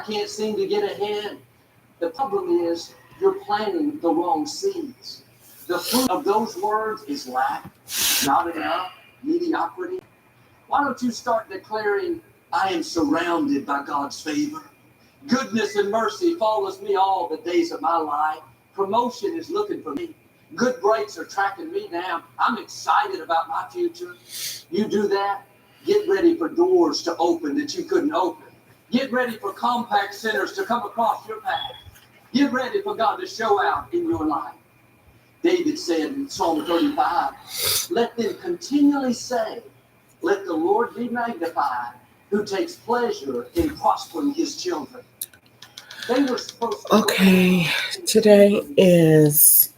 can't seem to get ahead. The problem is you're planting the wrong seeds. The fruit of those words is lack, not enough, mediocrity. Why don't you start declaring, I am surrounded by God's favor. Goodness and mercy follows me all the days of my life. Promotion is looking for me. Good breaks are tracking me down. I'm excited about my future. You do that, get ready for doors to open that you couldn't open. Get ready for compact sinners to come across your path. Get ready for God to show out in your life. David said in Psalm 35, let them continually say, let the Lord be magnified, who takes pleasure in prospering his children. They were supposed to. Okay, today is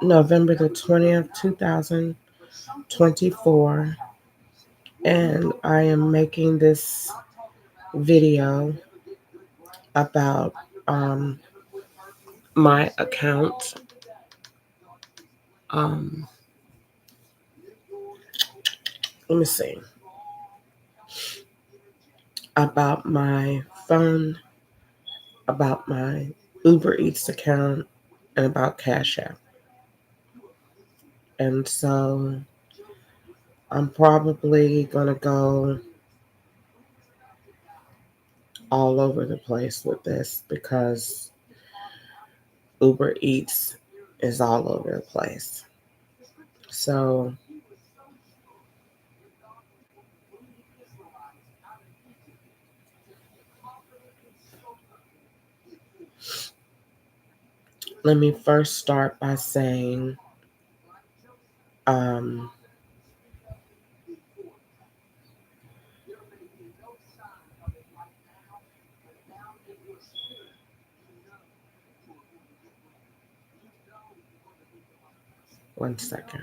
November the 20th, 2024, and I am making this video about my account. Let me see. About my phone, about my Uber Eats account, and about Cash App. And so I'm probably going to go all over the place with this because Uber Eats is all over the place. So let me first start by saying one second.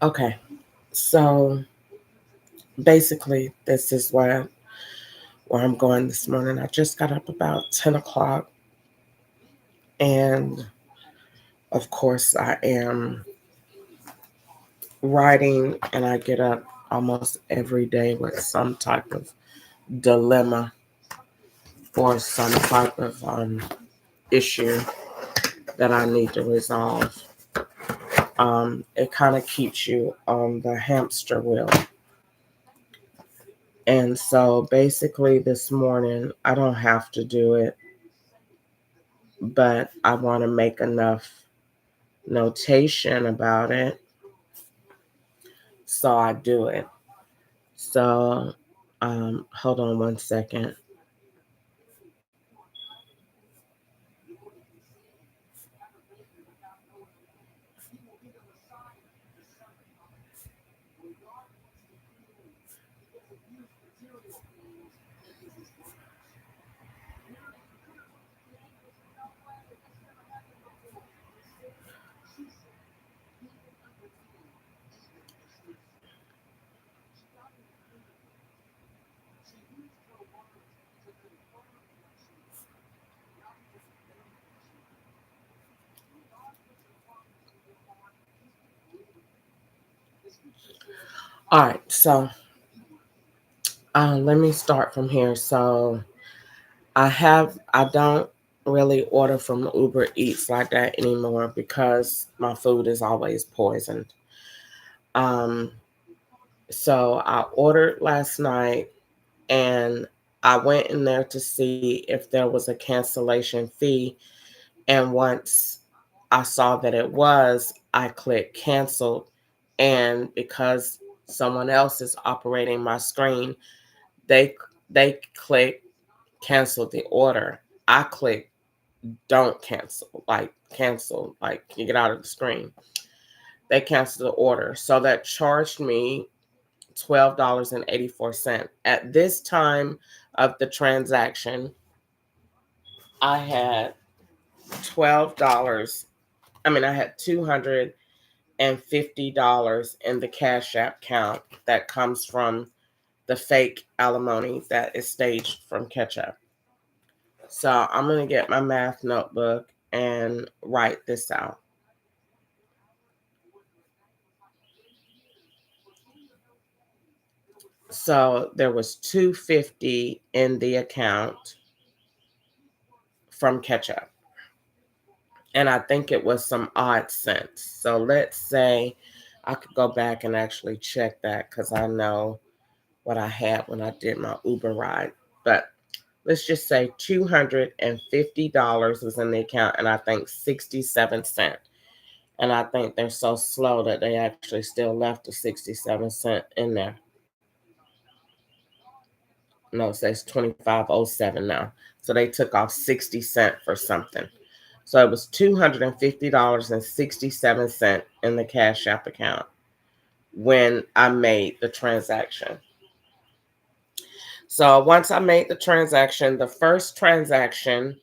Okay, so basically, this is where I'm going this morning. I just got up about 10 o'clock, and of course, I am writing, and I get up almost every day with some type of dilemma or some type of issue that I need to resolve. It kind of keeps you on the hamster wheel. And so basically this morning, I don't have to do it, but I want to make enough notation about it, so I do it. So hold on one second. All right, so let me start from here. So I don't really order from Uber Eats like that anymore because my food is always poisoned. So I ordered last night, and I went in there to see if there was a cancellation fee. And once I saw that it was, I clicked cancel. And because someone else is operating my screen, they click cancel the order. I click don't cancel, like you get out of the screen. They canceled the order. So that charged me $12.84. At this time of the transaction, I had $12. I had $250 in the Cash App account that comes from the fake alimony that is staged from Ketchup. So I'm going to get my math notebook and write this out. So there was $250 in the account from Ketchup. And I think it was some odd cents. So let's say I could go back and actually check that because I know what I had when I did my Uber ride. But let's just say $250 was in the account, and I think 67 cents. And I think they're so slow that they actually still left the 67 cent in there. No, it says 25.07 now. So they took off 60 cents for something. So it was $250.67 in the Cash App account when I made the transaction. So once I made the transaction, the first transaction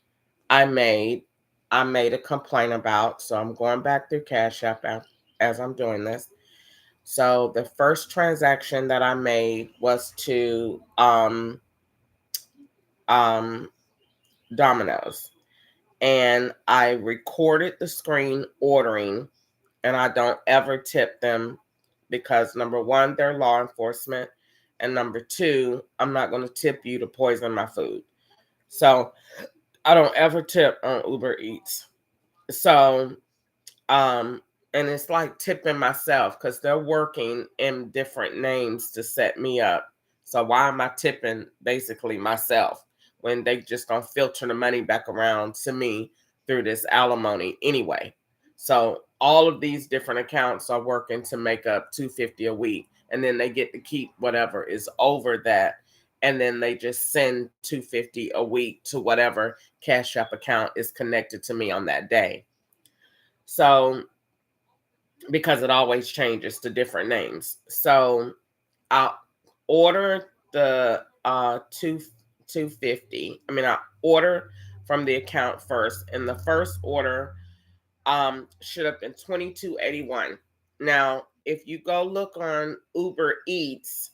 I made a complaint about. So I'm going back through Cash App as I'm doing this. So the first transaction that I made was to Domino's. And I recorded the screen ordering, and I don't ever tip them because number one, they're law enforcement, and number two, I'm not going to tip you to poison my food. So I don't ever tip on Uber Eats. So and it's like tipping myself because they're working in different names to set me up. So why am I tipping basically myself when they just don't filter the money back around to me through this alimony anyway? So all of these different accounts are working to make up $250 a week, and then they get to keep whatever is over that, and then they just send $250 a week to whatever Cash App account is connected to me on that day. So because it always changes to different names. So I'll order the 250. I order from the account first, and the first order should have been 22.81. Now, if you go look on Uber Eats,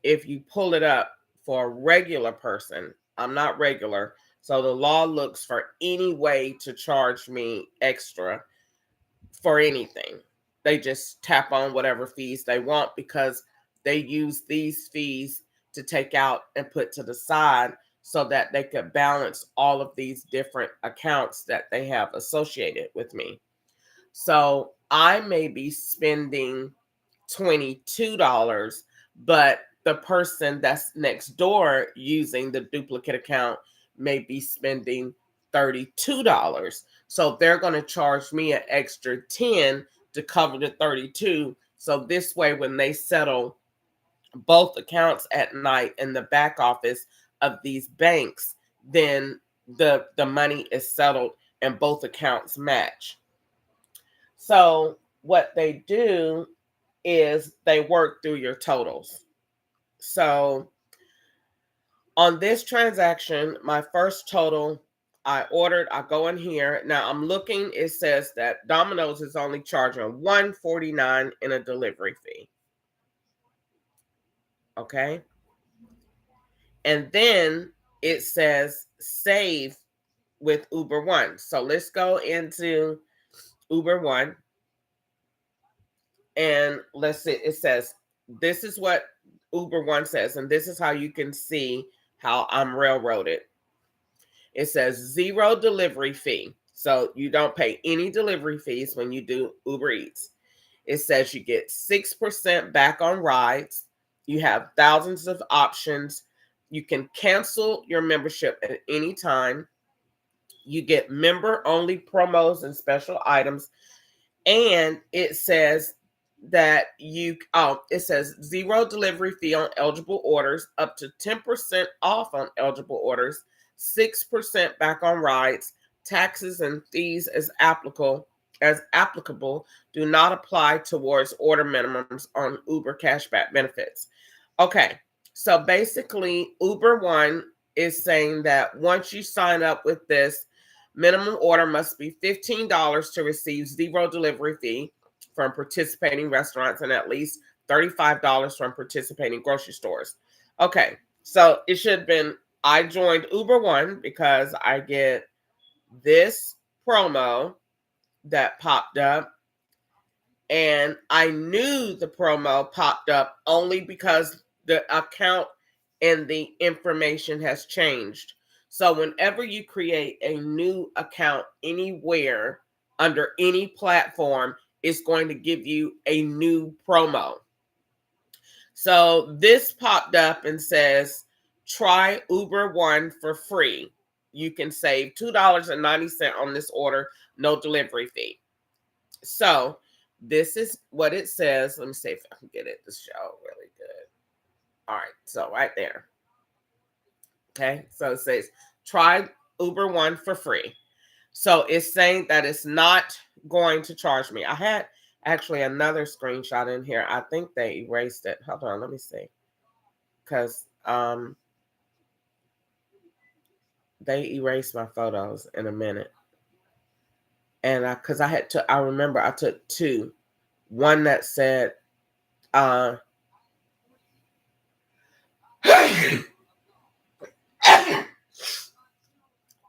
if you pull it up for a regular person, I'm not regular, so the law looks for any way to charge me extra for anything. They just tap on whatever fees they want because they use these fees to take out and put to the side so that they could balance all of these different accounts that they have associated with me. So I may be spending $22, but the person that's next door using the duplicate account may be spending $32. So they're going to charge me an extra 10 to cover the 32. So this way, when they settle both accounts at night in the back office of these banks, then the money is settled and both accounts match. So what they do is they work through your totals. So on this transaction, my first total I go in here. Now I'm looking, it says that Domino's is only charging $149 in a delivery fee. Okay. And then it says save with Uber One. So let's go into Uber One. And let's see, it says, this is what Uber One says, and this is how you can see how I'm railroaded. It says 0 delivery fee. So you don't pay any delivery fees when you do Uber Eats. It says you get 6% back on rides. You have thousands of options. You can cancel your membership at any time. You get member-only promos and special items. And it says that it says 0 delivery fee on eligible orders, up to 10% off on eligible orders, 6% back on rides, taxes and fees as applicable do not apply towards order minimums on Uber cashback benefits. Okay, So basically, Uber One is saying that once you sign up with this, minimum order must be $15 to receive zero delivery fee from participating restaurants and at least $35 from participating grocery stores. Okay, so it should have been, I joined Uber One because I get this promo that popped up. And I knew the promo popped up only because the account and the information has changed. So whenever you create a new account anywhere under any platform, it's going to give you a new promo. So this popped up and says, try Uber One for free. You can save $2.90 on this order, no delivery fee. So this is what it says. Let me see if I can get it to show really good. All right, so right there. Okay, so it says try Uber One for free. So it's saying that it's not going to charge me. I had actually another screenshot in here. I think they erased it. Hold on, let me see. Because they erased my photos in a minute. And because I remember I took two. One that said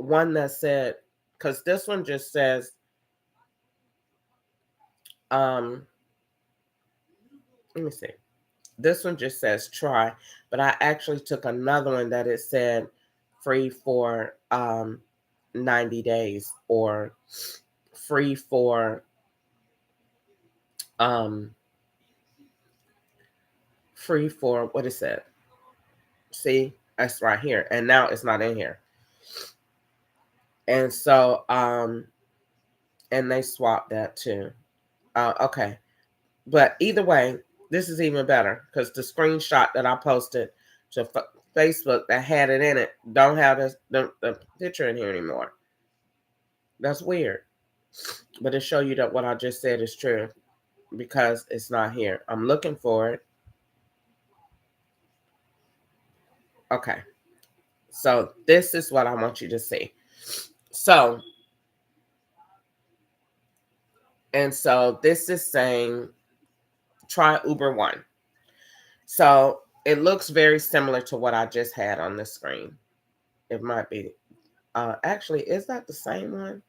one that said, because this one just says, let me see. This one just says try, but I actually took another one that it said free for 90 days or free for what is it? See, that's right here. And now it's not in here. And so and they swapped that too. Okay. But either way, this is even better because the screenshot that I posted to Facebook that had it in it don't have the picture in here anymore. That's weird. But it show you that what I just said is true because it's not here. I'm looking for it. Okay. So this is what I want you to see. So this is saying try Uber One. So it looks very similar to what I just had on the screen. It might be. Actually, is that the same one?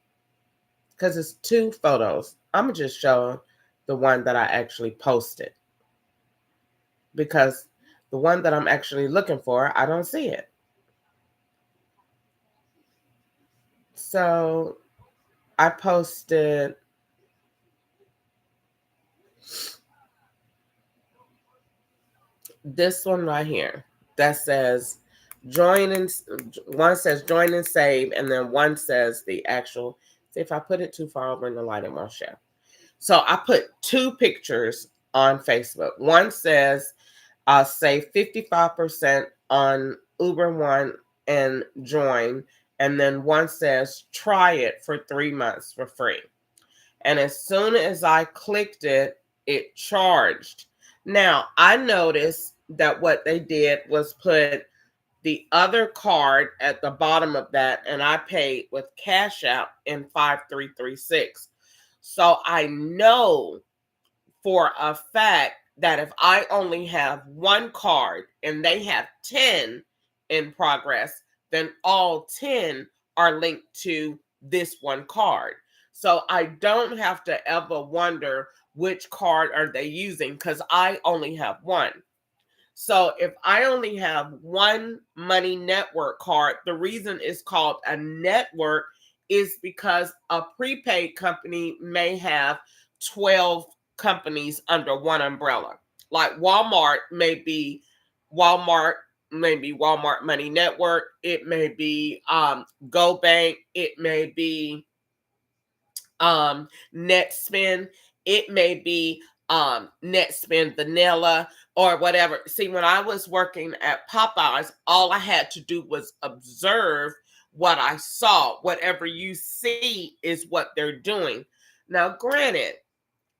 Because it's two photos. I'm going to just show the one that I actually posted. Because the one that I'm actually looking for, I don't see it. So I posted this one right here that says join and one says join and save, and then one says the actual. See, if I put it too far over in the light, it won't show. So I put two pictures on Facebook. One says save 55% on Uber One and join, and then one says try it for 3 months for free. And as soon as I clicked it, it charged. Now, I noticed that what they did was put the other card at the bottom of that, and I paid with Cash App in 5336. So I know for a fact that if I only have one card and they have 10 in progress, then all 10 are linked to this one card. So I don't have to ever wonder which card are they using because I only have one. So if I only have one Money Network card, the reason it's called a network is because a prepaid company may have 12 companies under one umbrella. Like Walmart may be Walmart Money Network, it may be GoBank, it may be NetSpend, it may be NetSpend Vanilla or whatever. See, when I was working at Popeyes, all I had to do was observe what I saw. Whatever you see is what they're doing. Now, granted,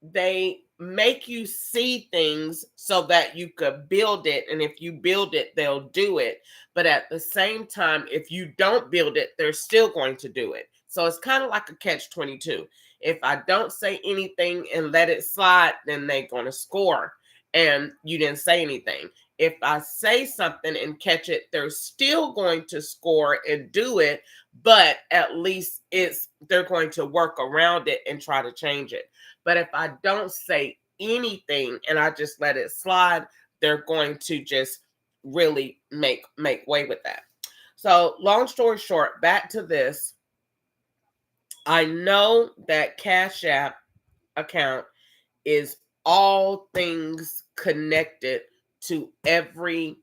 they make you see things so that you could build it. And if you build it, they'll do it. But at the same time, if you don't build it, they're still going to do it. So it's kind of like a catch-22. If I don't say anything and let it slide, then they're going to score. And you didn't say anything. If I say something and catch it, they're still going to score and do it. But at least they're going to work around it and try to change it. But if I don't say anything and I just let it slide, they're going to just really make way with that. So long story short, back to this. I know that Cash App account is all things connected to every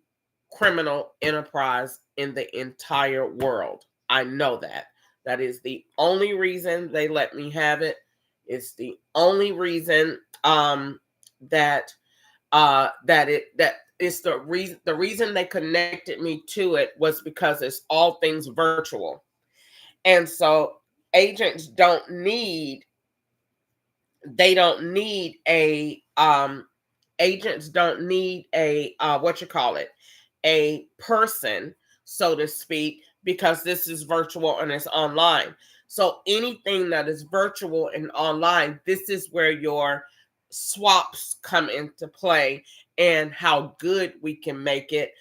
criminal enterprise in the entire world. I know that. That is the only reason they let me have it. It's the only reason that it's the reason they connected me to it was because it's all things virtual. And so agents don't need a a person, so to speak, because this is virtual and it's online. So anything that is virtual and online, this is where your swaps come into play and how good we can make it,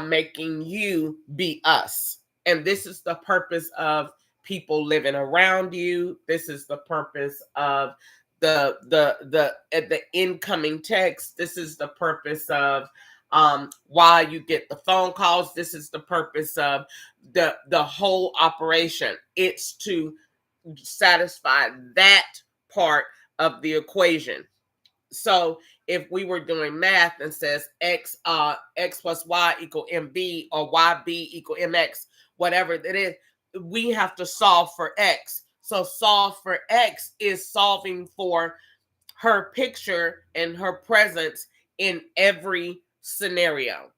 making you be us. And this is the purpose of people living around you. This is the purpose of the incoming text. This is the purpose of why you get the phone calls. This is the purpose of the whole operation. It's to satisfy that part of the equation. So if we were doing math and says x plus y equal mb or yb equal mx, whatever it is, we have to solve for x. So solve for x is solving for her picture and her presence in every scenario.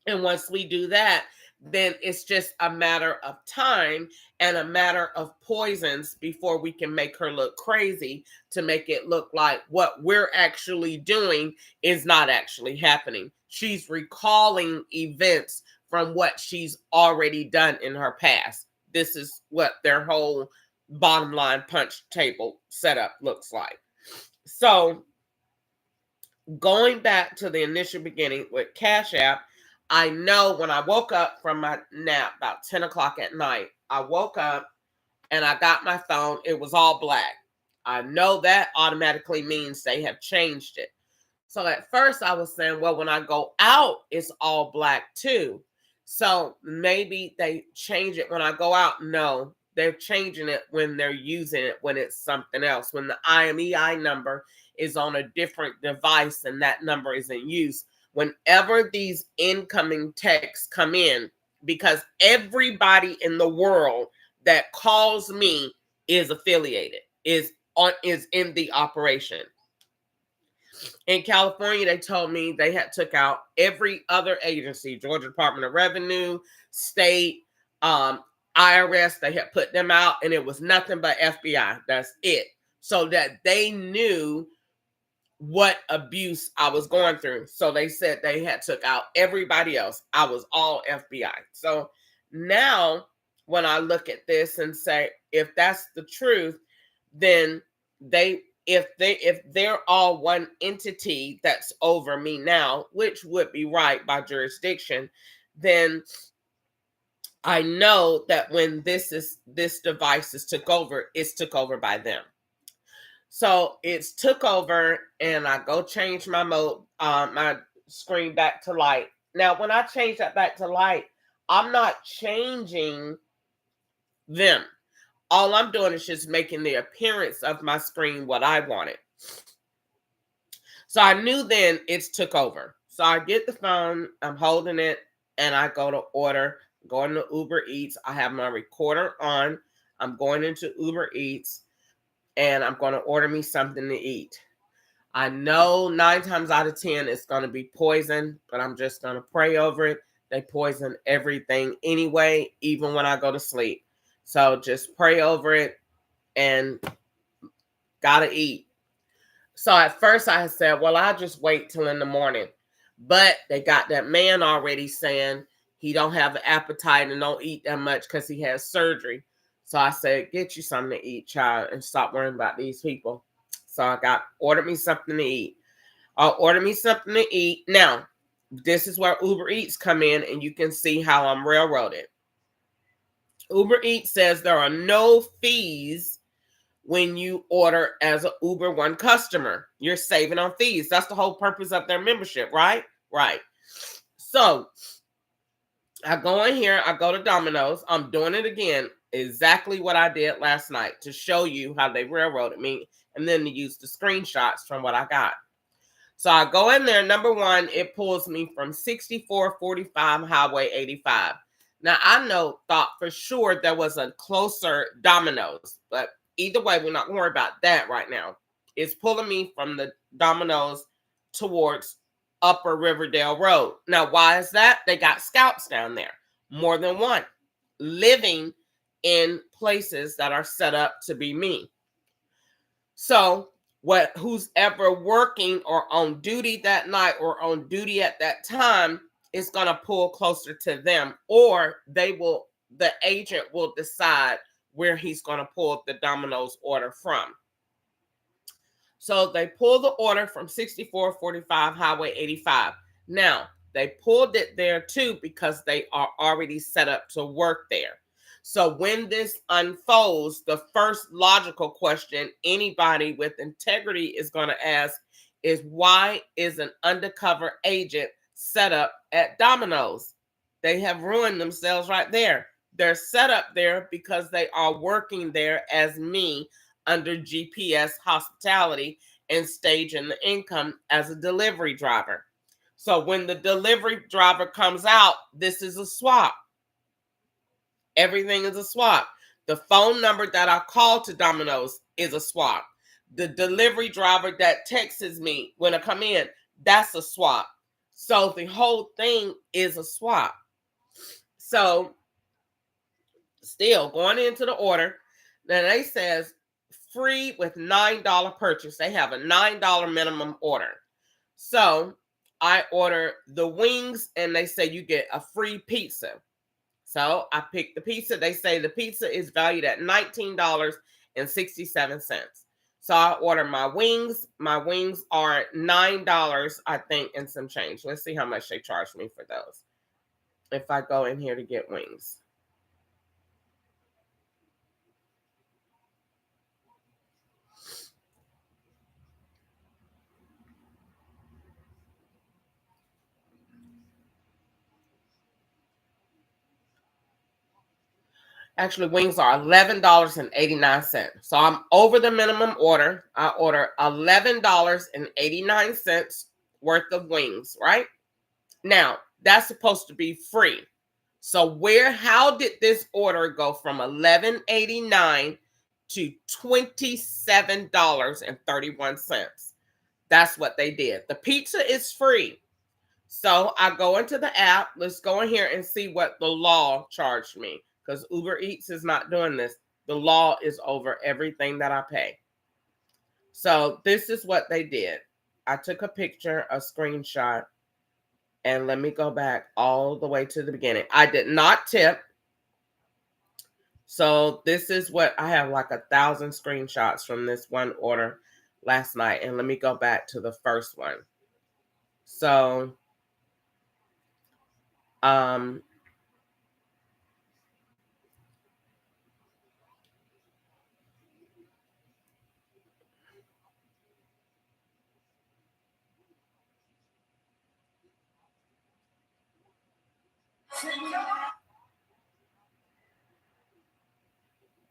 And once we do that, then it's just a matter of time and a matter of poisons before we can make her look crazy, to make it look like what we're actually doing is not actually happening. She's recalling events from what she's already done in her past. This is what their whole bottom line punch table setup looks like. So going back to the initial beginning with Cash App, I know when I woke up from my nap about 10 o'clock at night, I woke up and I got my phone. It was all black. I know that automatically means they have changed it. So at first I was saying, well, when I go out, it's all black too. So maybe they change it when I go out. No, they're changing it when they're using it, when it's something else. When the IMEI number is on a different device and that number is in use. Whenever these incoming texts come in, because everybody in the world that calls me is affiliated, is in the operation. In California, they told me they had took out every other agency, Georgia Department of Revenue, state, IRS. They had put them out, and it was nothing but FBI. That's it. So that they knew what abuse I was going through. So they said they had took out everybody else. I was all FBI. So now when I look at this and say, if that's the truth, then if they're all one entity that's over me now, which would be right by jurisdiction, then I know that when this device is took over, it's took over by them. So it's took over, and I go change my mode, my screen back to light. Now, when I change that back to light, I'm not changing them. All I'm doing is just making the appearance of my screen what I wanted. So I knew then it's took over. So I get the phone, I'm holding it, and I go to order, going to Uber Eats. I have my recorder on. I'm going into Uber Eats, and I'm going to order me something to eat. I know 9 times out of 10 it's going to be poison, but I'm just going to pray over it. They poison everything anyway, even when I go to sleep. So just pray over it and gotta eat. So at first I said, well, I'll just wait till in the morning. But they got that man already saying he don't have an appetite and don't eat that much because he has surgery. So I said, get you something to eat, child, and stop worrying about these people. So I ordered me something to eat. I'll order me something to eat. Now, this is where Uber Eats come in, and you can see how I'm railroaded. Uber Eats says there are no fees when you order as an Uber One customer. You're saving on fees. That's the whole purpose of their membership, right? Right. So I go in here, I go to Domino's. I'm doing it again, exactly what I did last night to show you how they railroaded me and then to use the screenshots from what I got. So I go in there. Number one, it pulls me from 6445 Highway 85. Now, I thought for sure there was a closer Domino's, but either way, we're not going to worry about that right now. It's pulling me from the Domino's towards Upper Riverdale Road. Now, why is that? They got scouts down there, more than one, living in places that are set up to be me. So who's ever working or on duty that night or on duty at that time is going to pull closer to them, or the agent will decide where he's going to pull the Domino's order from. So they pull the order from 6445 Highway 85. Now, they pulled it there too because they are already set up to work there. So when this unfolds, the first logical question anybody with integrity is going to ask is, why is an undercover agent set up at Domino's? They have ruined themselves right there. They're set up there because they are working there as me under GPS hospitality and staging the income as a delivery driver. So when the delivery driver comes out, this is a swap. Everything is a swap. The phone number that I call to Domino's is a swap. The delivery driver that texts me when I come in, that's a swap. So the whole thing is a swap. So still going into the order, then they says free with $9 purchase. They have a $9 minimum order. So I order the wings and they say you get a free pizza. So I picked the pizza. They say the pizza is valued at $19.67. So I order my wings. My wings are $9, I think, and some change. Let's see how much they charge me for those. If I go in here to get wings. Actually, wings are $11.89. So I'm over the minimum order. I order $11.89 worth of wings, right? Now, that's supposed to be free. So how did this order go from $11.89 to $27.31? That's what they did. The pizza is free. So I go into the app. Let's go in here and see what the law charged me, because Uber Eats is not doing this. The law is over everything that I pay. So this is what they did. I took a picture, a screenshot, and let me go back all the way to the beginning. I did not tip. So this is what I have, like 1,000 screenshots from this one order last night. And let me go back to the first one. So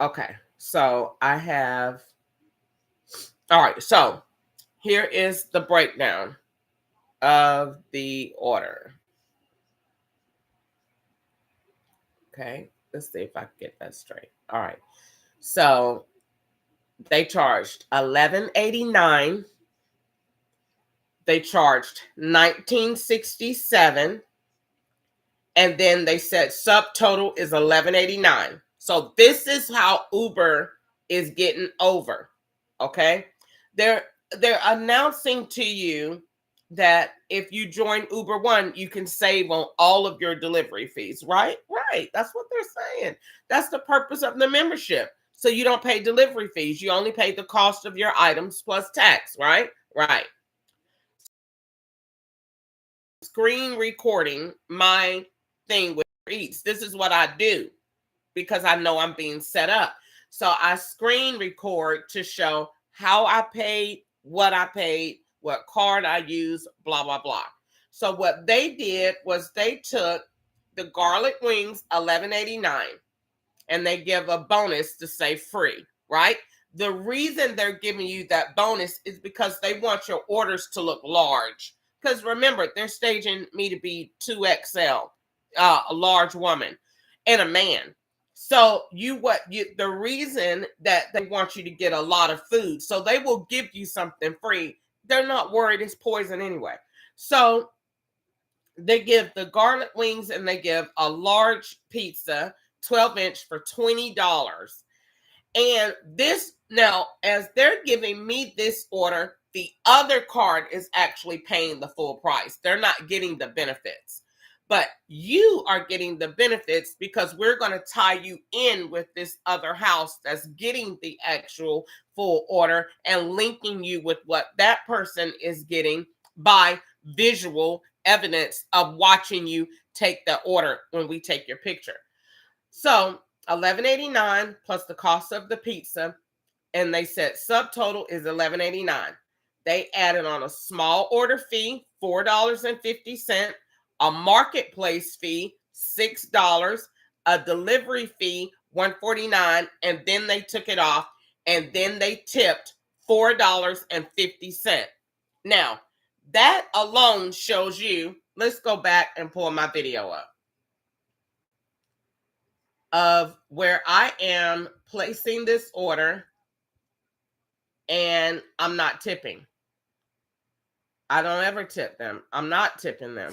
okay, so I have, all right, so here is the breakdown of the order. Okay, let's see if I can get that straight. All right, so they charged $11.89. They charged $19.67. And then they said subtotal is $11.89. So this is how Uber is getting over. Okay. they're announcing to you that if you join Uber One, you can save on all of your delivery fees, right? Right. That's what they're saying. That's the purpose of the membership. So you don't pay delivery fees. You only pay the cost of your items plus tax, right? Right. Screen recording my thing with Eats. This is what I do because I know I'm being set up. So I screen record to show how I paid, what card I use, blah, blah, blah. So what they did was they took the garlic wings, $11.89, and they give a bonus to say free, right? The reason they're giving you that bonus is because they want your orders to look large. Because remember, they're staging me to be 2XL, a large woman and a man. So the reason that they want you to get a lot of food, so they will give you something free. They're not worried it's poison anyway. So they give the garlic wings and they give a large pizza, 12-inch for $20. And this now, as they're giving me this order, the other card is actually paying the full price. They're not getting the benefits. But you are getting the benefits because we're going to tie you in with this other house that's getting the actual full order and linking you with what that person is getting by visual evidence of watching you take the order when we take your picture. So $11.89 plus the cost of the pizza, and they said subtotal is $11.89. They added on a small order fee, $4.50, a marketplace fee, $6, a delivery fee, $1.49, and then they took it off, and then they tipped $4.50. Now, that alone shows you, let's go back and pull my video up of where I am placing this order and I'm not tipping. I don't ever tip them. I'm not tipping them.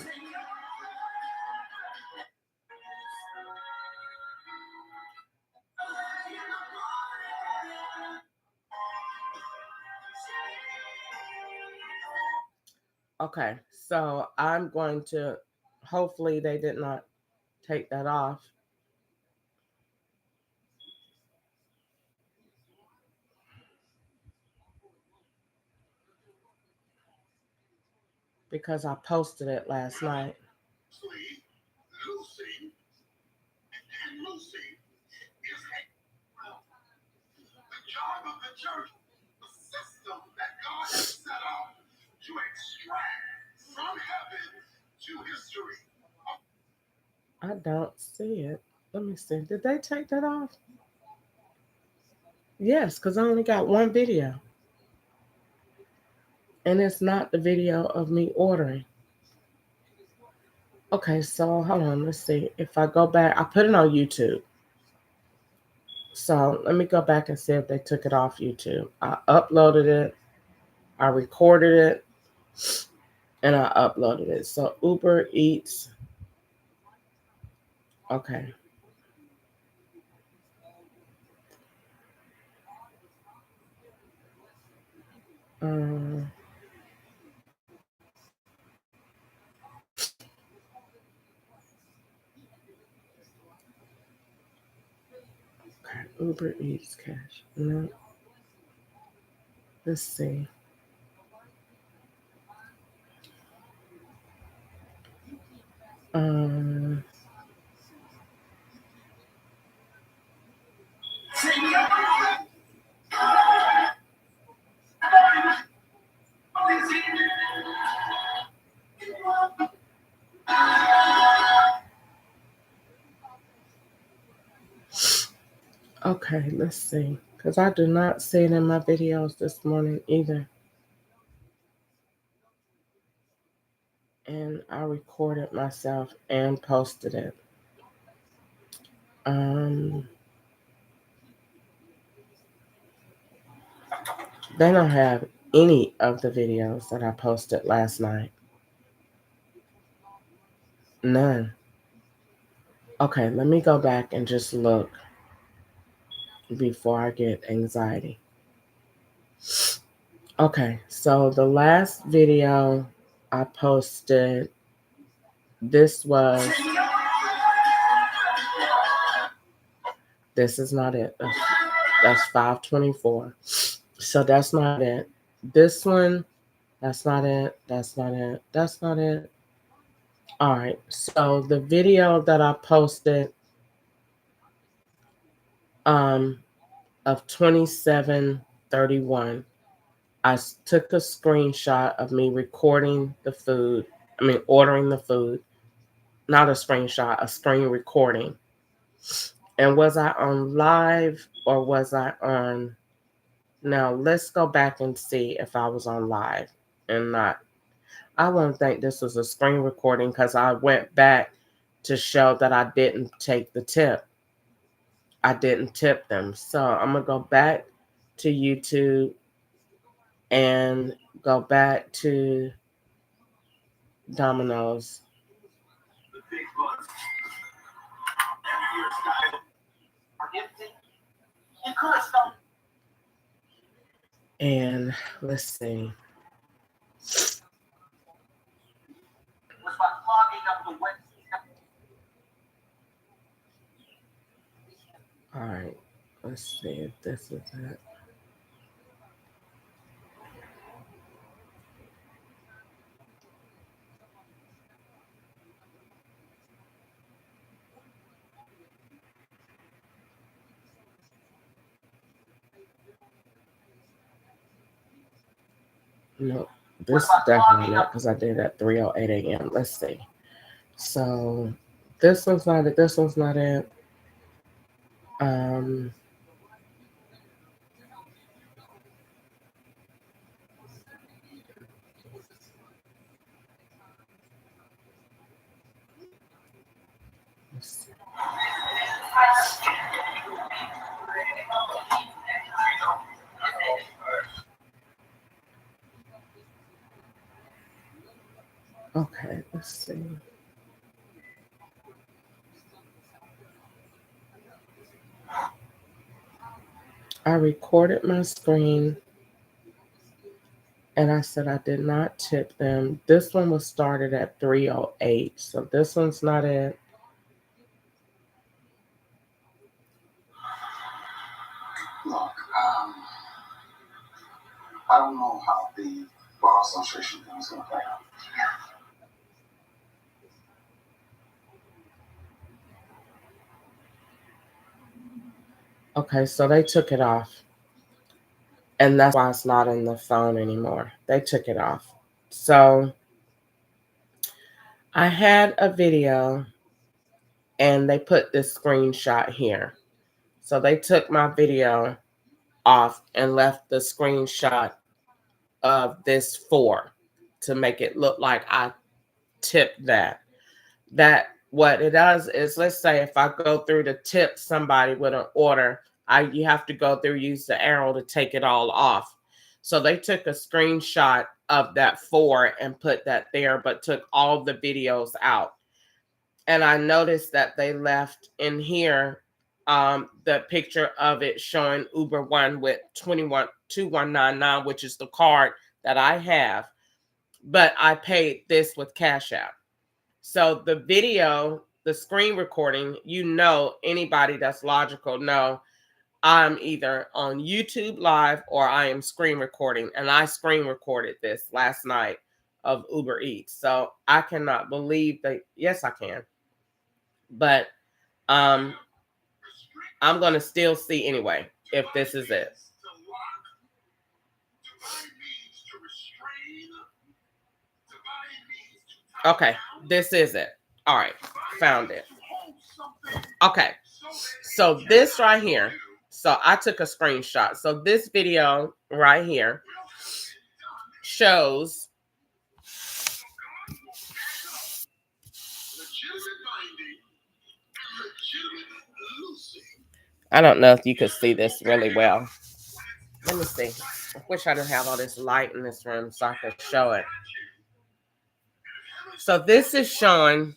Okay, so I'm going to, hopefully they did not take that off. Because I posted it last night. Lucy is the job of the church, the system that God has set up to extract from heaven to history. I don't see it. Let me see. Did they take that off? Yes, because I only got one video. And it's not the video of me ordering. Okay, so hold on. Let's see. If I go back, I put it on YouTube. So let me go back and see if they took it off YouTube. I uploaded it. I recorded it. And I uploaded it. So Uber Eats. Okay. Okay, Uber Eats cash. No. Let's see. Okay, let's see. Because I do not see it in my videos this morning either. And I recorded myself and posted it. They don't have any of the videos that I posted last night. None. Okay, let me go back and just look before I get anxiety. Okay, so the last video I posted, this is not it. That's 524. So that's not it. This one, that's not it. That's not it. That's not it. All right. So the video that I posted um of 2731, I took a screenshot of me recording the food. I mean, ordering the food. Not a screenshot, a screen recording. And was I on live or was I on? Now let's go back and see if I was on live and not. I won't think this was a screen recording because I went back to show that I didn't take the tip. I didn't tip them. So I'm going to go back to YouTube and go back to Domino's. And let's see. All right. Let's see if this is it. No, this is definitely not because I did it at 3:08 a.m. Let's see. So this one's not it. This one's not it. Um, let's see. Okay, let's see. I recorded my screen and I said I did not tip them. This one was started at 3:08, so this one's not it. Look, I don't know how the Bar Association thing is going to play out. Okay, so they took it off. And that's why it's not in the phone anymore. They took it off. So I had a video and they put this screenshot here. So they took my video off and left the screenshot of this 4 to make it look like I tipped that. That what it does is, let's say if I go through to tip somebody with an order, you have to go through, use the arrow to take it all off. So they took a screenshot of that 4 and put that there, but took all the videos out. And I noticed that they left in here the picture of it showing Uber One with 212199, which is the card that I have. But I paid this with Cash App. So the video, the screen recording, anybody that's logical know I'm either on YouTube Live or I am screen recording. And I screen recorded this last night of Uber Eats. So I cannot believe that. Yes, I can. But I'm going to still see anyway if this is it. Okay, this is it. All right, found it. Okay, so this right here. So I took a screenshot. So this video right here shows I don't know if you could see this really well. Let me see. I wish I didn't have all this light in this room so I could show it. So this is showing,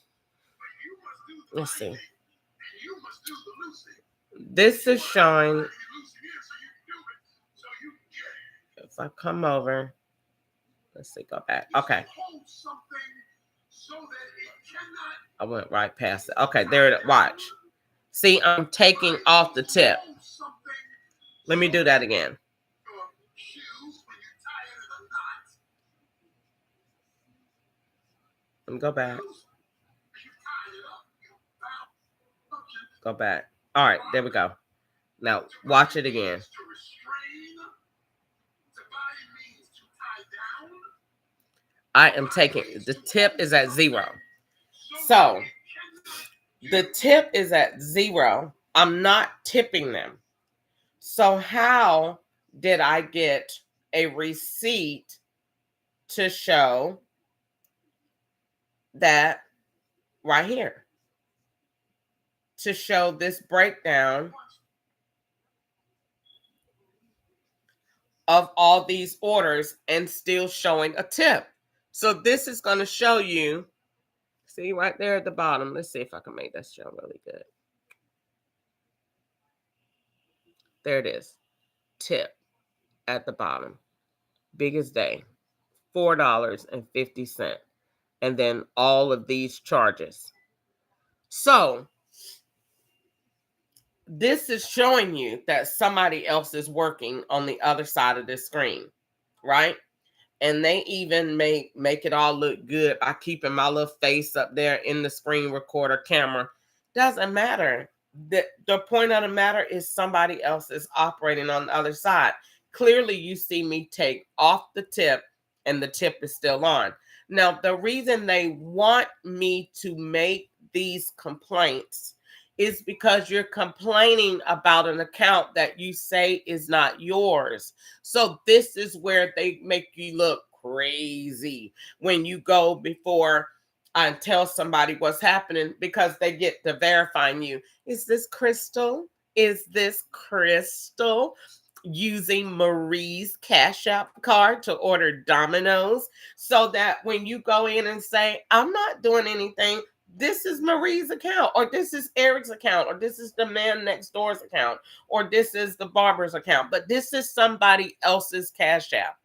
let's see. This is showing If I come over, let's see, go back. Okay. I went right past it. Okay, there it is. Watch. See, I'm taking off the tip. Let me do that again. Let me go back. Go back. All right, there we go. Now, watch it again. I am taking, the tip is at 0. So, the tip is at 0. I'm not tipping them. So, how did I get a receipt to show that right here? To show this breakdown of all these orders and still showing a tip. So this is going to show you, see right there at the bottom. Let's see if I can make that show really good. There it is. Tip at the bottom. Biggest day. $4.50. And then all of these charges. So this is showing you that somebody else is working on the other side of the screen, right? And they even make it all look good by keeping my little face up there in the screen recorder camera. Doesn't matter. The point of the matter is somebody else is operating on the other side. Clearly, you see me take off the tip and the tip is still on. Now, the reason they want me to make these complaints is because you're complaining about an account that you say is not yours. So this is where they make you look crazy when you go before and tell somebody what's happening, because they get to verifying you. Is this Crystal? Is this Crystal using Marie's Cash App card to order Domino's? So that when you go in and say, I'm not doing anything, this is Marie's account, or this is Eric's account, or this is the man next door's account, or this is the barber's account, but this is somebody else's Cash App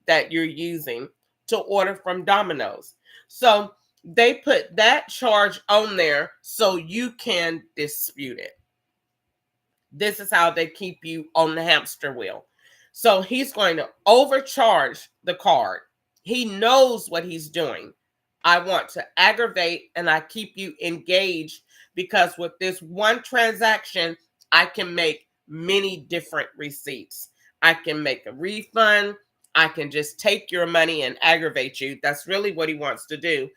that you're using to order from Domino's. So they put that charge on there so you can dispute it. This is how they keep you on the hamster wheel. So he's going to overcharge the card. He knows what he's doing. I want to aggravate and I keep you engaged, because with this one transaction, I can make many different receipts. I can make a refund. I can just take your money and aggravate you. That's really what he wants to do.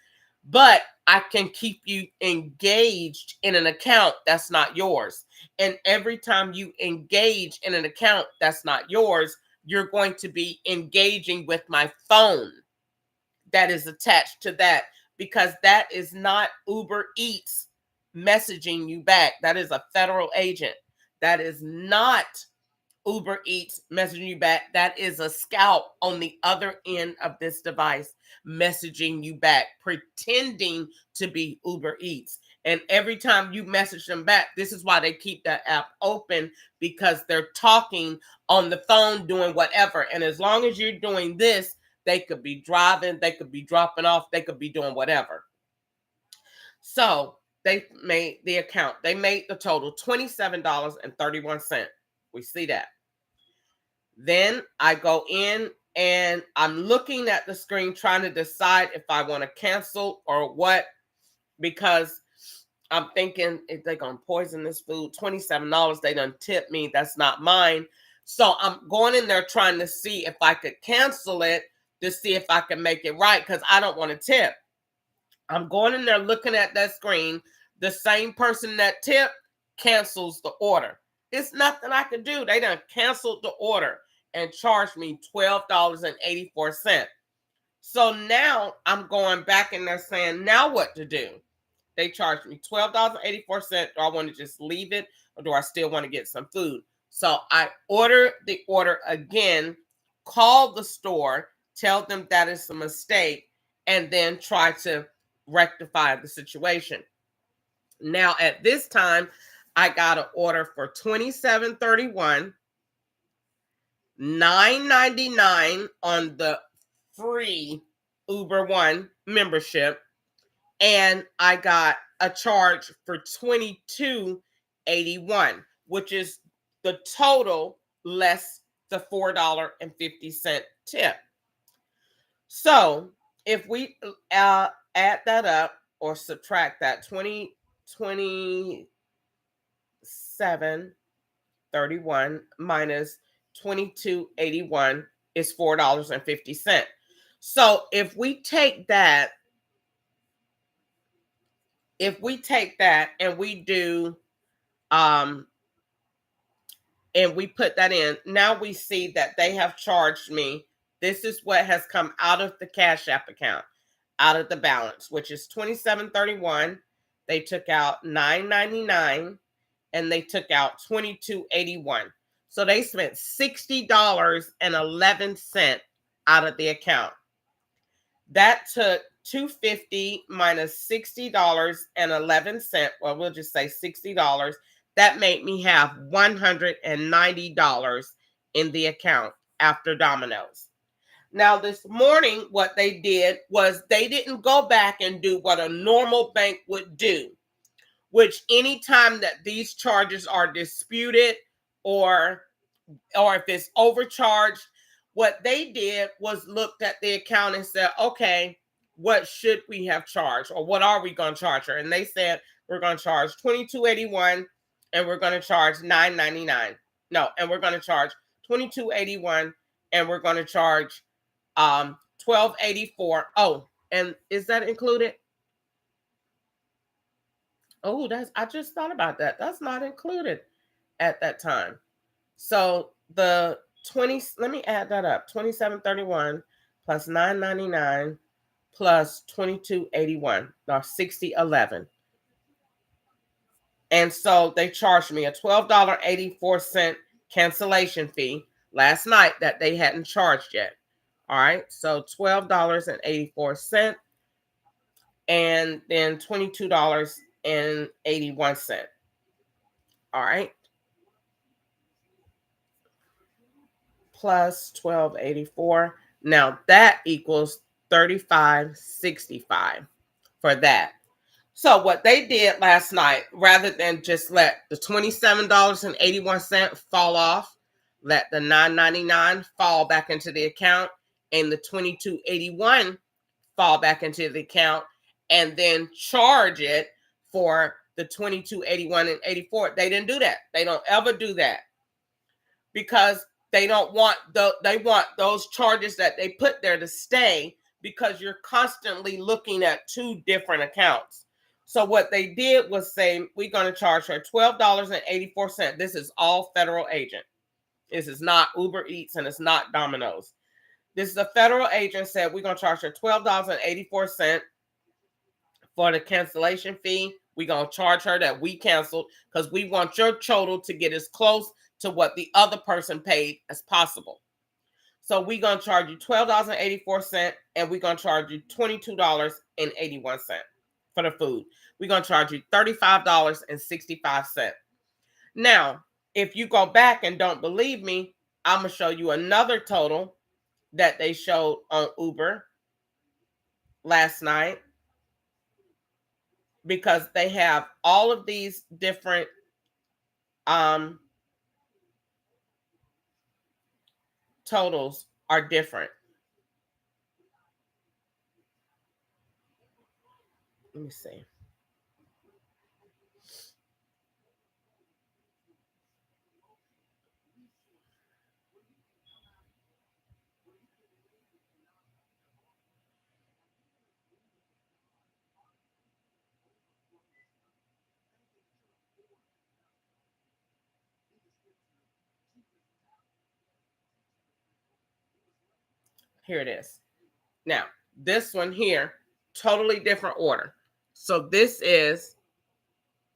But I can keep you engaged in an account that's not yours. And every time you engage in an account that's not yours, you're going to be engaging with my phone that is attached to that, because that is not Uber Eats messaging you back. That is a federal agent. That is not Uber Eats messaging you back. That is a scout on the other end of this device messaging you back, pretending to be Uber Eats. And every time you message them back, this is why they keep that app open, because they're talking on the phone, doing whatever. And as long as you're doing this, they could be driving, they could be dropping off, they could be doing whatever. So they made the account. They made the total $27.31. We see that. Then I go in and I'm looking at the screen trying to decide if I want to cancel or what, because I'm thinking, if they're going to poison this food, $27, they done tip me. That's not mine. So I'm going in there trying to see if I could cancel it, to see if I can make it right, because I don't want to tip. I'm going in there looking at that screen. The same person that tipped cancels the order. It's nothing I can do. They done canceled the order and charged me $12.84. So now I'm going back in there saying, now what to do? They charged me $12.84. Do I want to just leave it, or do I still want to get some food? So I order the order again, call the store, tell them that it's a mistake, and then try to rectify the situation. Now at this time, I got an order for $27.31. $9.99 on the free Uber One membership, and I got a charge for $22.81, which is the total less the $4.50 tip. So if we add that up or subtract that, 27.31 minus 22.81 is $4.50. So if we take that and we do and we put that in, now we see that they have charged me. This is what has come out of the Cash App account, out of the balance, which is $27.31. They took out $9.99 and they took out $22.81. So they spent $60.11 out of the account. That took $250 minus $60.11. Well, we'll just say $60. That made me have $190 in the account after Domino's. Now, this morning, what they did was they didn't go back and do what a normal bank would do, which anytime that these charges are disputed or if it's overcharged, what they did was looked at the account and said, okay, what should we have charged, or what are we going to charge her? And they said, we're going to charge $22.81 and we're going to charge $9.99. No, and we're going to charge $22.81 and we're going to charge $12.84. Oh, and is that included? Oh, I just thought about that. That's not included at that time. So the 20, let me add that up. 27.31 plus 9.99 plus 22.81, or 60.11. And so they charged me a $12.84 cancellation fee last night that they hadn't charged yet. All right, so $12.84 and then $22.81. All right. Plus 12.84. Now that equals $35.65 for that. So what they did last night, rather than just let the $27.81 fall off, let the $9.99 fall back into the account, and the $22.81 fall back into the account, and then charge it for the $22.81 and $84. They didn't do that. They don't ever do that, because they don't want they want those charges that they put there to stay, because you're constantly looking at two different accounts. So what they did was say, we're going to charge her $12.84. This is all federal agent. This is not Uber Eats and it's not Domino's. This is a federal agent said, we're going to charge her $12.84 for the cancellation fee. We're going to charge her that we canceled because we want your total to get as close to what the other person paid as possible. So we're going to charge you $12.84 and we're going to charge you $22.81 for the food. We're going to charge you $35.65. Now, if you go back and don't believe me, I'm going to show you another total that they showed on Uber last night, because they have all of these different totals are different. Let me see. Here it is. Now, this one here, totally different order. So this is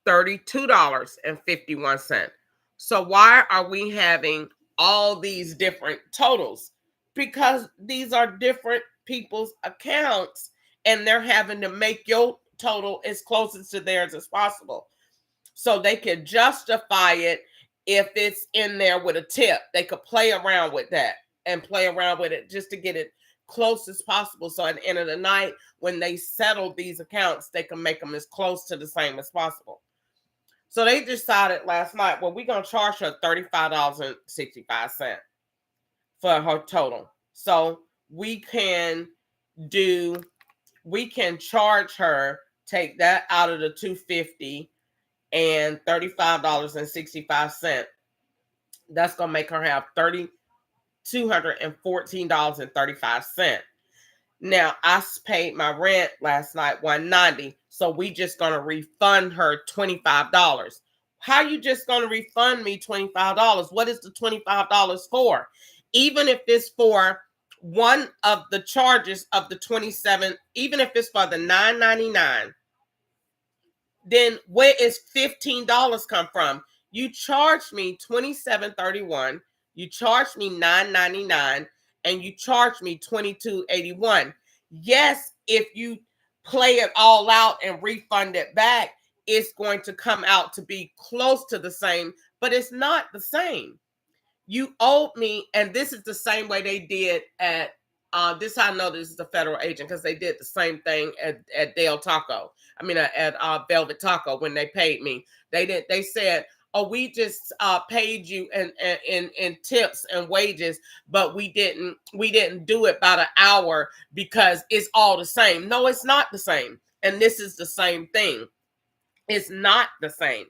$32.51. So why are we having all these different totals? Because these are different people's accounts and they're having to make your total as close to theirs as possible, so they can justify it if it's in there with a tip, they could play around with that and play around with it just to get it close as possible. So at the end of the night, when they settle these accounts, they can make them as close to the same as possible. So they decided last night, well, we're going to charge her $35.65 for her total. So we can charge her, take that out of the $250 and $35.65. That's going to make her have $214.35. Now, I paid my rent last night, $190. So we just going to refund her $25. How are you just going to refund me $25? What is the $25 for? Even if it's for one of the charges of the 27, even if it's for the $9.99, then where is $15 come from? You charged me $27.31, you charged me $9.99, and you charged me $22.81. Yes, if you play it all out and refund it back, it's going to come out to be close to the same, but it's not the same. You owed me, and this is the same way they did at this. I know this is a federal agent because they did the same thing at Del Taco. I mean, at Velvet Taco when they paid me. They said, "Oh, we just paid you in tips and wages, but we didn't do it by the hour because it's all the same." No, it's not the same, and this is the same thing. It's not the same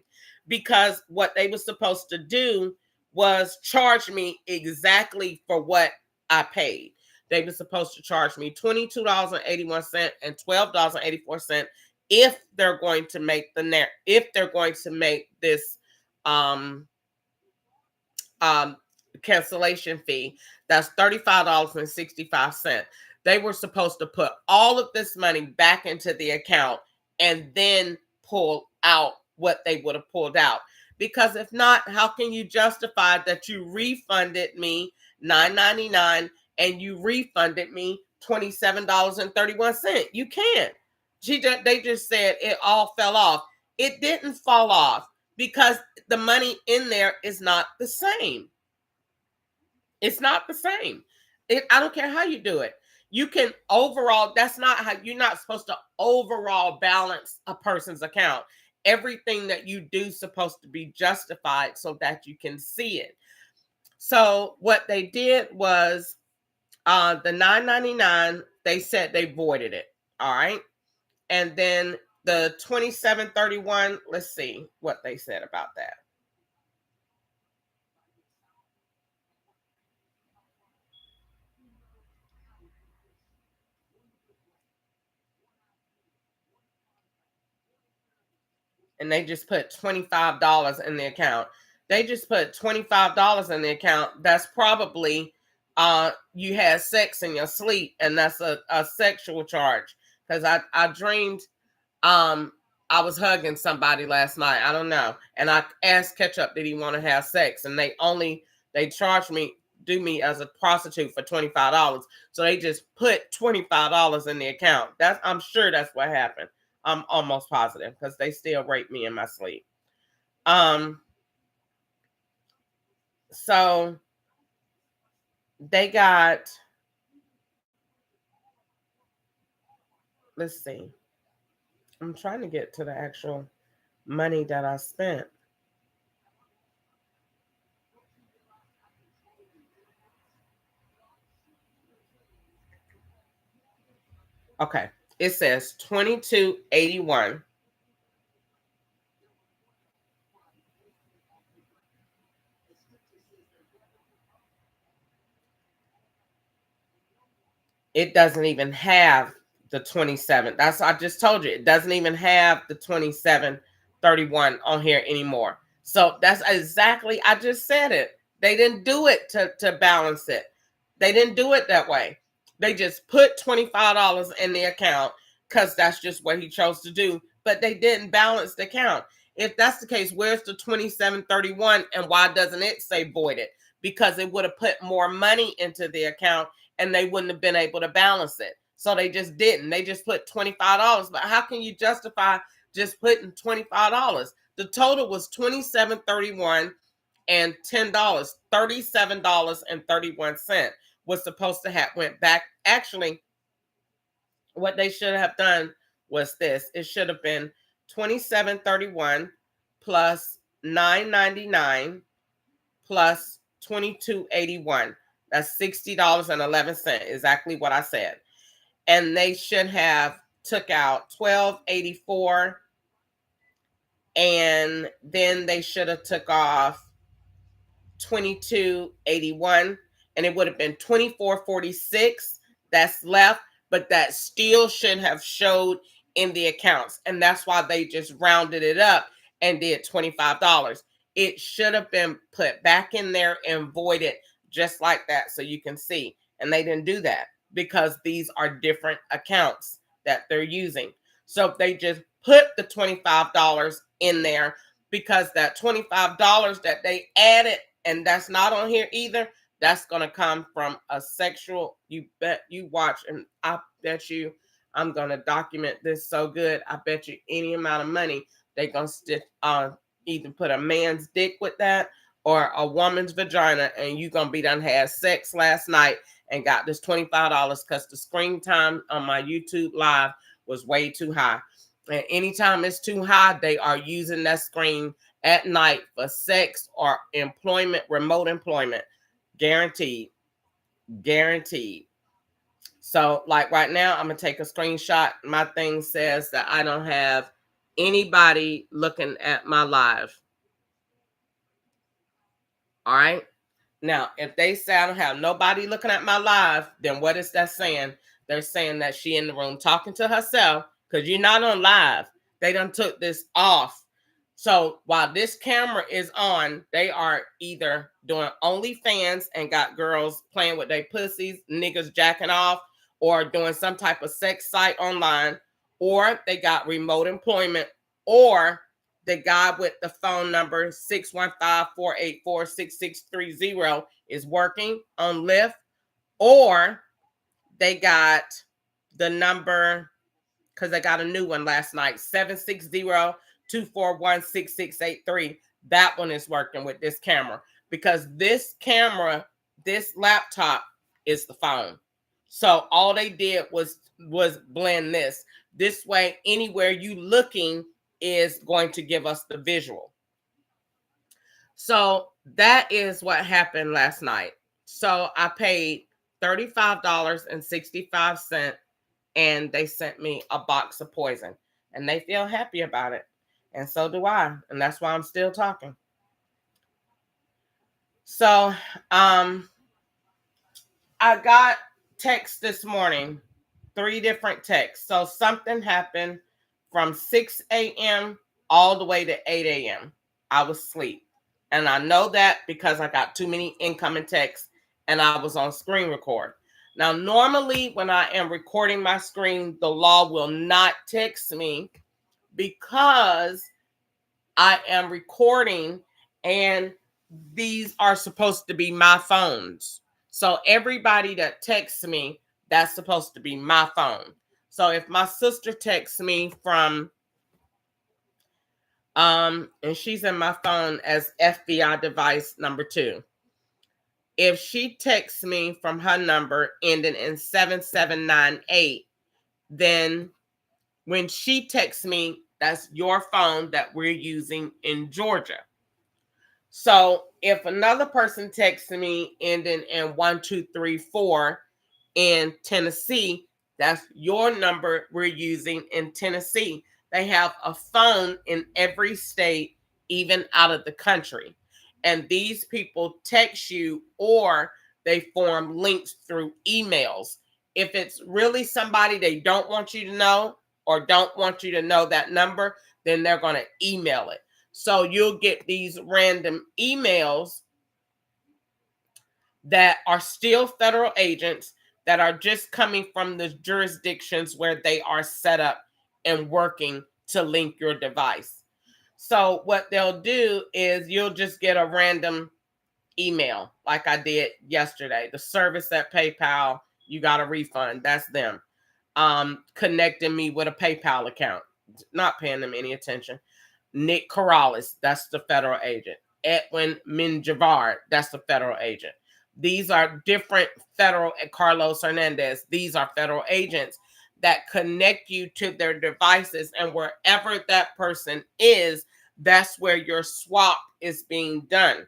because what they were supposed to do was charge me exactly for what I paid. They were supposed to charge me $22.81 and $12.84 if they're going to make this cancellation fee. That's $35.65. They were supposed to put all of this money back into the account and then pull out what they would have pulled out. Because if not, how can you justify that you refunded me $9.99 and you refunded me $27.31? You can't. They just said it all fell off. It didn't fall off because the money in there is not the same. It's not the same. I don't care how you do it. You can overall, that's not how, you're not supposed to overall balance a person's account. Everything that you do is supposed to be justified so that you can see it. So what they did was the $9.99, they said they voided it. All right. And then the $27.31, let's see what they said about that. And they just put $25 in the account. They just put $25 in the account. That's probably you had sex in your sleep, and that's a sexual charge. Because I dreamed I was hugging somebody last night. I don't know. And I asked Ketchup, did he want to have sex? And they charged me, do me as a prostitute for $25. So they just put $25 in the account. I'm sure that's what happened. I'm almost positive because they still rape me in my sleep. So they got, let's see. I'm trying to get to the actual money that I spent. Okay. It says $22.81. It doesn't even have the 27. I just told you, it doesn't even have the 27.31 on here anymore. So that's exactly, I just said it. They didn't do it to balance it. They didn't do it that way. They just put $25 in the account because that's just what he chose to do. But they didn't balance the account. If that's the case, where's the 27.31 and why doesn't it say voided? Because it would have put more money into the account and they wouldn't have been able to balance it. So they just didn't. They just put $25. But how can you justify just putting $25? The total was $27.31 and $10, $37.31 was supposed to have went back. Actually, what they should have done was this. It should have been $27.31 plus $9.99 plus $22.81. That's $60.11, exactly what I said. And they should have took out $12.84, and then they should have took off $22.81, and it would have been $24.46 that's left, but that still should have showed in the accounts, and that's why they just rounded it up and did $25. It should have been put back in there and voided just like that, so you can see. And they didn't do that because these are different accounts that they're using. So they just put the $25 in there, because that $25 that they added, and that's not on here either, that's going to come from a sexual, you bet you watch, and I bet you I'm going to document this so good, I bet you any amount of money they're going to either put a man's dick with that or a woman's vagina, and you going to be done had sex last night and got this $25 because the screen time on my YouTube live was way too high. And anytime it's too high, they are using that screen at night for sex or employment, remote employment. Guaranteed. Guaranteed. So, like right now, I'm going to take a screenshot. My thing says that I don't have anybody looking at my live. All right. Now, if they say I don't have nobody looking at my live, then what is that saying? They're saying that she in the room talking to herself, because you're not on live. They done took this off. So while this camera is on, they are either doing OnlyFans and got girls playing with their pussies, niggas jacking off, or doing some type of sex site online, or they got remote employment, or the guy with the phone number 615-484-6630 is working on Lyft, or they got the number, because they got a new one last night, 760-241-6683. That one is working with this camera, because this camera, this laptop is the phone. So all they did was blend this. This way, anywhere you looking is going to give us the visual. So that is what happened last night. So I paid $35.65, and they sent me a box of poison, and they feel happy about it. And so do I. And that's why I'm still talking. So I got texts this morning, 3 different texts. So something happened from 6 a.m. all the way to 8 a.m. I was asleep. And I know that because I got too many incoming texts and I was on screen record. Now, normally when I am recording my screen, the law will not text me because I am recording and these are supposed to be my phones. So everybody that texts me, that's supposed to be my phone. So if my sister texts me from, and she's in my phone as FBI device number 2. If she texts me from her number ending in 7798, then when she texts me, that's your phone that we're using in Georgia. So if another person texts me ending in 1234 in Tennessee, that's your number we're using in Tennessee. They have a phone in every state, even out of the country. And these people text you, or they form links through emails. If it's really somebody they don't want you to know or don't want you to know that number, then they're going to email it. So you'll get these random emails that are still federal agents that are just coming from the jurisdictions where they are set up and working to link your device. So what they'll do is you'll just get a random email like I did yesterday. The service at PayPal, you got a refund. That's them. Connecting me with a PayPal account. Not paying them any attention. Nick Corrales, that's the federal agent. Edwin Minjavar. That's a federal agent. These are different federal, Carlos Hernandez. These are federal agents that connect you to their devices, and wherever that person is, that's where your swap is being done.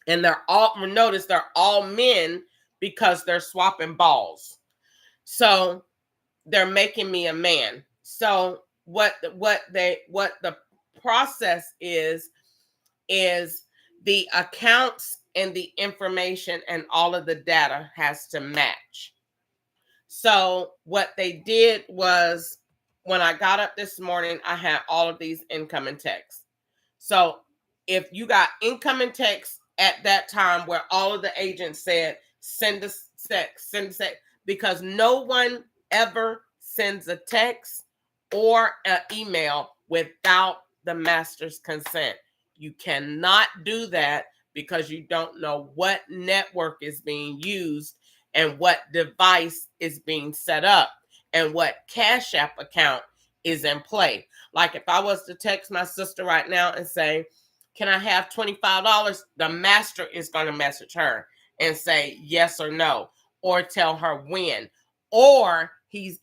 And notice they're all men because they're swapping balls. So they're making me a man. So what the process is the accounts and the information and all of the data has to match. So what they did was, when I got up this morning, I had all of these incoming texts. So if you got incoming texts at that time where all of the agents said, send a text, because no one ever sends a text or an email without the master's consent. You cannot do that because you don't know what network is being used and what device is being set up and what Cash App account is in play. Like if I was to text my sister right now and say, can I have $25? The master is going to message her and say yes or no, or tell her when. Or he's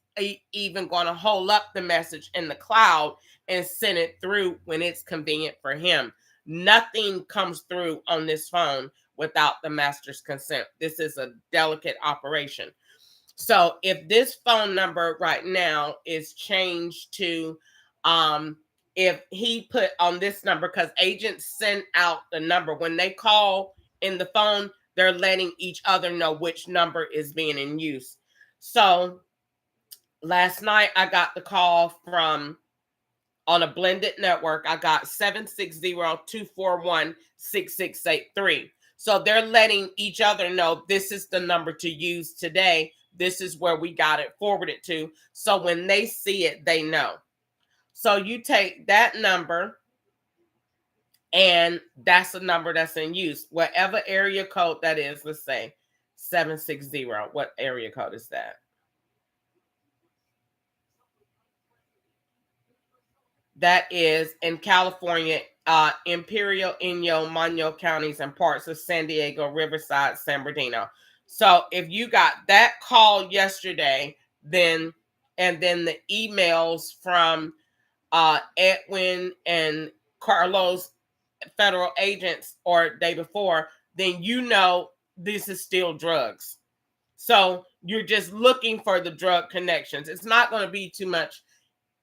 even going to hold up the message in the cloud and send it through when it's convenient for him. Nothing comes through on this phone without the master's consent. This is a delicate operation. So if this phone number right now is changed to, if he put on this number, because agents send out the number when they call in the phone, they're letting each other know which number is being in use. So last night I got the call from, on a blended network, I got 760-241-6683. So they're letting each other know this is the number to use today. This is where we got it forwarded to. So when they see it, they know. So you take that number, and that's a number that's in use. Whatever area code that is, let's say 760. What area code is that? That is in California, Imperial, Inyo, Mono counties, and parts of San Diego, Riverside, San Bernardino. So if you got that call yesterday, then the emails from Edwin and Carlos, federal agents, or day before, then you know this is still drugs. So you're just looking for the drug connections. It's not going to be too much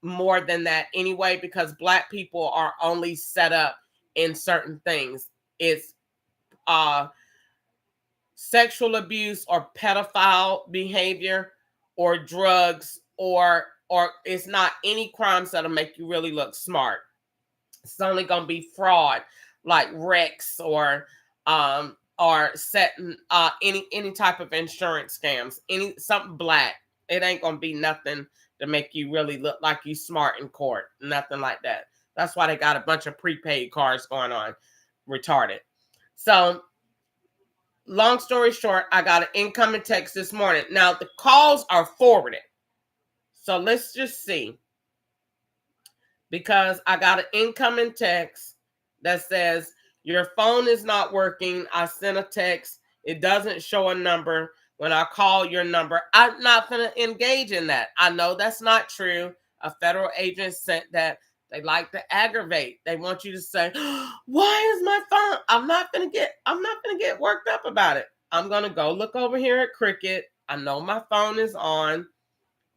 more than that anyway, because Black people are only set up in certain things. It's sexual abuse or pedophile behavior or drugs, or it's not any crimes that'll make you really look smart. It's only going to be fraud like Rex or setting any type of insurance scams, something black. It ain't going to be nothing to make you really look like you smart in court. Nothing like that. That's why they got a bunch of prepaid cards going on. Retarded. So long story short, I got an incoming text this morning. Now the calls are forwarded. So let's just see. Because I got an incoming text that says, your phone is not working. I sent a text. It doesn't show a number. When I call your number, I'm not going to engage in that. I know that's not true. A federal agent sent that. They like to aggravate. They want you to say, why is my phone? I'm not going to get worked up about it. I'm going to go look over here at Cricket. I know my phone is on.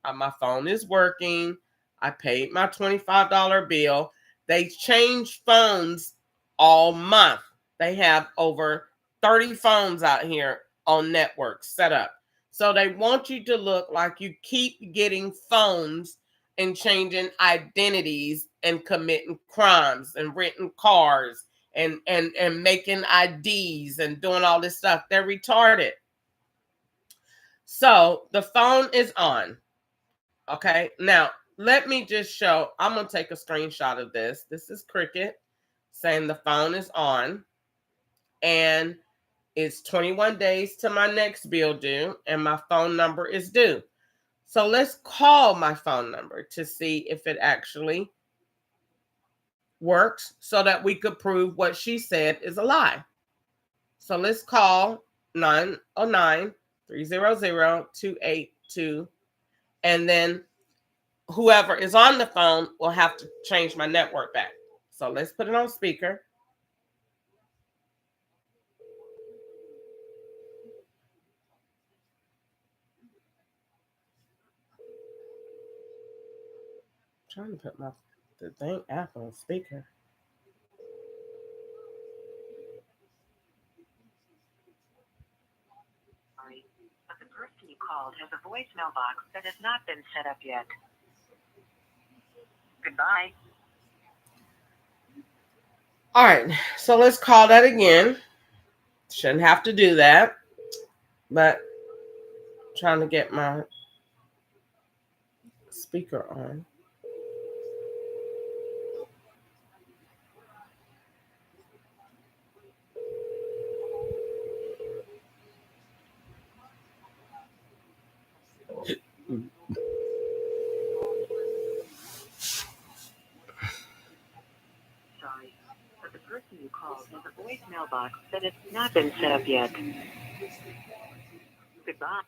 My phone is working. I paid my $25 bill. They change phones all month. They have over 30 phones out here on networks set up. So they want you to look like you keep getting phones and changing identities and committing crimes and renting cars and making IDs and doing all this stuff. They're retarded. So the phone is on. Okay, now let me just show. I'm going to take a screenshot of this. This is Cricket saying the phone is on. And it's 21 days to my next bill due, and my phone number is due. So let's call my phone number to see if it actually works so that we could prove what she said is a lie. So let's call 909-300-282, and then whoever is on the phone will have to change my network back. So let's put it on speaker. I'm trying to put the dang app on speaker. Sorry, but the person you called has a voicemail box that has not been set up yet. Goodbye. All right, so let's call that again. Shouldn't have to do that, but I'm trying to get my speaker on. Sorry, but the person you called has a voicemail box that has not been set up yet. Goodbye.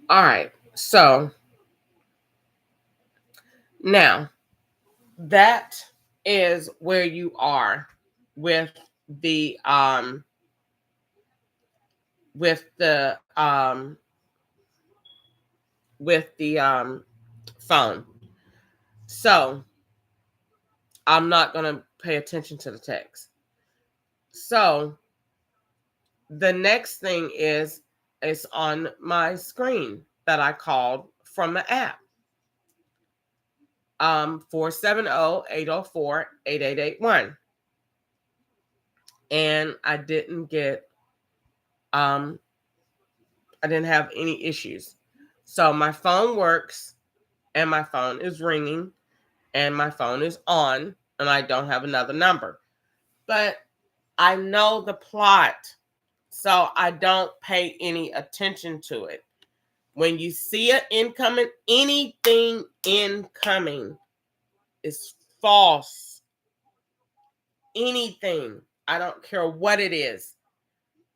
All right, so now that is where you are with the phone. So I'm not going to pay attention to the text. So the next thing is it's on my screen that I called from the app. 470-804-8881. And I didn't have any issues. So my phone works, and my phone is ringing, and my phone is on, and I don't have another number. But I know the plot, so I don't pay any attention to it. When you see it incoming, anything incoming is false. Anything. I don't care what it is.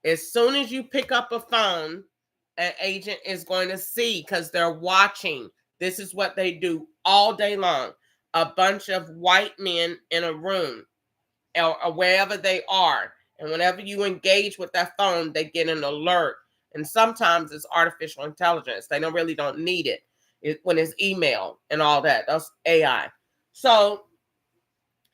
As soon as you pick up a phone, an agent is going to see, because they're watching. This is what they do all day long. A bunch of white men in a room or wherever they are. And whenever you engage with that phone, they get an alert. And sometimes it's artificial intelligence. They don't need it. When it's email and all that. That's AI. So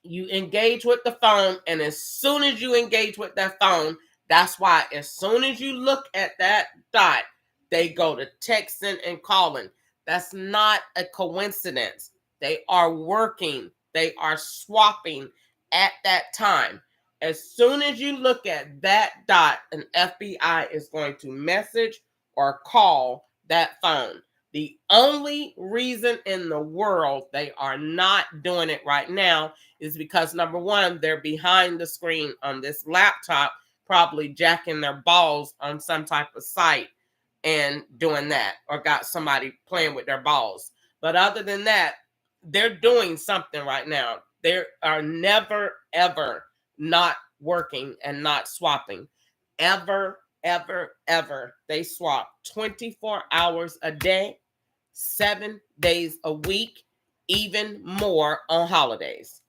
you engage with the phone, and as soon as you engage with that phone, that's why as soon as you look at that dot, they go to texting and calling. That's not a coincidence. They are working. They are swapping at that time. As soon as you look at that dot, an FBI is going to message or call that phone. The only reason in the world they are not doing it right now is because, number one, they're behind the screen on this laptop, probably jacking their balls on some type of site and doing that, or got somebody playing with their balls. But other than that, they're doing something right now. They are never, ever not working and not swapping. Ever, ever, ever. They swap 24 hours a day, 7 days a week, even more on holidays.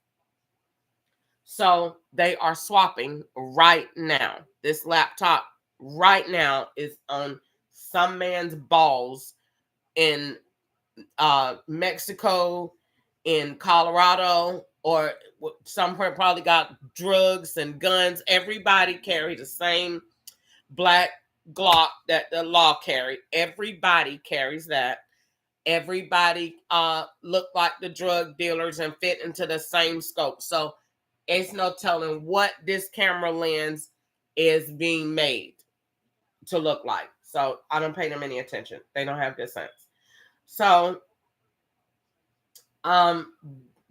So they are swapping right now. This laptop right now is on some man's balls in Mexico, in Colorado, or somewhere probably got drugs and guns. Everybody carry the same black Glock that the law carried. Everybody carries that. Everybody look like the drug dealers and fit into the same scope. So it's no telling what this camera lens is being made to look like. So I don't pay them any attention. They don't have good sense. So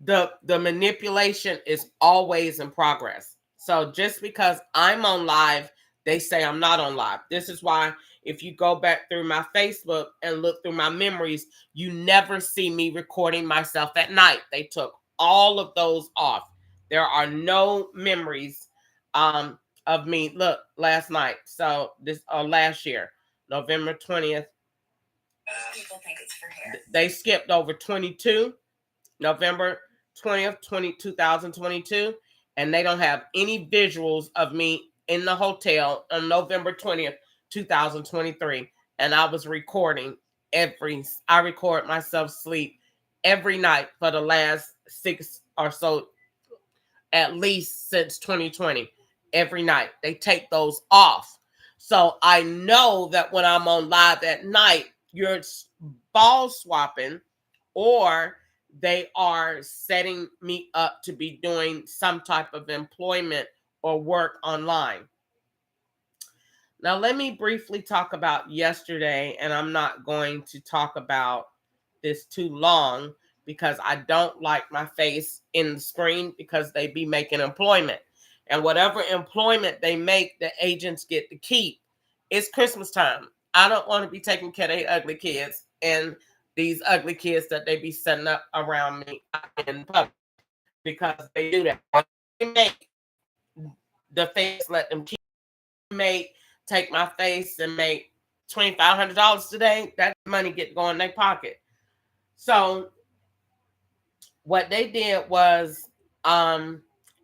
the manipulation is always in progress. So just because I'm on live, they say I'm not on live. This is why if you go back through my Facebook and look through my memories, you never see me recording myself at night. They took all of those off. There are no memories of me. Look, last night. So this last year, November 20th. People think it's for hair. They skipped over 22, November 20th, 2022, and they don't have any visuals of me in the hotel on November 20th, 2023. And I was recording I record myself sleep every night for the last 6 or so, at least since 2020. Every night they take those off. So I know that when I'm on live at night, you're ball swapping, or they are setting me up to be doing some type of employment or work online. Now, let me briefly talk about yesterday, and I'm not going to talk about this too long because I don't like my face in the screen because they be making employment. And whatever employment they make, the agents get to keep. It's Christmas time. I don't want to be taking care of ugly kids and these ugly kids that they be setting up around me in public, because they do that. They make the face, let them keep. Take my face and make $2,500 today. That money get going in their pocket. So what they did was,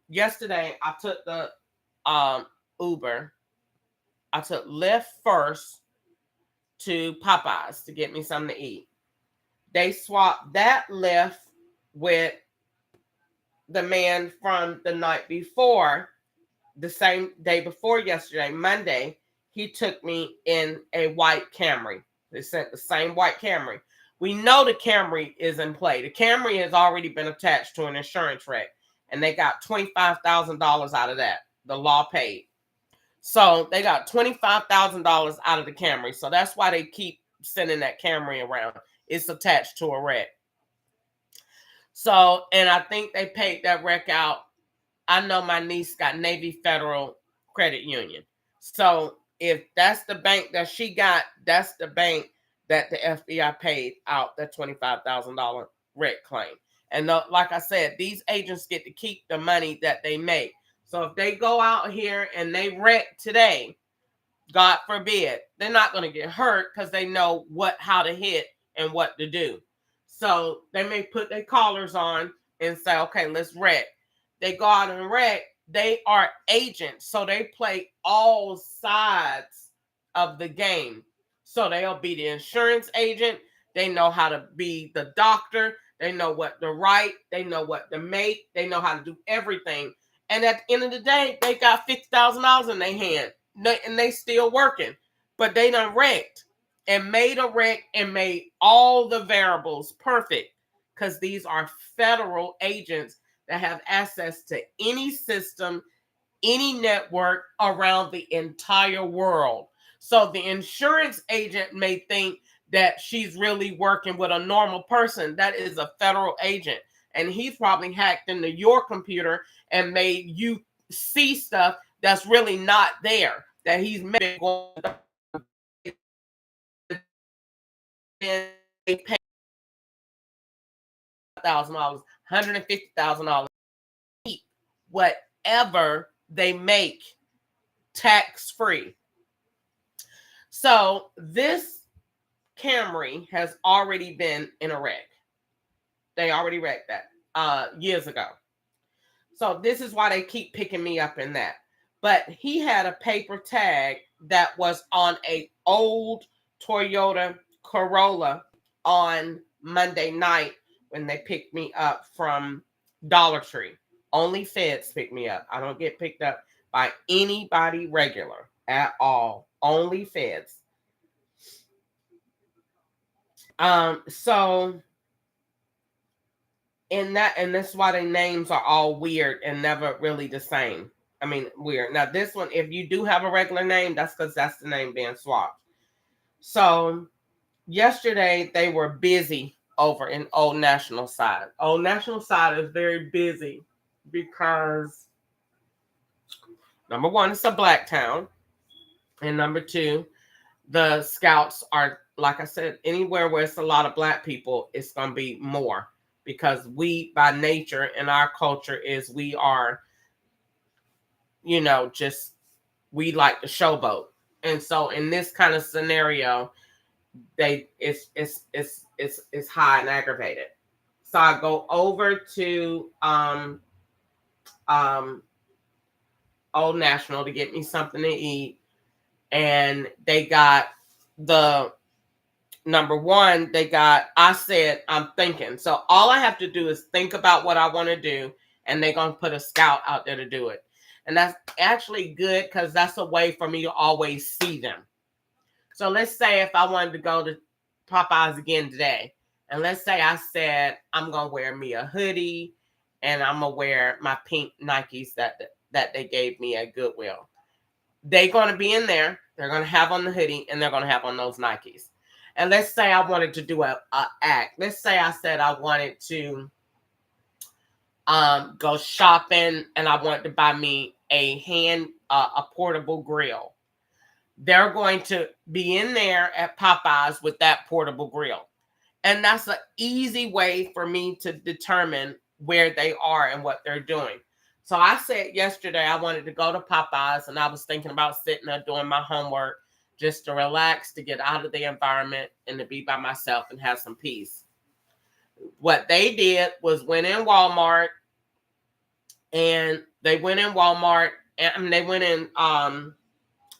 yesterday I took the Uber. I took Lyft first to Popeyes to get me something to eat. They swapped that Lyft with the man from the night before, the same day before yesterday, Monday. He took me in a white Camry. They sent the same white Camry. We know the Camry is in play. The Camry has already been attached to an insurance wreck, and they got $25,000 out of that. The law paid. So they got $25,000 out of the Camry. So that's why they keep sending that Camry around. It's attached to a wreck. So, and I think they paid that wreck out. I know my niece got Navy Federal Credit Union. So if that's the bank that she got, that's the bank that the FBI paid out that $25,000 wreck claim. And like I said, these agents get to keep the money that they make. So if they go out here and they wreck today, God forbid, they're not going to get hurt because they know how to hit and what to do. So they may put their collars on and say, okay, let's wreck. They go out and wreck. They are agents, so they play all sides of the game. So they'll be the insurance agent. They know how to be the doctor. They know what to write. They know what to make. They know how to do everything. And at the end of the day, they got $50,000 in their hand, and they still working. But they done wrecked and made a wreck and made all the variables perfect, because these are federal agents that have access to any system, any network around the entire world. So the insurance agent may think that she's really working with a normal person. That is a federal agent. And he's probably hacked into your computer and made you see stuff that's really not there, that he's made going and they pay $1,000, $150,000, whatever they make tax-free. So this Camry has already been in a wreck. They already wrecked that years ago. So this is why they keep picking me up in that. But he had a paper tag that was on an old Toyota Corolla on Monday night when they picked me up from Dollar Tree. Only feds pick me up. I don't get picked up by anybody regular at all. Only feds. So in that, and that's why the names are all weird and never really the same. I mean, weird. Now this one, if you do have a regular name, that's because that's the name being swapped. So yesterday they were busy over in Old National Side. Old National Side is very busy because number one, it's a black town. And number two, the scouts are, like I said, anywhere where it's a lot of black people, it's going to be more. because we, by nature in our culture, is we are, just we like to showboat. And so in this kind of scenario, it's high and aggravated. So I go over to Old National to get me something to eat, and they got the number one. I said, I'm thinking. So all I have to do is think about what I want to do, and they're gonna put a scout out there to do it. And that's actually good because that's a way for me to always see them. So let's say if I wanted to go to Popeyes again today, and let's say I said I'm gonna wear me a hoodie and I'm gonna wear my pink Nikes that they gave me at Goodwill. They're gonna be in there. They're gonna have on the hoodie and they're gonna have on those Nikes. And let's say I wanted to do a act. Let's say I said I wanted to go shopping and I wanted to buy me a portable grill. They're going to be in there at Popeyes with that portable grill. And that's an easy way for me to determine where they are and what they're doing. So I said yesterday I wanted to go to Popeyes, and I was thinking about sitting there doing my homework just to relax, to get out of the environment and to be by myself and have some peace. What they did was went in Walmart, and they went in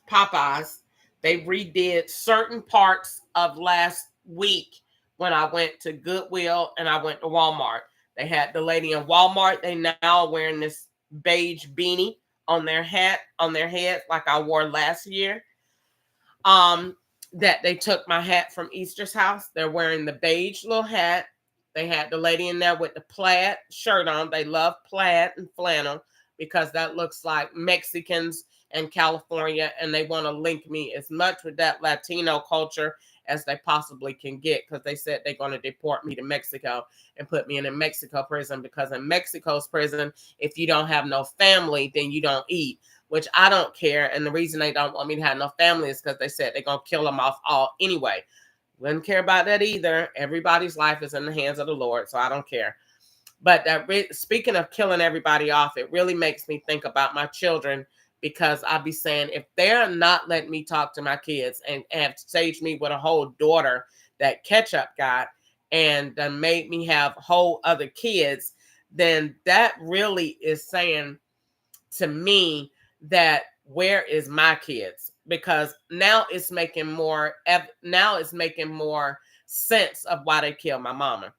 Popeyes. They redid certain parts of last week when I went to Goodwill and I went to Walmart. They had the lady in Walmart. They now are wearing this beige beanie on their head like I wore last year. That they took my hat from Easter's house. They're wearing the beige little hat. They had the lady in there with the plaid shirt on. They love plaid and flannel because that looks like Mexicans and California, and they want to link me as much with that Latino culture as they possibly can get, because they said they're going to deport me to Mexico and put me in a Mexico prison, because in Mexico's prison, if you don't have no family, then you don't eat, which I don't care. And the reason they don't want me to have no family is because they said they're going to kill them off all anyway. Wouldn't care about that either. Everybody's life is in the hands of the Lord, so I don't care. But speaking of killing everybody off, it really makes me think about my children, because I'll be saying, if they're not letting me talk to my kids and have staged me with a whole daughter that Ketchup got and made me have whole other kids, then that really is saying to me that where is my kids? Because now it's making more sense of why they killed my mama.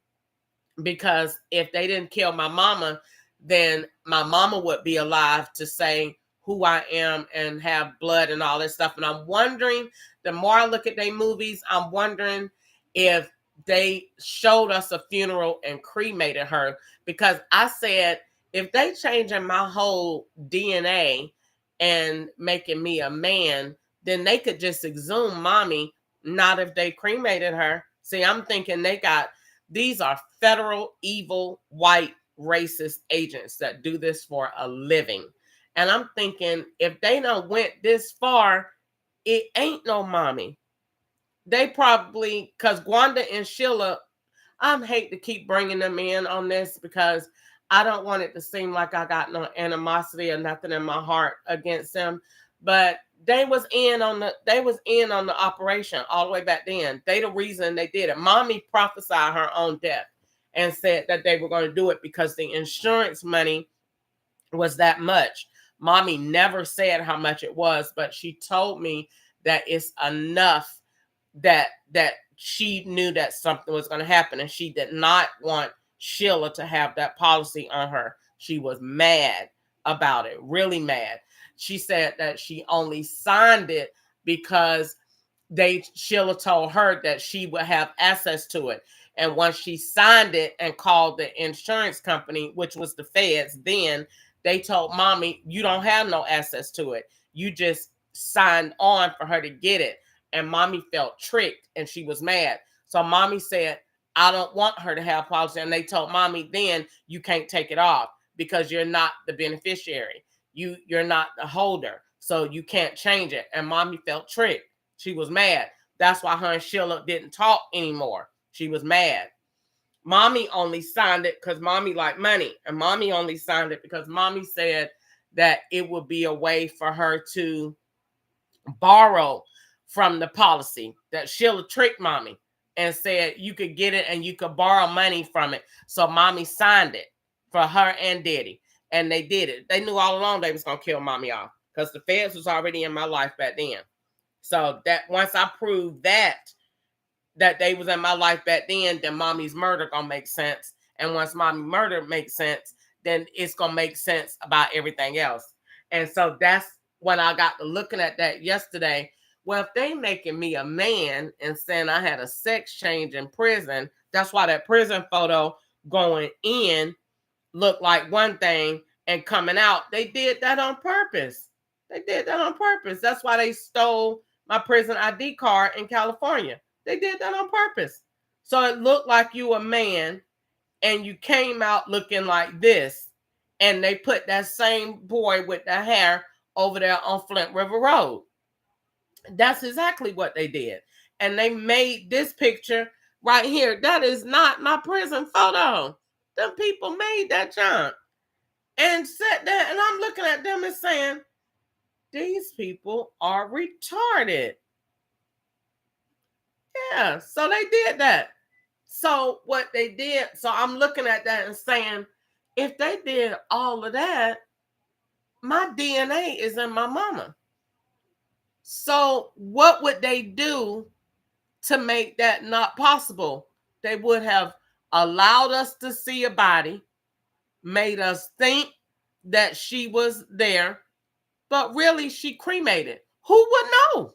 Because if they didn't kill my mama, then my mama would be alive to say who I am and have blood and all this stuff. And I'm wondering, the more I look at their movies, I'm wondering if they showed us a funeral and cremated her. Because I said, if they changing my whole DNA and making me a man, then they could just exhume mommy, not if they cremated her. See, I'm thinking these are federal evil white racist agents that do this for a living. And I'm thinking, if they done went this far, it ain't no mommy. They probably, because Gwanda and Sheila, I hate to keep bringing them in on this because I don't want it to seem like I got no animosity or nothing in my heart against them. But they was in on the operation all the way back then. They the reason they did it. Mommy prophesied her own death and said that they were going to do it because the insurance money was that much. Mommy never said how much it was, but she told me that it's enough that she knew that something was going to happen, and she did not want Sheila to have that policy on her. She was mad about it, really mad. She said that she only signed it because Sheila told her that she would have access to it. And once she signed it and called the insurance company, which was the feds, then they told mommy, you don't have no access to it. You just signed on for her to get it. And mommy felt tricked and she was mad. So mommy said, I don't want her to have policy. And they told mommy, then you can't take it off because you're not the beneficiary. You're not the holder. So you can't change it. And mommy felt tricked. She was mad. That's why her and Sheila didn't talk anymore. She was mad. Mommy only signed it because mommy liked money. And mommy only signed it because mommy said that it would be a way for her to borrow from the policy. That Sheila tricked mommy and said you could get it and you could borrow money from it. So mommy signed it for her and daddy. And they did it. They knew all along they was going to kill mommy off because the feds was already in my life back then. So that once I proved that they was in my life back then mommy's murder gonna make sense. And once mommy murder makes sense, then it's gonna make sense about everything else. And so that's when I got to looking at that yesterday. Well, if they making me a man and saying I had a sex change in prison, that's why that prison photo going in looked like one thing and coming out, they did that on purpose. They did that on purpose. That's why they stole my prison ID card in California. They did that on purpose. So it looked like you a man and you came out looking like this. And they put that same boy with the hair over there on Flint River Road. That's exactly what they did. And they made this picture right here. That is not my prison photo. Them people made that junk and sat there. And I'm looking at them and saying, these people are retarded. Yeah, so they did that. So what they did, so I'm looking at that and saying, if they did all of that, my DNA is in my mama. So what would they do to make that not possible? They would have allowed us to see a body, made us think that she was there, but really she cremated. Who would know?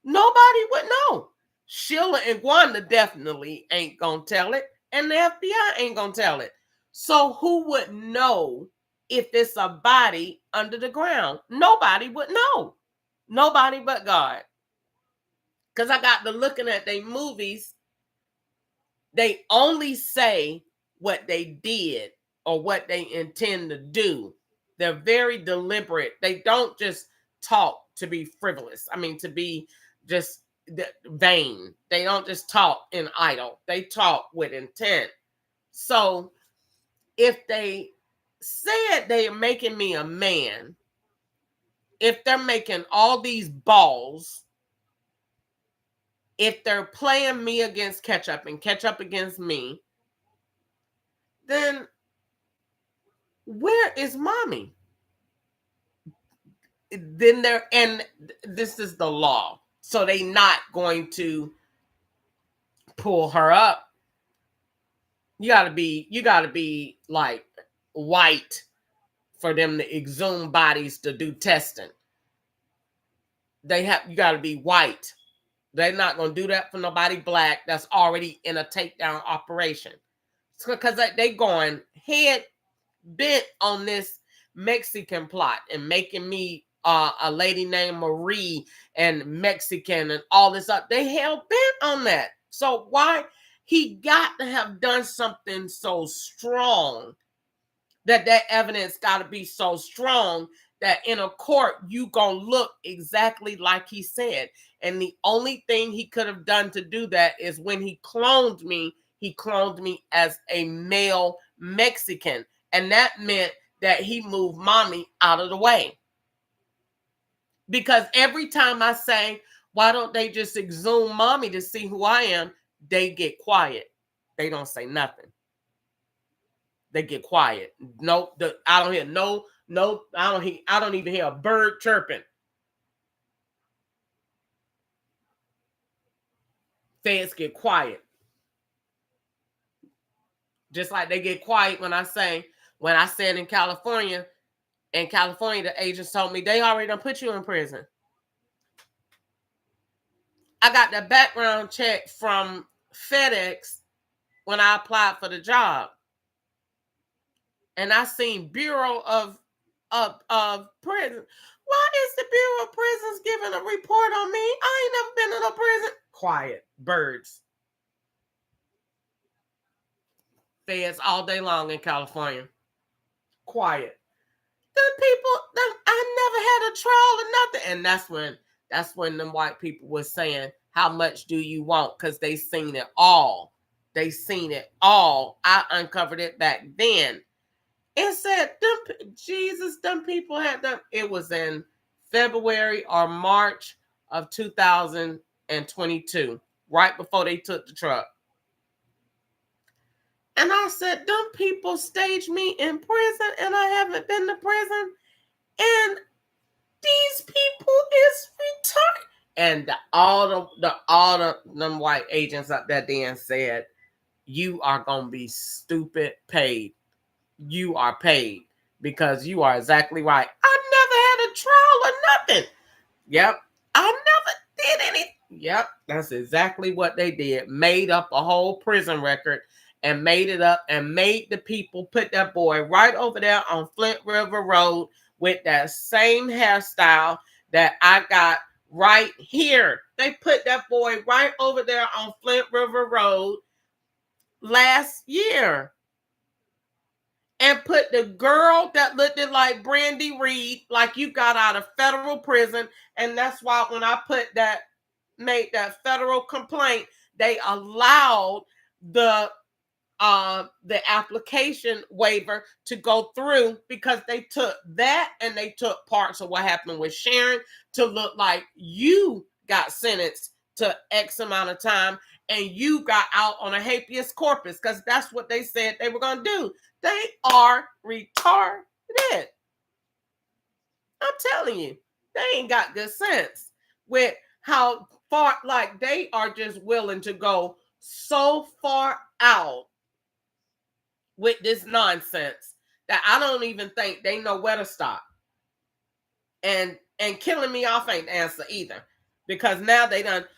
Nobody would know. Sheila and Wanda definitely ain't gonna tell it, and the FBI ain't gonna tell it. So who would know if it's a body under the ground? Nobody would know. Nobody but God. Because I got to looking at their movies, they only say what they did or what they intend to do. They're very deliberate. They don't just talk to be frivolous. I mean, to be just vain. They don't just talk in idle. They talk with intent. So if they said they are making me a man, if they're making all these balls, if they're playing me against Ketchup and Ketchup against me, then where is mommy? Then and this is the law. So they not going to pull her up. You gotta be like white for them to exhume bodies to do testing. You gotta be white. They're not gonna do that for nobody black that's already in a takedown operation. Because they going head bent on this Mexican plot and making me a lady named Marie and Mexican and all this up. They hell bent on that. So why he got to have done something so strong that evidence got to be so strong that in a court you gonna look exactly like he said. And the only thing he could have done to do that is when he cloned me as a male Mexican. And that meant that he moved mommy out of the way. Because every time I say, why don't they just exhume mommy to see who I am? They get quiet. They don't say nothing. They get quiet. No, I don't hear I don't even hear a bird chirping. Feds get quiet. Just like they get quiet when I said in California, the agents told me they already done put you in prison. I got the background check from FedEx when I applied for the job. And I seen Bureau of Prison. Why is the Bureau of Prisons giving a report on me? I ain't never been in a prison. Quiet. Birds. Feds all day long in California. Quiet. I never had a trial or nothing. And that's when them white people was saying, how much do you want? Because they seen it all. They seen it all. I uncovered it back then. It said, them people had them. It was in February or March of 2022, right before they took the truck. And I said, them people staged me in prison and I haven't been to prison. And these people is retarded. And all them white agents up there then said, you are going to be stupid paid. You are paid because you are exactly right. I never had a trial or nothing. Yep. I never did anything. Yep. That's exactly what they did. Made up a whole prison record and made it up and made the people put that boy right over there on Flint River Road with that same hairstyle that I got right here. They put that boy right over there on Flint River Road last year. And put the girl that looked like Brandy Reed, like you got out of federal prison. And that's why when I made that federal complaint, they allowed the application waiver to go through because they took that and they took parts of what happened with Sharon to look like you got sentenced to X amount of time and you got out on a habeas corpus because that's what they said they were going to do. They are retarded. I'm telling you, they ain't got good sense with how far, like they are just willing to go so far out with this nonsense that I don't even think they know where to stop. And killing me off ain't the answer either. Because now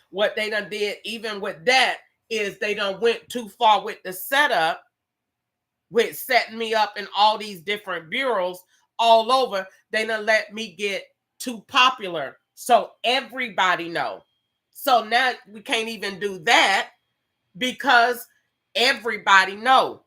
what they done did, even with that, is they done went too far with the setup, with setting me up in all these different bureaus all over. They done let me get too popular. So everybody know. So now we can't even do that because everybody know.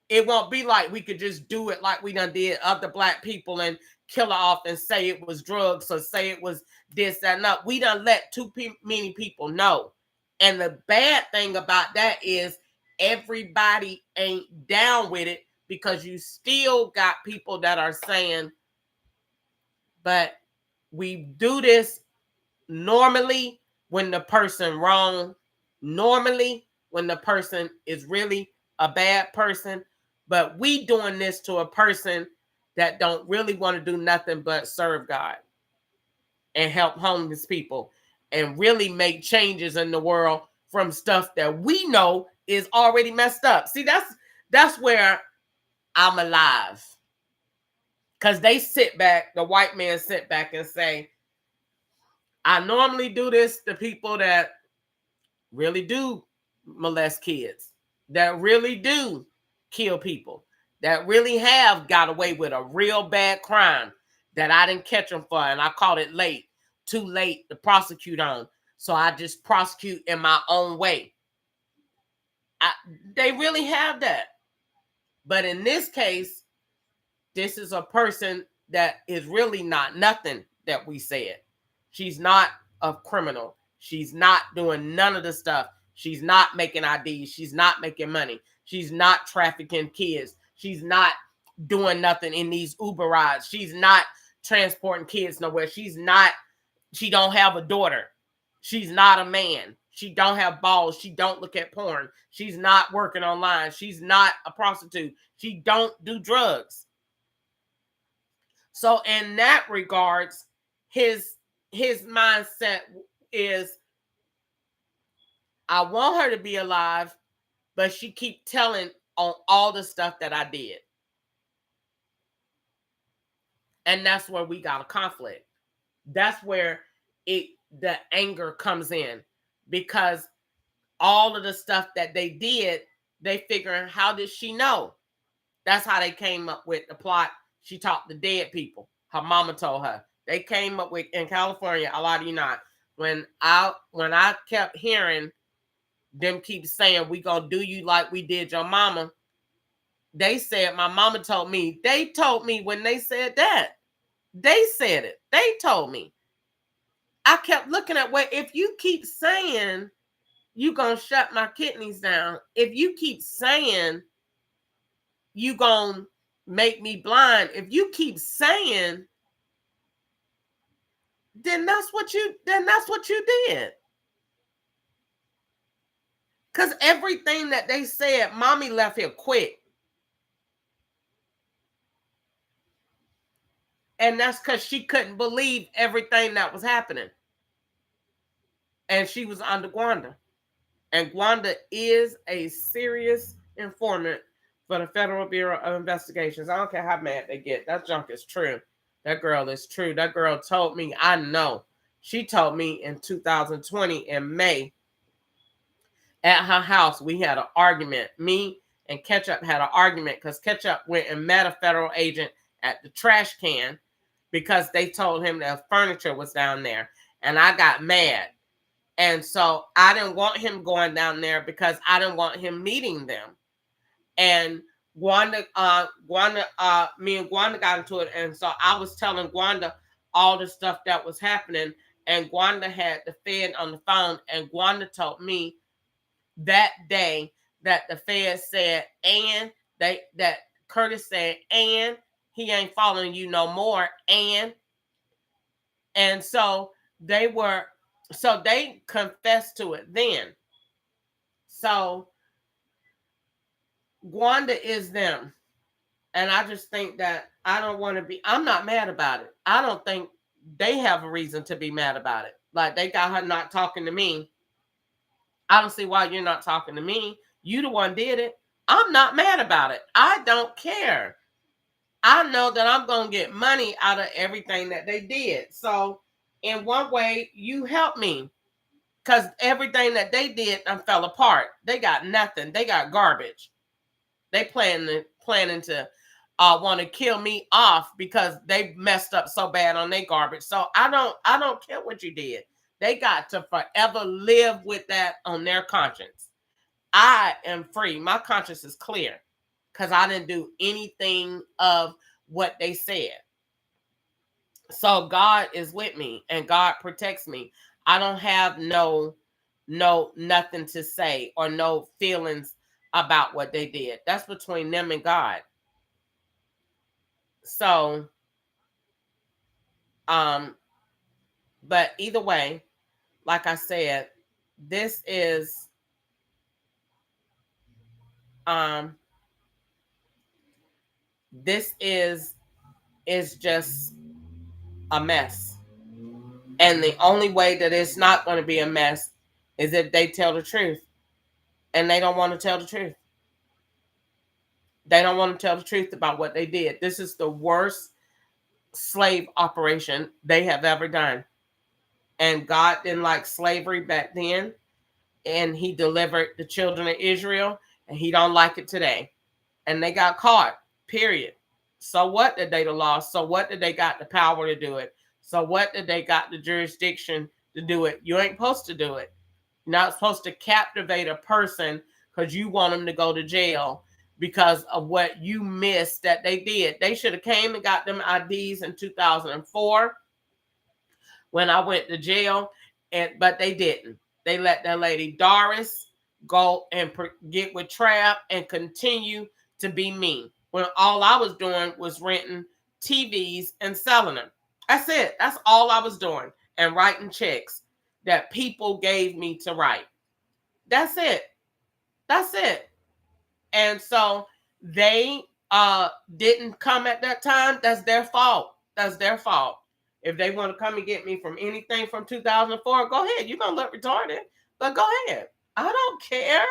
It won't be like we could just do it like we done did other black people and kill her off and say it was drugs or say it was this, that, and that. We done let too many people know. And the bad thing about that is everybody ain't down with it because you still got people that are saying, but we do this normally when the person wrong, normally when the person is really a bad person, but we doing this to a person that don't really want to do nothing but serve God and help homeless people and really make changes in the world from stuff that we know is already messed up. See, that's where I'm alive. Because they sit back, the white man sit back and say, I normally do this to people that really do molest kids, that really do kill people, that really have got away with a real bad crime that I didn't catch them for, and I caught it late, too late to prosecute on. So I just prosecute in my own way. They really have that. But in this case, this is a person that is really not nothing that we said. She's not a criminal. She's not doing none of the stuff. She's not making IDs. She's not making money. She's not trafficking kids. She's not doing nothing in these Uber rides. She's not transporting kids nowhere. She don't have a daughter. She's not a man. She don't have balls. She don't look at porn. She's not working online. She's not a prostitute. She don't do drugs. So in that regards, his mindset is, I want her to be alive, but she keep telling on all the stuff that I did. And that's where we got a conflict. That's where the anger comes in, because all of the stuff that they did, they figuring, how did she know? That's how they came up with the plot. She talked to dead people. Her mama told her. They came up with, in California, a lot of you not. When I kept hearing them keep saying, we gonna do you like we did your mama, they said, my mama told me. They told me when they said that. They said it. They told me. I kept looking at, if you keep saying you gonna shut my kidneys down. If you keep saying you gonna make me blind, if you keep saying, then that's what you did. Because everything that they said, mommy left here quick. And that's because she couldn't believe everything that was happening. And she was under Gwanda. And Gwanda is a serious informant for the Federal Bureau of Investigations. I don't care how mad they get. That junk is true. That girl is true. That girl told me, I know. She told me in 2020 in May at her house, we had an argument. Me and Ketchup had an argument because Ketchup went and met a federal agent at the trash can because they told him that furniture was down there. And I got mad. And so I didn't want him going down there because I didn't want him meeting them. And Gwanda, me and Gwanda got into it. And so I was telling Gwanda all the stuff that was happening. And Gwanda had the Fed on the phone. And Gwanda told me that day that the Fed said, and that Curtis said, and he ain't following you no more. And so they confessed to it then. So Gwanda is them. And I just think that I'm not mad about it. I don't think they have a reason to be mad about it. Like they got her not talking to me. I don't see why you're not talking to me. You the one did it. I'm not mad about it. I don't care. I know that I'm going to get money out of everything that they did. So in one way, you help me. Because everything that they did fell apart. They got nothing. They got garbage. They planning to want to kill me off because they messed up so bad on their garbage. So I don't care what you did. They got to forever live with that on their conscience. I am free. My conscience is clear because I didn't do anything of what they said. So God is with me and God protects me. I don't have nothing to say or no feelings about what they did. That's between them and God. So, but either way, like I said, this is just a mess. And the only way that it's not going to be a mess is if they tell the truth. And they don't want to tell the truth. They don't want to tell the truth about what they did. This is the worst slave operation they have ever done. And God didn't like slavery back then. And he delivered the children of Israel. And he don't like it today. And they got caught, period. So what did they lost? So what did they got the power to do it? So what did they got the jurisdiction to do it? You ain't supposed to do it. You're not supposed to captivate a person because you want them to go to jail because of what you missed that they did. They should have came and got them IDs in 2004 when I went to jail, but they didn't. They let that lady Doris go and get with Trav and continue to be mean. When all I was doing was renting TVs and selling them. That's it. That's all I was doing. And writing checks that people gave me to write. That's it. That's it. And so they didn't come at that time. That's their fault. That's their fault. If they want to come and get me from anything from 2004, go ahead. You're going to look retarded, but go ahead. I don't care.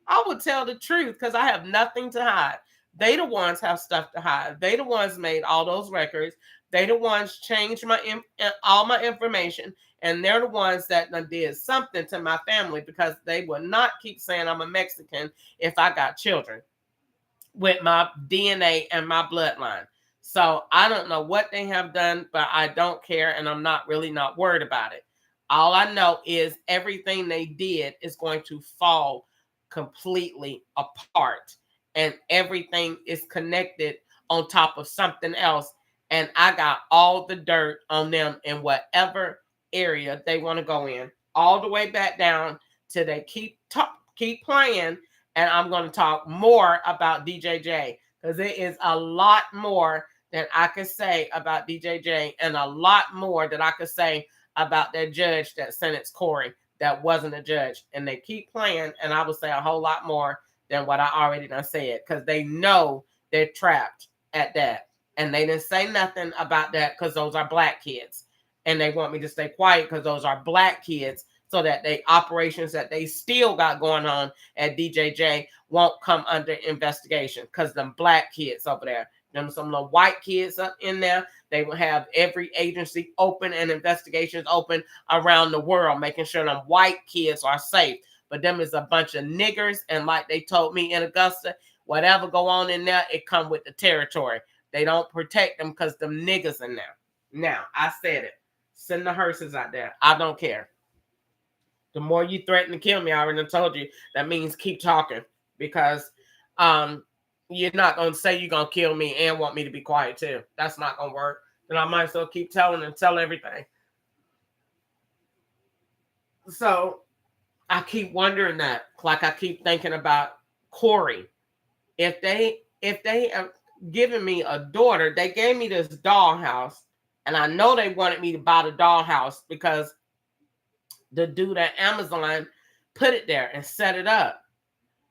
I will tell the truth because I have nothing to hide. They the ones have stuff to hide. They the ones made all those records. They the ones changed all my information. And they're the ones that did something to my family because they would not keep saying I'm a Mexican if I got children with my DNA and my bloodline. So I don't know what they have done, but I don't care. And I'm not worried about it. All I know is everything they did is going to fall completely apart. And everything is connected on top of something else. And I got all the dirt on them in whatever area they want to go in. All the way back down till they keep playing, and I'm going to talk more about DJJ, because there is a lot more that I could say about DJJ, and a lot more that I could say about that judge that sentenced Corey that wasn't a judge. And they keep playing, and I would say a whole lot more than what I already done said, because they know they're trapped at that. And they didn't say nothing about that because those are black kids. And they want me to stay quiet because those are black kids, so that they operations that they still got going on at DJJ won't come under investigation, because them black kids over there, them some little white kids up in there, they will have every agency open and investigations open around the world, making sure them white kids are safe. But them is a bunch of niggers, and like they told me in Augusta, whatever go on in there, it come with the territory. They don't protect them because them niggas in there. Now, I said it. Send the hearses out there. I don't care. The more you threaten to kill me, I already told you, that means keep talking, because you're not going to say you're going to kill me and want me to be quiet too. That's not going to work. Then I might as well keep telling and tell everything. So I keep wondering that, like I keep thinking about Corey. If they have given me a daughter, they gave me this dollhouse, and I know they wanted me to buy the dollhouse because the dude at Amazon put it there and set it up.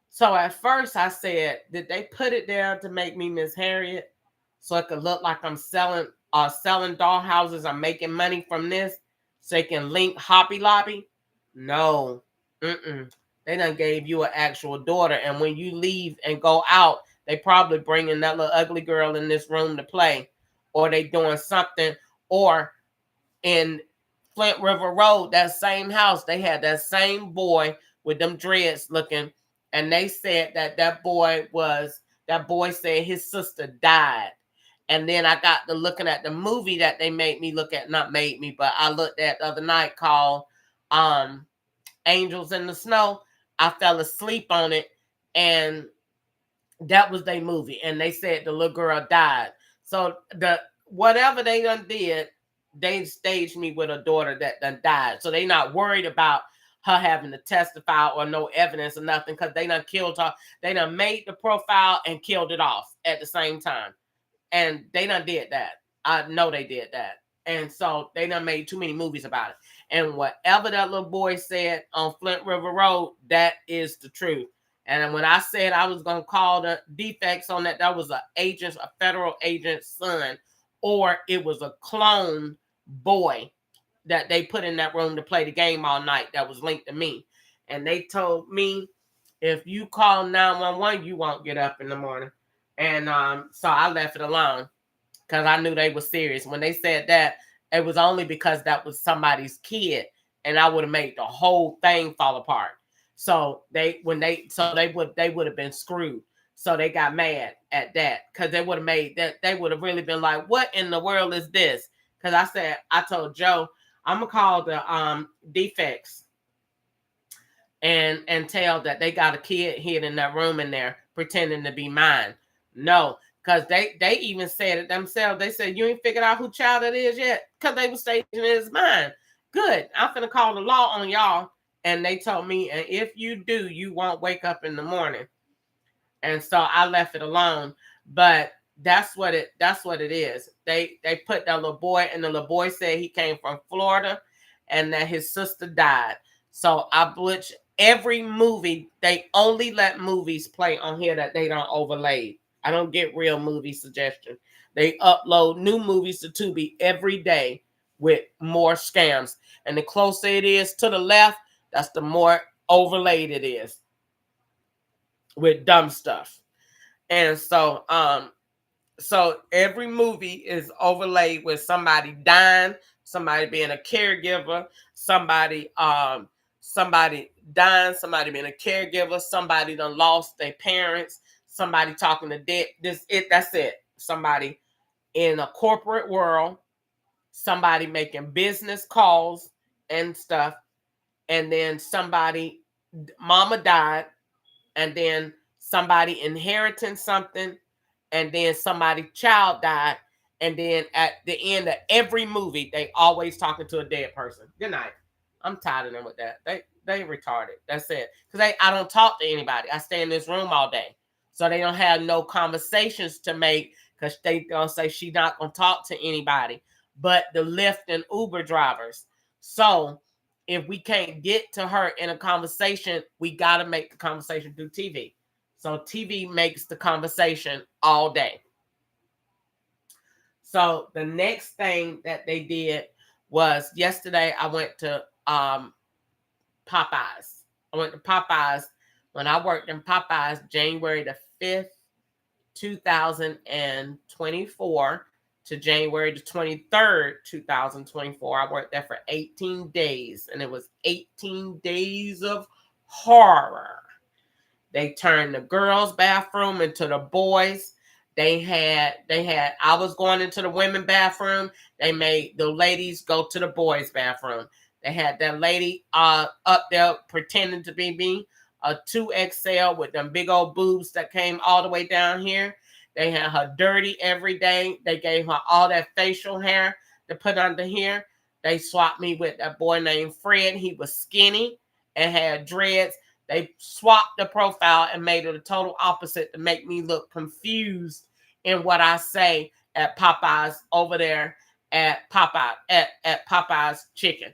So at first I said, did they put it there to make me Miss Harriet, so it could look like I'm selling dollhouses, I'm making money from this, so they can link Hobby Lobby? No. They done gave you an actual daughter, and when you leave and go out, they probably bringing that little ugly girl in this room to play, or they doing something. Or in Flint River Road, that same house, they had that same boy with them dreads looking, and they said that boy said his sister died. And then I got to looking at the movie that they made me look at, not made me, but I looked at the other night, called Angels in the Snow. I fell asleep on it, and that was their movie, and they said the little girl died. So whatever they done did, they staged me with a daughter that done died. So they not worried about her having to testify or no evidence or nothing, because they done killed her. They done made the profile and killed it off at the same time. And they done did that. I know they did that. And so they done made too many movies about it. And whatever that little boy said on Flint River Road, that is the truth. And when I said I was going to call the defects on that was a federal agent's son, or it was a clone boy that they put in that room to play the game all night that was linked to me. And they told me, if you call 911, you won't get up in the morning. And so I left it alone, because I knew they were serious. When they said that, it was only because that was somebody's kid, and I would have made the whole thing fall apart. So they would have been screwed. So they got mad at that, because they would have made that, they would have really been like, what in the world is this? Because I told Joe, I'm gonna call the defects and tell that they got a kid hid in that room in there pretending to be mine. No, because they even said it themselves. They said, you ain't figured out who child it is yet, because they were staging it as mine. Good. I'm finna call the law on y'all. And they told me, and if you do, you won't wake up in the morning. And so I left it alone. But that's what it is. They put that little boy, and the little boy said he came from Florida and that his sister died. So I butch every movie. They only let movies play on here that they don't overlay. I don't get real movie suggestions. They upload new movies to Tubi every day with more scams. And the closer it is to the left, that's the more overlaid it is with dumb stuff. And so so every movie is overlaid with somebody dying, somebody being a caregiver, somebody dying, somebody being a caregiver, somebody done lost their parents, somebody talking to dead. That's it. Somebody in a corporate world, somebody making business calls and stuff, and then somebody, mama died, and then somebody inheriting something, and then somebody child died, and then at the end of every movie, they always talking to a dead person. Good night. I'm tired of them with that. They retarded. That's it. Because I don't talk to anybody. I stay in this room all day. So they don't have no conversations to make because they gonna say she not gonna talk to anybody but the Lyft and Uber drivers. So if we can't get to her in a conversation, we gotta make the conversation through TV. So TV makes the conversation all day. So the next thing that they did was yesterday I went to Popeyes. I went to Popeyes when I worked in Popeyes January the 5th, 2024 to January the 23rd, 2024. I worked there for 18 days and it was 18 days of horror. They turned the girls' bathroom into the boys'. I was going into the women's bathroom. They made the ladies go to the boys' bathroom. They had that lady up there pretending to be me, a 2XL with them big old boobs that came all the way down here. They had her dirty every day. They gave her all that facial hair to put under here. They swapped me with that boy named Fred. He was skinny and had dreads. They swapped the profile and made it a total opposite to make me look confused in what I say at Popeyes over there at Popeyes Chicken.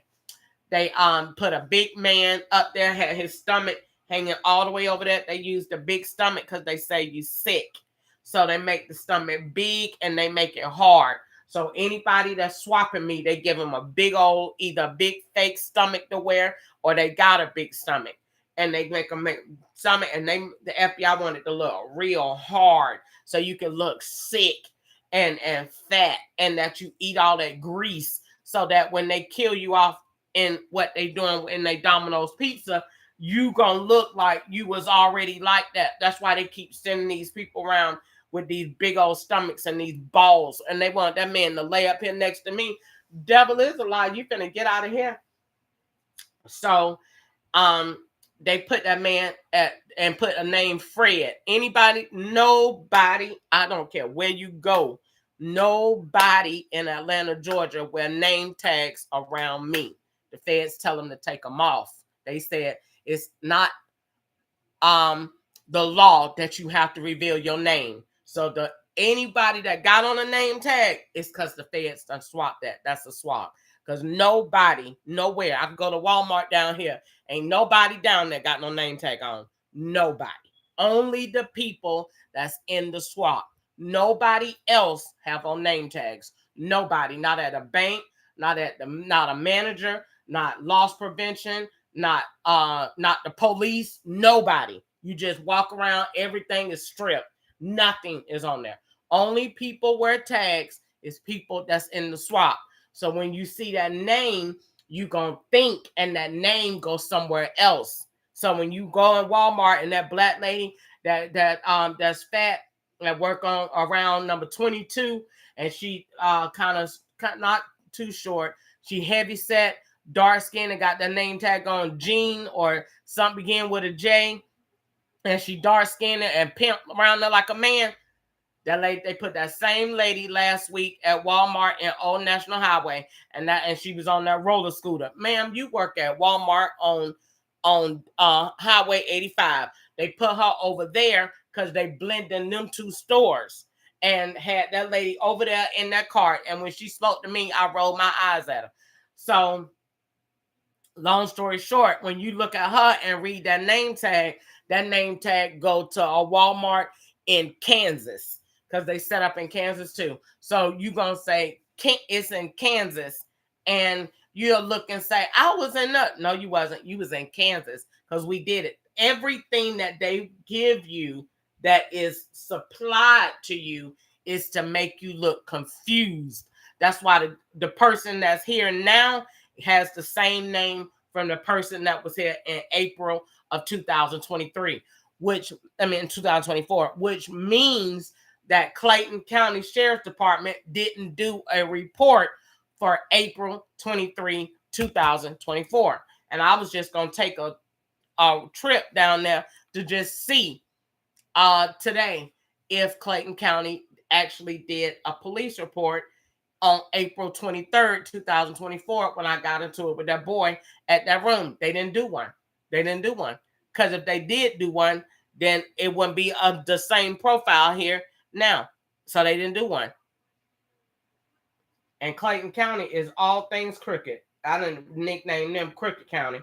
They put a big man up there, had his stomach hanging all the way over there. They used the big stomach because they say you sick. So they make the stomach big and they make it hard. So anybody that's swapping me, they give them a big old, either a big fake stomach to wear or they got a big stomach. And they make them stomach, and the FBI wanted to look real hard so you can look sick and fat, and that you eat all that grease, so that when they kill you off in what they doing in their Domino's pizza, you gonna look like you was already like that. That's why they keep sending these people around with these big old stomachs and these balls, and they want that man to lay up here next to me. Devil is a lie. You finna get out of here. So they put that man and put a name Fred. Nobody, I don't care where you go, nobody in Atlanta, Georgia wear name tags around me. The feds tell them to take them off. They said it's not the law that you have to reveal your name. So anybody that got on a name tag, it's because the feds done swapped that. That's a swap. Because nobody, nowhere, I can go to Walmart down here, ain't nobody down there got no name tag on. Nobody. Only the people that's in the swap. Nobody else have on name tags. Nobody. Not at a bank, not a manager, not loss prevention, not the police. Nobody. You just walk around, everything is stripped. Nothing is on there. Only people wear tags is people that's in the swap. So when you see that name, you gonna think, and that name goes somewhere else. So when you go in Walmart and that black lady that's fat that work on around number 22, and she kind of not too short, she heavy set, dark skin, and got that name tag on Jean or something begin with a J, and she dark skinned and pimp around there like a man. That lady, they put that same lady last week at Walmart in Old National Highway, and she was on that roller scooter. Ma'am, you work at Walmart on Highway 85. They put her over there because they blended them two stores and had that lady over there in that cart. And when she spoke to me, I rolled my eyes at her. So long story short, when you look at her and read that name tag go to a Walmart in Kansas. Because they set up in Kansas too. So you're going to say, it's in Kansas. And you'll look and say, I was in that. No, you wasn't. You was in Kansas because we did it. Everything that they give you that is supplied to you is to make you look confused. That's why the person that's here now has the same name from the person that was here in April of 2023, 2024, which means that Clayton County Sheriff's Department didn't do a report for April 23, 2024. And I was just going to take a trip down there to just see today if Clayton County actually did a police report on April 23rd, 2024, when I got into it with that boy at that room. They didn't do one. They didn't do one. Because if they did do one, then it wouldn't be the same profile here now. So they didn't do one. And Clayton County is all things crooked. I didn't nickname them Crooked County.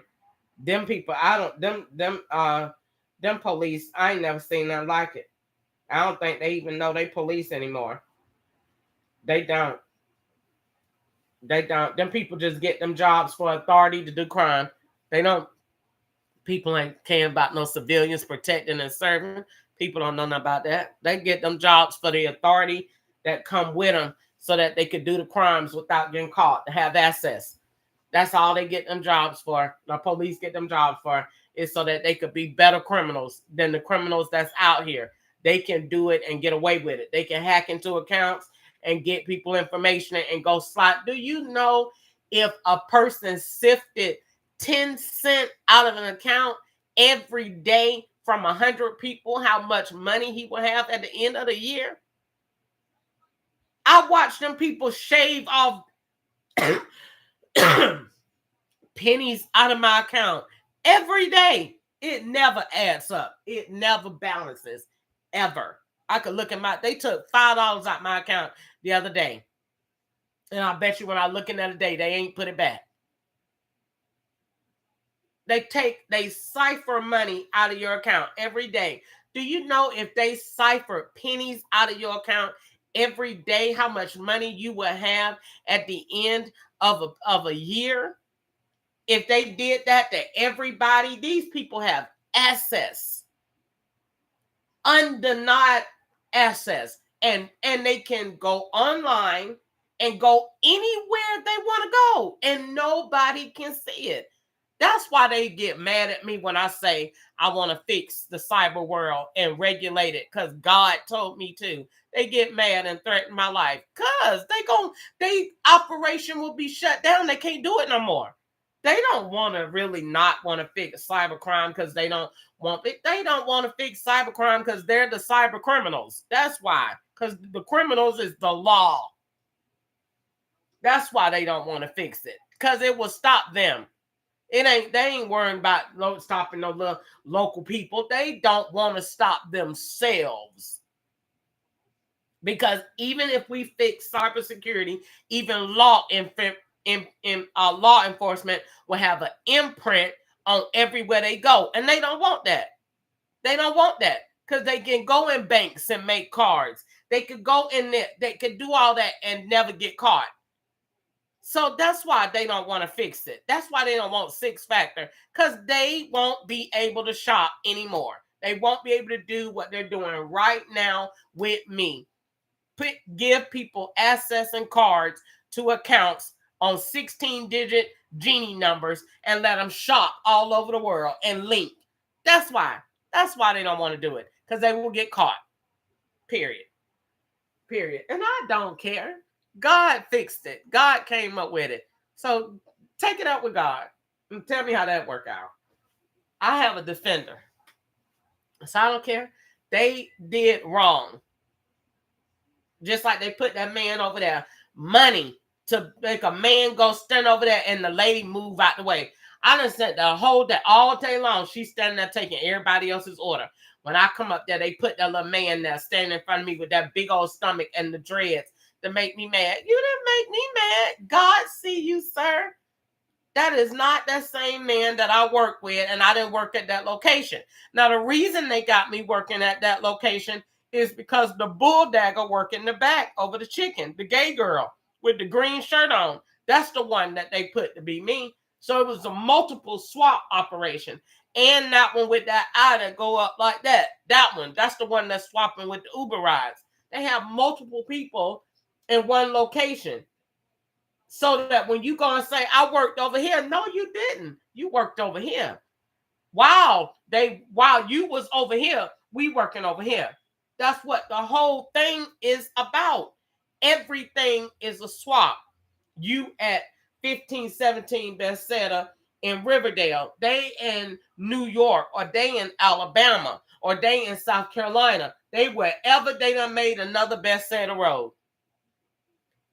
Them people, them police, I ain't never seen nothing like it. I don't think they even know they police anymore. They don't. They don't. Them people just get them jobs for authority to do crime. They don't. People ain't caring about no civilians protecting and serving. People don't know nothing about that. They get them jobs for the authority that come with them so that they could do the crimes without getting caught, to have access. That's all they get them jobs for. The police get them jobs for is so that they could be better criminals than the criminals that's out here. They can do it and get away with it. They can hack into accounts and get people information and go slide. Do you know if a person sifted 10 cents out of an account every day from 100 people, how much money he will have at the end of the year? I watch them people shave off pennies out of my account every day. It never adds up. It never balances, ever. I could look at they took $5 out my account the other day. And I bet you when I look in the other day, they ain't put it back. They cipher money out of your account every day. Do you know if they cipher pennies out of your account every day, how much money you will have at the end of a year? If they did that to everybody, these people have access, undenied access, and they can go online and go anywhere they want to go, and nobody can see it. That's why they get mad at me when I say I want to fix the cyber world and regulate it, because God told me to. They get mad and threaten my life because they operation will be shut down. They can't do it no more. They don't want to really not want to fix cybercrime because they don't want it. They don't want to fix cybercrime because they're the cyber criminals. That's why, because the criminals is the law. That's why they don't want to fix it, because it will stop them. They ain't worrying about stopping no little local people. They don't want to stop themselves. Because even if we fix cybersecurity, even law enforcement will have an imprint on everywhere they go. And they don't want that. They don't want that, because they can go in banks and make cards. They could go in there. They could do all that and never get caught. So that's why they don't want to fix it. That's why they don't want 6-factor, because they won't be able to shop anymore. They won't be able to do what they're doing right now with me. Give people access and cards to accounts on 16-digit genie numbers and let them shop all over the world and link. That's why. That's why they don't want to do it, because they will get caught. Period. And I don't care. God fixed it. God came up with it. So take it up with God and tell me how that worked out. I have a defender. So I don't care. They did wrong. Just like they put that man over there, money to make a man go stand over there and the lady move out the way. I done said the whole day, all day long, she's standing there taking everybody else's order. When I come up there, they put that little man there standing in front of me with that big old stomach and the dreads to make me mad. You didn't make me mad. God see you, sir. That is not that same man that I work with, and I didn't work at that location. Now, the reason they got me working at that location is because the bulldagger work in the back over the chicken, the gay girl with the green shirt on. That's the one that they put to be me. So it was a multiple swap operation. And that one with that eye that go up like that. That one, that's the one that's swapping with the Uber rides. They have multiple people in one location. So that when you go and say, I worked over here. No, you didn't. You worked over here. While you was over here, we working over here. That's what the whole thing is about. Everything is a swap. You at 1517 Bethesda in Riverdale, they in New York, or they in Alabama, or they in South Carolina. They wherever they done made another Bethesda road.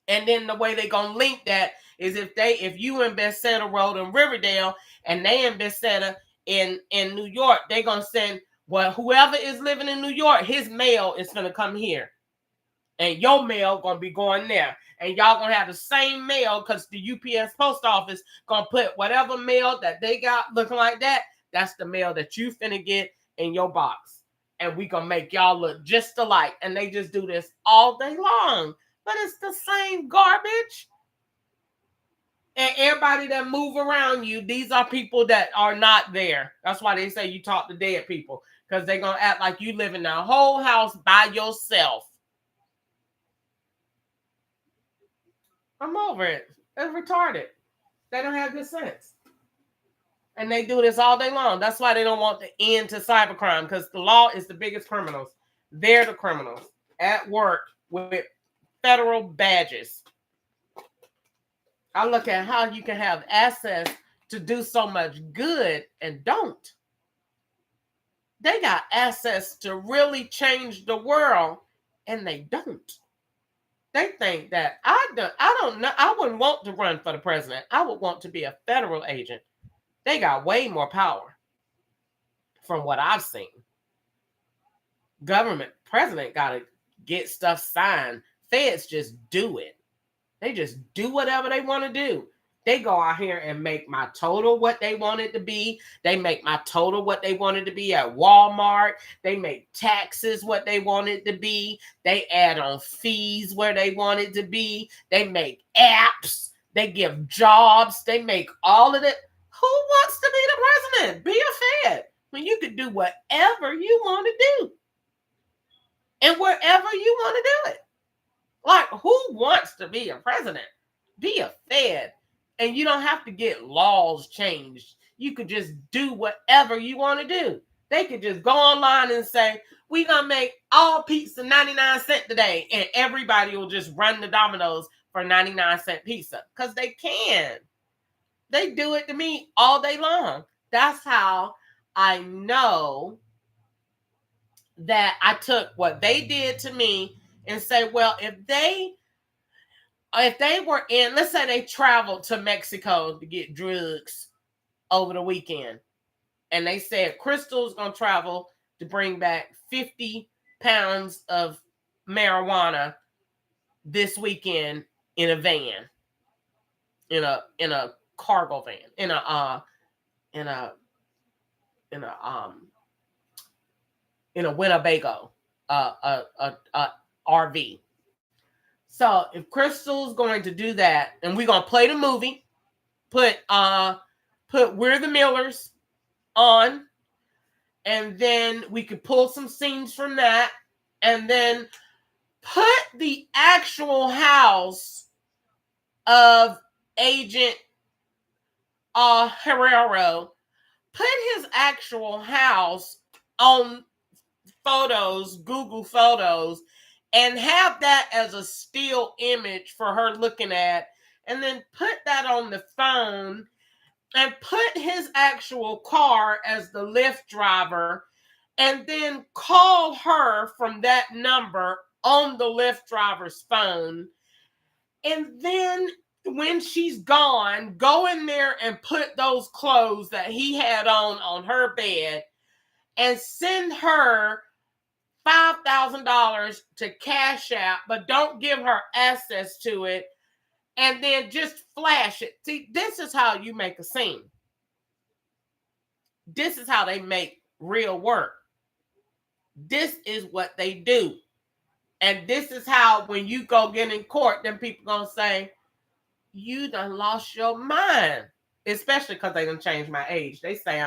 And then the way they gonna link that is if you in Bethesda Road in Riverdale and they in Bethesda in New York, they gonna send, well, whoever is living in New York, his mail is gonna come here. And your mail gonna be going there. And y'all gonna have the same mail because the UPS post office gonna put whatever mail that they got looking like that, that's the mail that you finna get in your box. And we gonna make y'all look just alike. And they just do this all day long. But it's the same garbage. And everybody that move around you, these are people that are not there. That's why they say you talk to dead people. Because they're gonna act like you live in the whole house by yourself. I'm over it. It's retarded. They don't have good sense. And they do this all day long. That's why they don't want the end to cybercrime, because the law is the biggest criminals. They're the criminals at work with federal badges. I look at how you can have access to do so much good and don't. They got access to really change the world and they don't. They think that I don't know. I wouldn't want to run for the president. I would want to be a federal agent. They got way more power from what I've seen. Government president got to get stuff signed. Feds just do it. They just do whatever they want to do. They go out here and make my total what they want it to be. They make my total what they want it to be at Walmart. They make taxes what they want it to be. They add on fees where they want it to be. They make apps. They give jobs. They make all of it. Who wants to be the president? Be a Fed when you could do whatever you want to do and wherever you want to do it. Like, who wants to be a president? Be a Fed. And you don't have to get laws changed. You could just do whatever you want to do. They could just go online and say, we're going to make all pizza 99 cents today. And everybody will just run the Domino's for 99-cent pizza. Because they can. They do it to me all day long. That's how I know that I took what they did to me and say, well, if they were in, let's say they traveled to Mexico to get drugs over the weekend, and they said Crystal's going to travel to bring back 50 pounds of marijuana this weekend in a van, in a cargo van, in a Winnebago RV. So if Crystal's going to do that, and we're gonna play the movie, put We're the Millers on, and then we could pull some scenes from that, and then put the actual house of Agent Herrero, put his actual house on photos, Google Photos, and have that as a still image for her looking at, and then put that on the phone and put his actual car as the Lyft driver, and then call her from that number on the Lyft driver's phone. And then when she's gone, go in there and put those clothes that he had on her bed and send her $5,000 to Cash App, but don't give her access to it, and then just flash it. See, this is how you make a scene. This is how they make real work. This is what they do. And this is how, when you go get in court, then people gonna say, you done lost your mind. Especially because they done changed my age. They say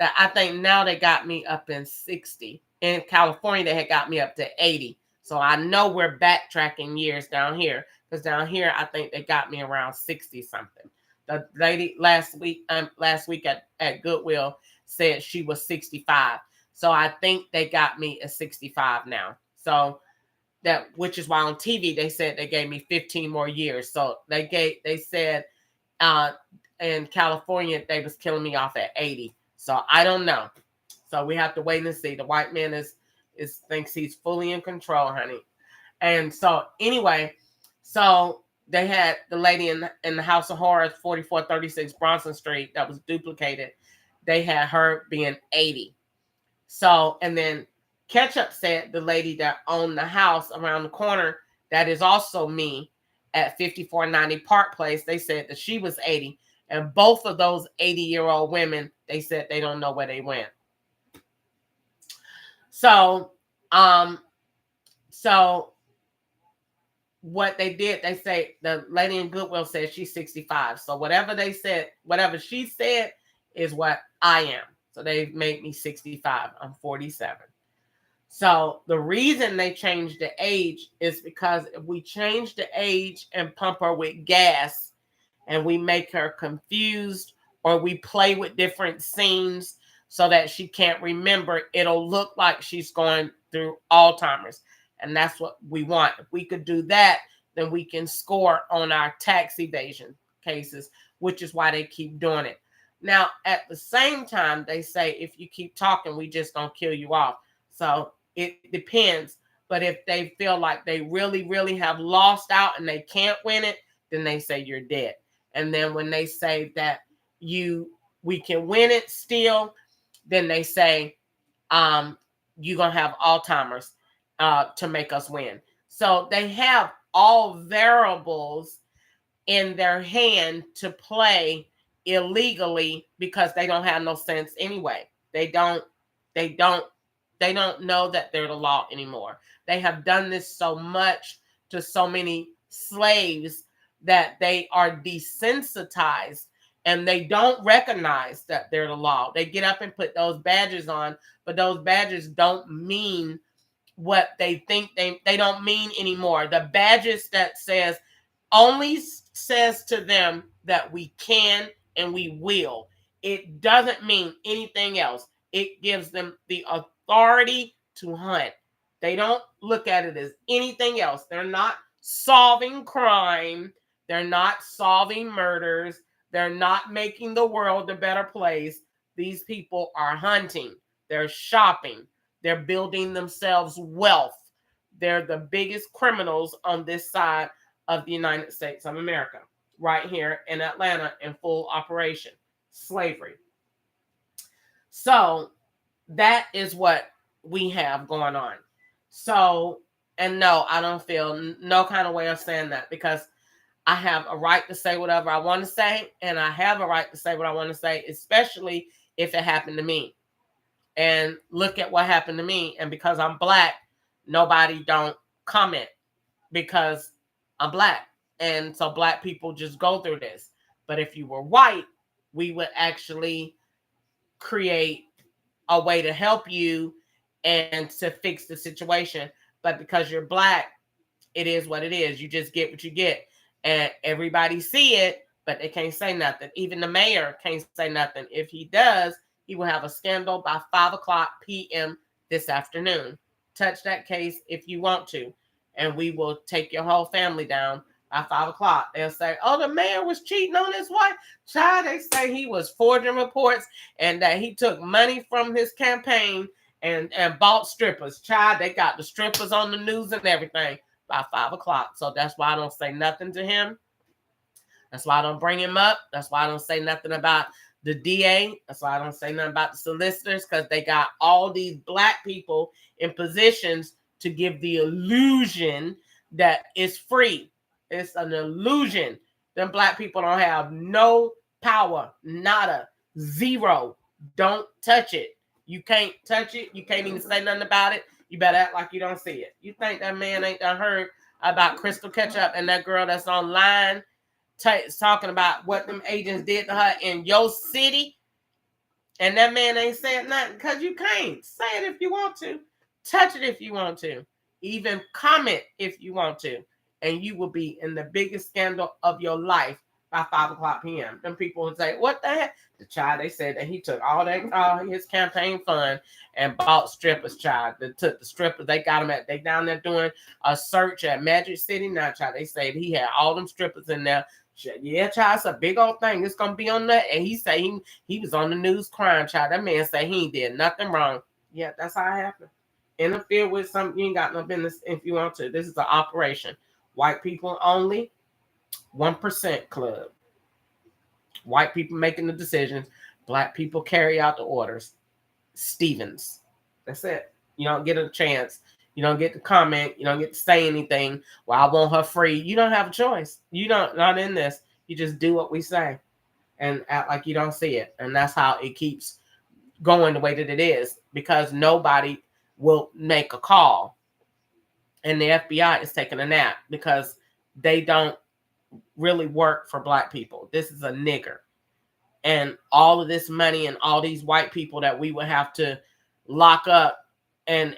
I think now they got me up in 60. In California, they had got me up to 80. So I know we're backtracking years down here. Because down here, I think they got me around 60 something. The lady last week at Goodwill said she was 65. So I think they got me at 65 now. So which is why on TV they said they gave me 15 more years. So they said in California they was killing me off at 80. So I don't know. So we have to wait and see. The white man thinks he's fully in control, honey. And so anyway, So they had the lady in the House of Horrors, 4436 Bronson Street, that was duplicated. They had her being 80. So, and then Ketchup said the lady that owned the house around the corner, that is also me, at 5490 Park Place, they said that she was 80. And both of those 80-year-old women, they said they don't know where they went. So, what they did, they say the lady in Goodwill said she's 65. So whatever they said, whatever she said is what I am. So they made me 65. I'm 47. So the reason they changed the age is because if we change the age and pump her with gas and we make her confused, or we play with different scenes so that she can't remember, it'll look like she's going through Alzheimer's. And that's what we want. If we could do that, then we can score on our tax evasion cases, which is why they keep doing it. Now, at the same time, they say if you keep talking, we just don't kill you off. So it depends. But if they feel like they really, really have lost out and they can't win it, then they say you're dead. And then when they say that we can win it still, then they say you're going to have Alzheimer's to make us win. So they have all variables in their hand to play illegally because they don't have no sense anyway. They don't know that they're the law anymore. They have done this so much to so many slaves that they are desensitized and they don't recognize that they're the law. They get up and put those badges on, but those badges don't mean what they think they don't mean anymore. The badges that only says to them that we can and we will. It doesn't mean anything else. It gives them the authority to hunt. They don't look at it as anything else. They're not solving crime. They're not solving murders. They're not making the world a better place. These people are hunting. They're shopping. They're building themselves wealth. They're the biggest criminals on this side of the United States of America, right here in Atlanta in full operation. Slavery. So that is what we have going on. So, and no, I don't feel no kind of way of saying that because I have a right to say whatever I want to say, and I have a right to say what I want to say, especially if it happened to me. And look at what happened to me. And because I'm Black, nobody don't comment because I'm Black. And so Black people just go through this. But if you were white, we would actually create a way to help you and to fix the situation. But because you're Black, it is what it is. You just get what you get. And everybody see it, but they can't say nothing. Even the mayor can't say nothing. If he does, he will have a scandal by 5:00 p.m. this afternoon. Touch that case if you want to, and we will take your whole family down by 5:00. They'll say, oh, the mayor was cheating on his wife. Child, they say he was forging reports and that he took money from his campaign and bought strippers. Child, they got the strippers on the news and everything by 5:00. So that's why I don't say nothing to him. That's why I don't bring him up. That's why I don't say nothing about the DA. That's why I don't say nothing about the solicitors, because they got all these Black people in positions to give the illusion that it's free. It's an illusion. Them Black people don't have no power, nada, zero. Don't touch it. You can't touch it. You can't even say nothing about it. You better act like you don't see it. You think that man ain't done heard about Crystal Ketchup and that girl that's online talking about what them agents did to her in your city, and that man ain't saying nothing because you can't say it if you want to, touch it if you want to, even comment if you want to, and you will be in the biggest scandal of your life by 5:00 p.m. Them people would say, what the heck? The child, they said that he took all his campaign fund and bought strippers, child. They took the strippers, they got them they down there doing a search at Magic City now, child. They said he had all them strippers in there. Yeah, child, it's a big old thing. It's gonna be on that. And he said he was on the news crying, child. That man said he did nothing wrong. Yeah, that's how it happened. Interfere with something, you ain't got no business if you want to. This is an operation. White people only, 1% club. White people making the decisions. Black people carry out the orders. Stevens. That's it. You don't get a chance. You don't get to comment. You don't get to say anything. Well, I want her free. You don't have a choice. You don't, not in this. You just do what we say and act like you don't see it. And that's how it keeps going the way that it is, because nobody will make a call. And the FBI is taking a nap because they don't really work for black people. This is a nigger. And all of this money and all these white people that we would have to lock up and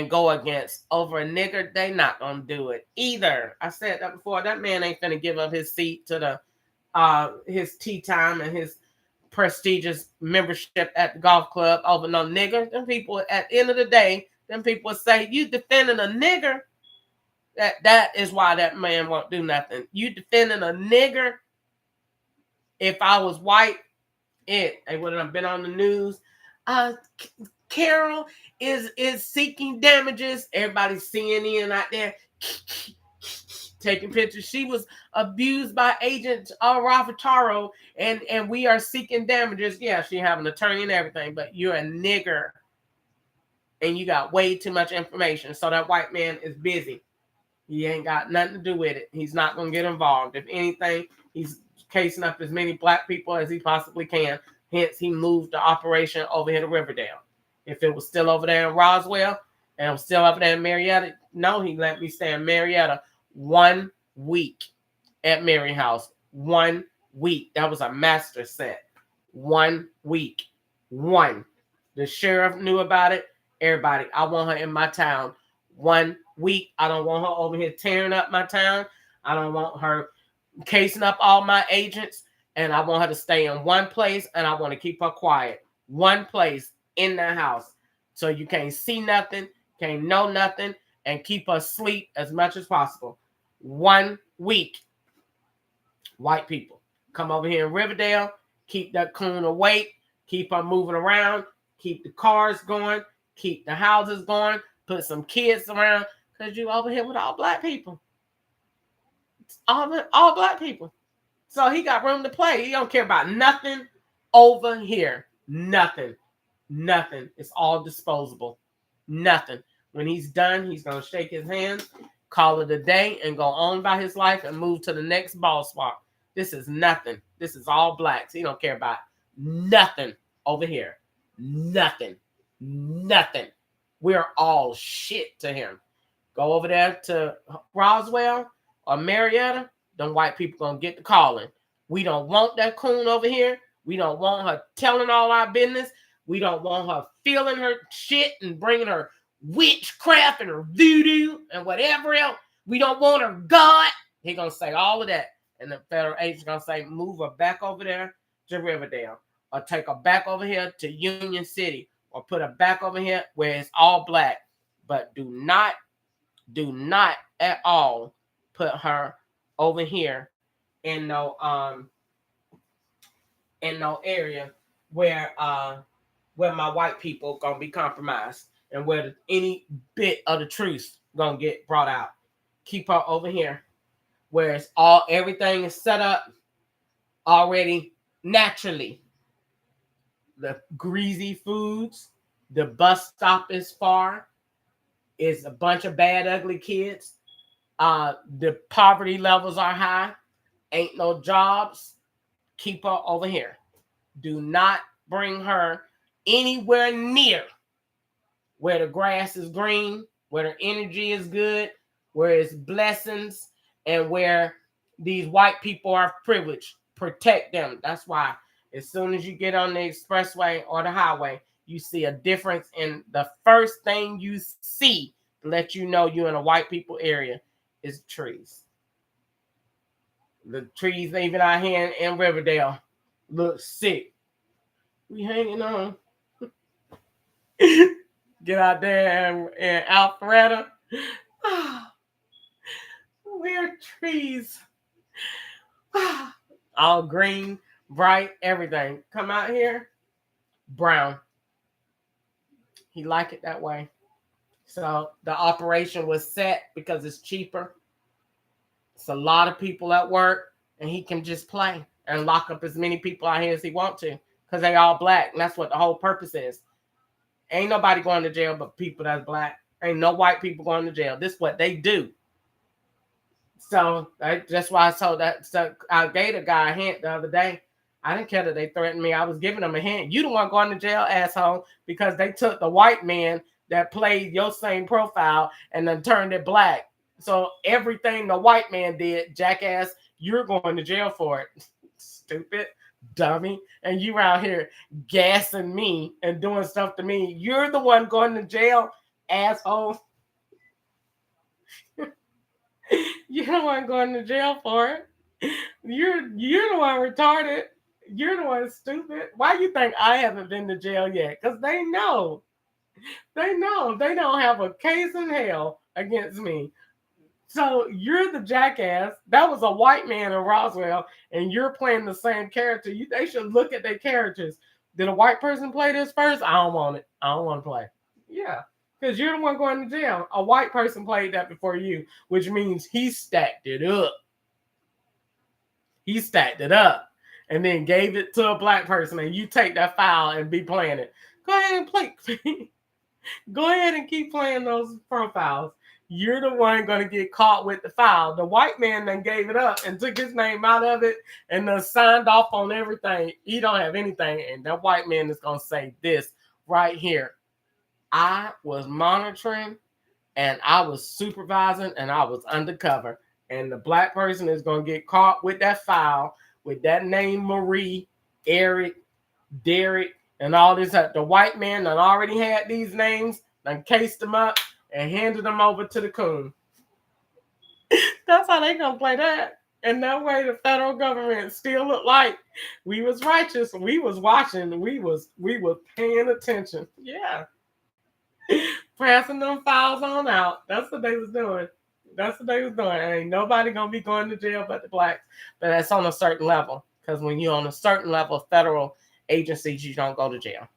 go against over a nigger, they not gonna do it either. I said that before. That man ain't gonna give up his seat to the his tea time and his prestigious membership at the golf club over no nigger. Them people, at the end of the day, them people say, you defending a nigger. That is why that man won't do nothing. You defending a nigger. If I was white, it would have been on the news. Carol is seeking damages. Everybody's CNN out there taking pictures. She was abused by Agent Rafataro, and we are seeking damages. Yeah, she have an attorney and everything, but you're a nigger, and you got way too much information. So that white man is busy. He ain't got nothing to do with it. He's not going to get involved. If anything, he's casing up as many black people as he possibly can. Hence, he moved the operation over here to Riverdale. If it was still over there in Roswell and it was still over there in Marietta, no, he let me stay in Marietta 1 week at Mary House. 1 week. That was a master set. 1 week. One. The sheriff knew about it. Everybody. I want her in my town. 1 week. I don't want her over here tearing up my town. I don't want her casing up all my agents. And I want her to stay in one place, and I want to keep her quiet. One place in the house. So you can't see nothing, can't know nothing, and keep her asleep as much as possible. 1 week. White people. Come over here in Riverdale, keep that coon awake, keep her moving around, keep the cars going, keep the houses going, put some kids around, because you over here with all black people. It's all black people. So he got room to play. He don't care about nothing over here. Nothing. Nothing. It's all disposable. Nothing. When he's done, he's going to shake his hands, call it a day, and go on by his life and move to the next ball spot. This is nothing. This is all blacks. He don't care about nothing over here. Nothing. Nothing. We're all shit to him. Go over there to Roswell or Marietta. Them white people gonna get the calling. We don't want that coon over here. We don't want her telling all our business. We don't want her feeling her shit and bringing her witchcraft and her voodoo and whatever else. We don't want her God. He gonna say all of that. And the federal agent's gonna say, move her back over there to Riverdale, or take her back over here to Union City, or put her back over here where it's all black. But do not at all put her over here in no area where my white people gonna be compromised, and where any bit of the truth gonna get brought out. Keep her over here where it's everything is set up already naturally. The greasy foods, the bus stop is far, it's a bunch of bad, ugly kids. The poverty levels are high. Ain't no jobs. Keep her over here. Do not bring her anywhere near where the grass is green, where the energy is good, where it's blessings, and where these white people are privileged. Protect them. That's why as soon as you get on the expressway or the highway, you see a difference in the first thing you see to let you know you're in a white people area is trees. The trees even out here in Riverdale look sick. We hanging on. Get out there in Alpharetta. We're trees. All green, bright, everything. Come out here, brown. He liked it that way. So the operation was set because it's cheaper. It's a lot of people at work, and he can just play and lock up as many people out here as he want to, because they all black, and that's what the whole purpose is. Ain't nobody going to jail but people that's black. Ain't no white people going to jail. This is what they do. So that's why I told that. So I gave a guy a hint the other day. I didn't care that they threatened me. I was giving them a hint. You the one going to jail, asshole, because they took the white man that played your same profile and then turned it black. So everything the white man did, jackass, you're going to jail for it. Stupid dummy. And you out here gassing me and doing stuff to me. You're the one going to jail, asshole. You're the one going to jail for it. You're the one retarded. You're the one stupid. Why you think I haven't been to jail yet? Because they know. They know. They don't have a case in hell against me. So you're the jackass. That was a white man in Roswell, and you're playing the same character. They should look at their characters. Did a white person play this first? I don't want it. I don't want to play. Yeah. Because you're the one going to jail. A white person played that before you, which means he stacked it up. He stacked it up and then gave it to a black person, and you take that file and be playing it. Go ahead and play. Go ahead and keep playing those profiles. You're the one going to get caught with the file. The white man then gave it up and took his name out of it and then signed off on everything. He don't have anything, and that white man is going to say this right here. I was monitoring, and I was supervising, and I was undercover. And the black person is going to get caught with that file, with that name Marie, Eric, Derek, and all this. The white man that already had these names, then cased them up and handed them over to the coon. That's how they going to play that. And that way the federal government still look like we was righteous. We was watching. We was paying attention. Yeah. Passing them files on out. That's what they was doing. That's what they was doing. Ain't nobody gonna be going to jail but the blacks. But that's on a certain level. Because when you're on a certain level of federal agencies, you don't go to jail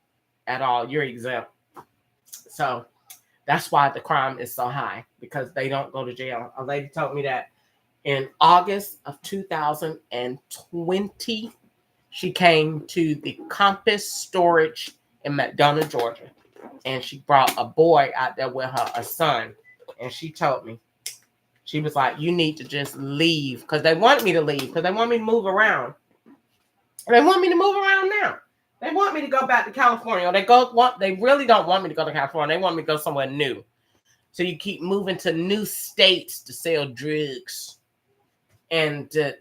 at all. You're exempt. So that's why the crime is so high, because they don't go to jail. A lady told me that in August of 2020, she came to the Compass Storage in McDonough, Georgia. And she brought a boy out there with her, a son. And she told me, she was like, you need to just leave. Because they want me to leave. Because they want me to move around. They want me to move around now. They want me to go back to California. They really don't want me to go to California. They want me to go somewhere new. So you keep moving to new states to sell drugs. And to,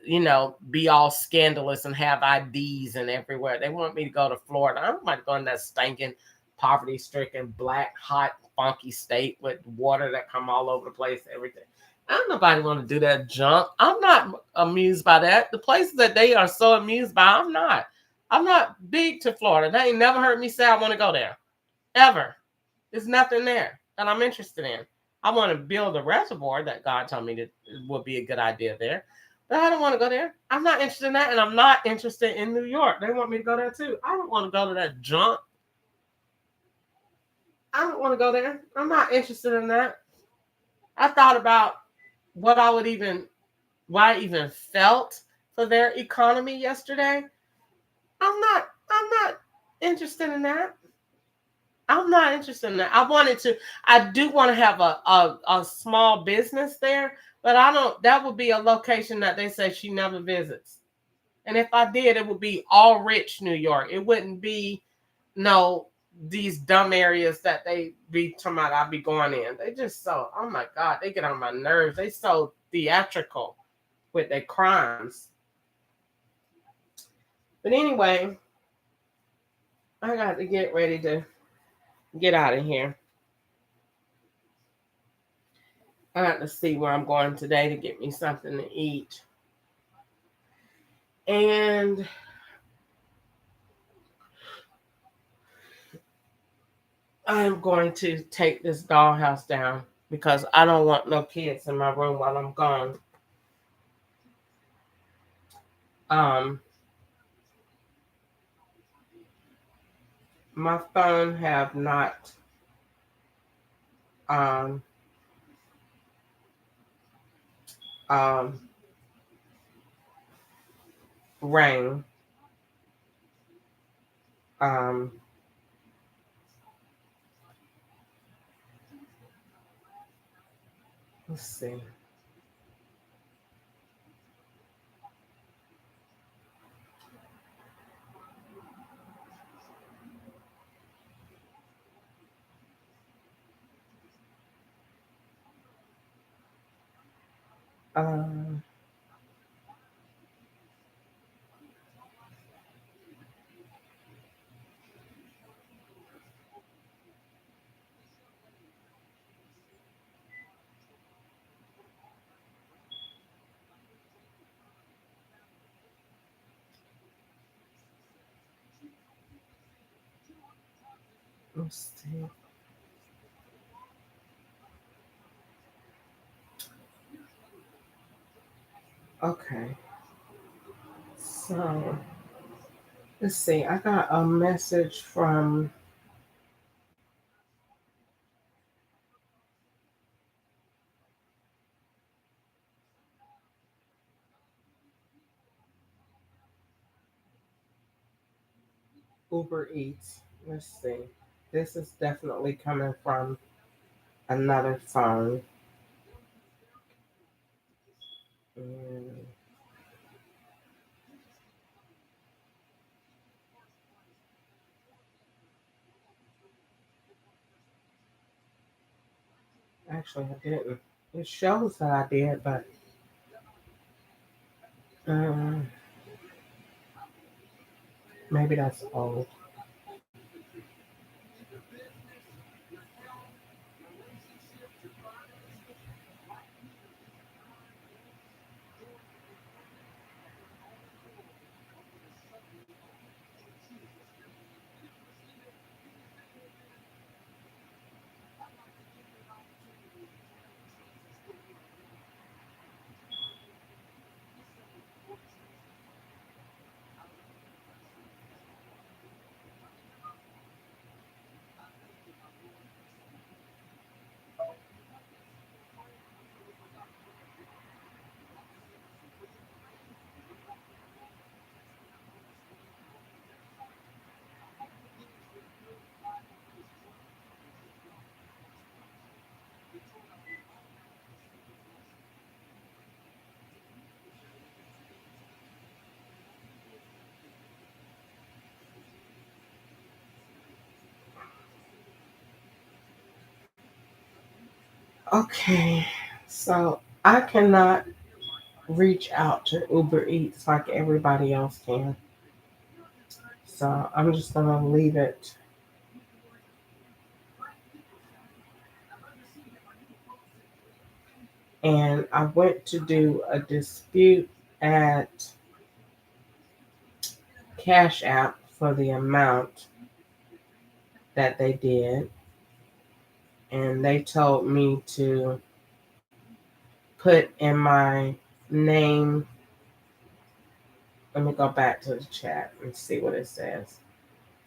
be all scandalous and have IDs and everywhere. They want me to go to Florida. I don't want to go in that stinking, poverty-stricken, black, hot, funky state with water that come all over the place, everything. I don't nobody want to do that junk. I'm not amused by that. The places that they are so amused by, I'm not. I'm not big to Florida. They ain't never heard me say I want to go there. Ever. There's nothing there that I'm interested in. I want to build a reservoir that God told me that would be a good idea there. But I don't want to go there. I'm not interested in that, and I'm not interested in New York. They want me to go there too. I don't want to go to that junk. I don't want to go there. I'm not interested in that. I thought about why I even felt for their economy yesterday. I'm not interested in that. I'm not interested in that. I do want to have a small business there, but that would be a location that they say she never visits. And if I did, it would be all rich New York. It wouldn't be these dumb areas that they be talking about I'll be going in. They just so, oh my God, they get on my nerves. They so theatrical with their crimes. But anyway, I got to get ready to get out of here. I got to see where I'm going today to get me something to eat. And I'm going to take this dollhouse down because I don't want no kids in my room while I'm gone. My phone have not rang. Um, let's see. Um, let's see. Okay. So let's see. I got a message from Uber Eats. Let's see. This is definitely coming from another phone. Mm, actually, I didn't. It shows that I did, but um, maybe that's old. Okay, so I cannot reach out to Uber Eats like everybody else can. So I'm just gonna leave it. And I went to do a dispute at Cash App for the amount that they did. And they told me to put in my name. Let me go back to the chat and see what it says.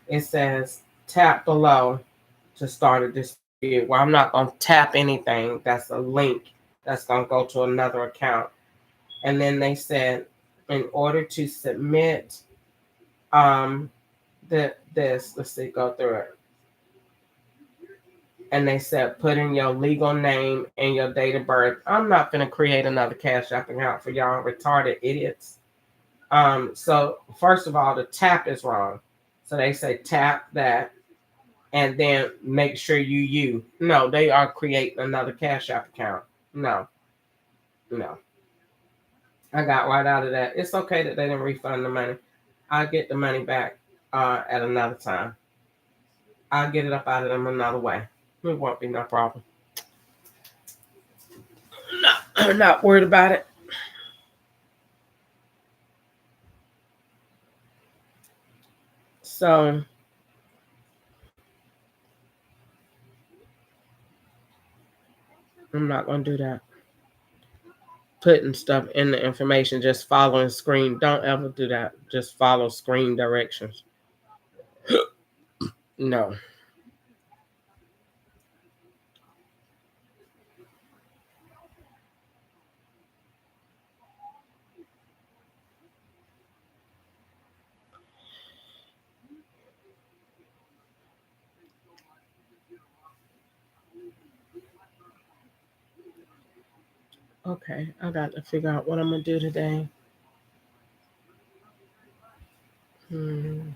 It says tap below to start a dispute. Well, I'm not going to tap anything. That's a link that's going to go to another account. And then they said, in order to submit let's see, go through it. And they said, put in your legal name and your date of birth. I'm not going to create another Cash App account for y'all retarded idiots. So first of all, the tap is wrong. So they say tap that and then make sure you. No, they are creating another Cash App account. No. I got right out of that. It's okay that they didn't refund the money. I'll get the money back at another time. I'll get it up out of them another way. It won't be no problem. No, I'm not worried about it. So I'm not going to do that. Putting stuff in the information, just following screen. Don't ever do that. Just follow screen directions. No. Okay, I got to figure out what I'm gonna do today. Hmm.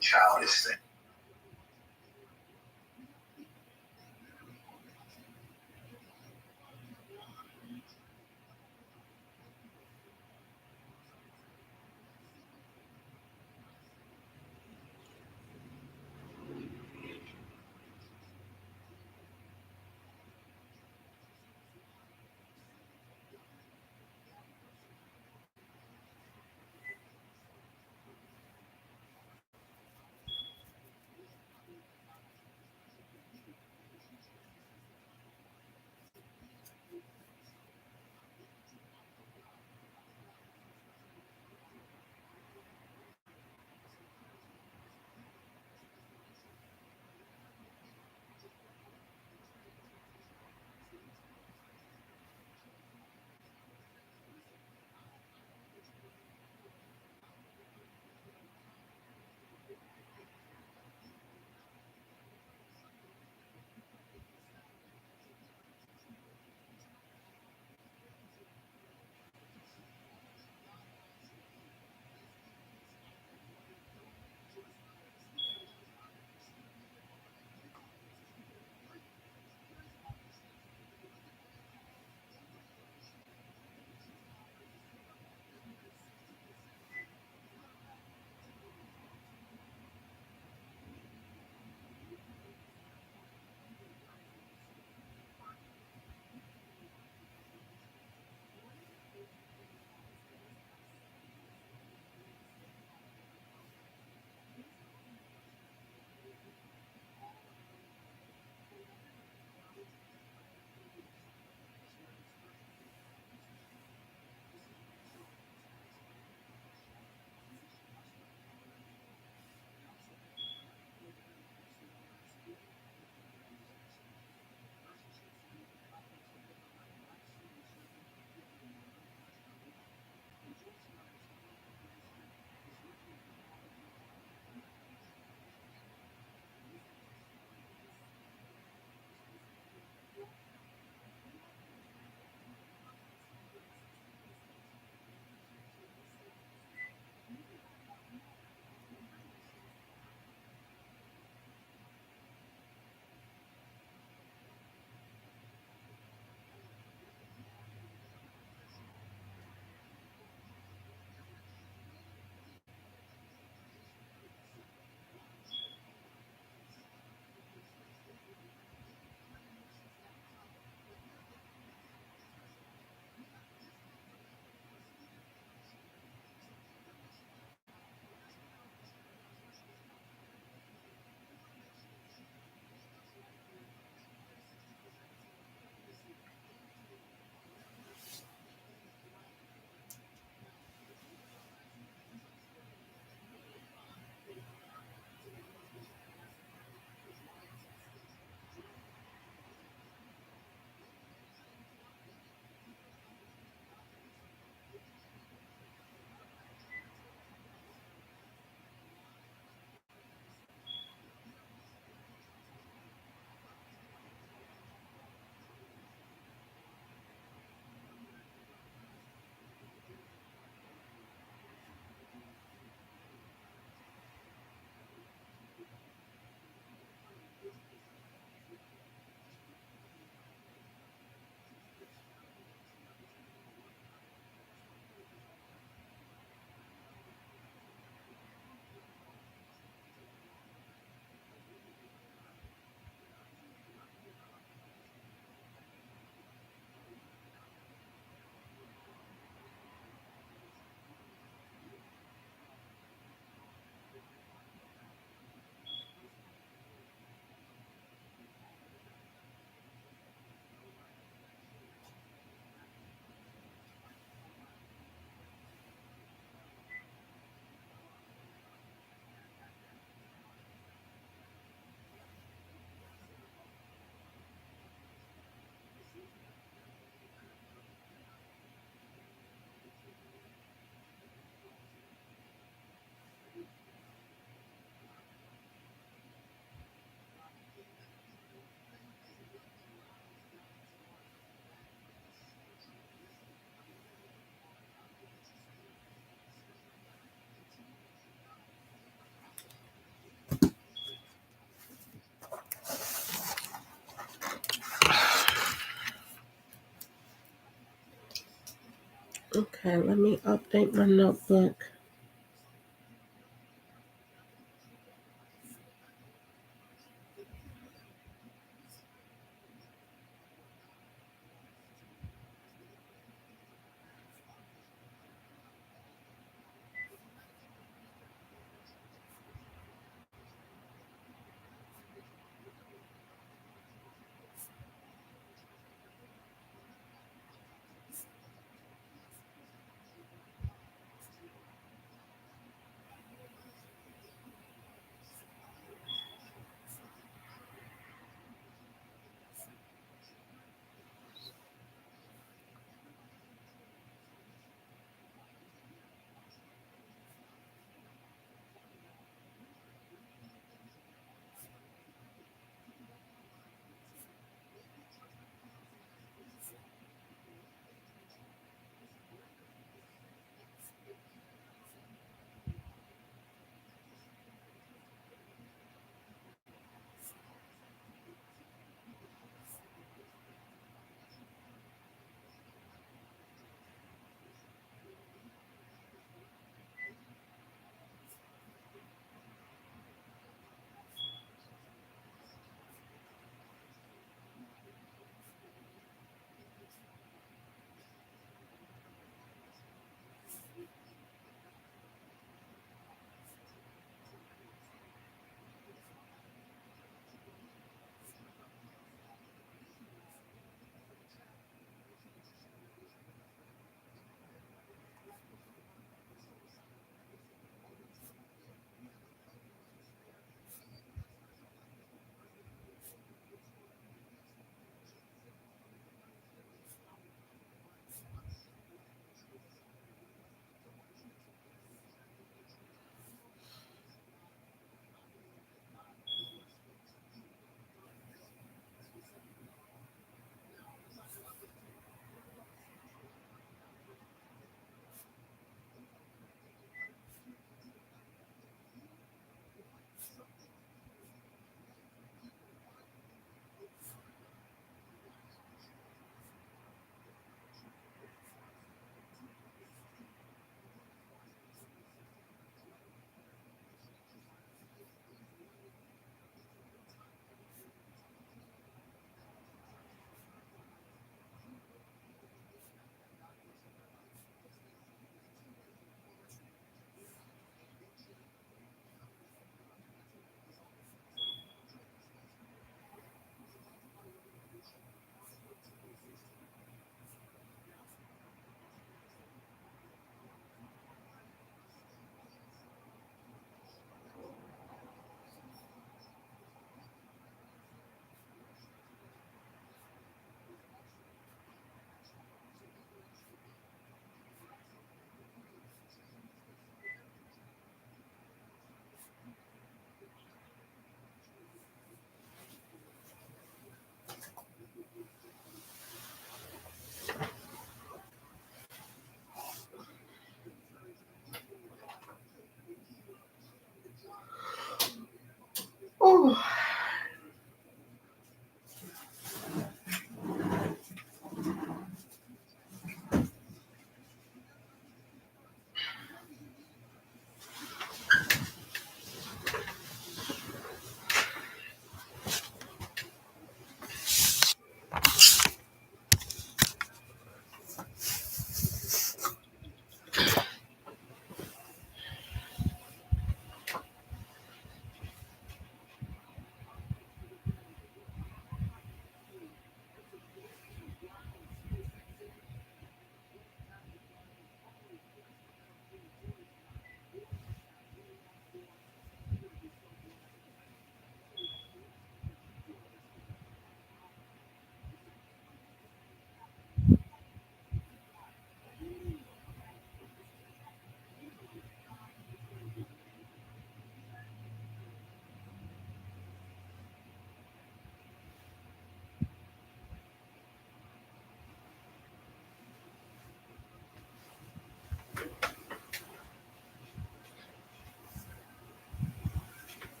Childish thing. Okay, let me update my notebook.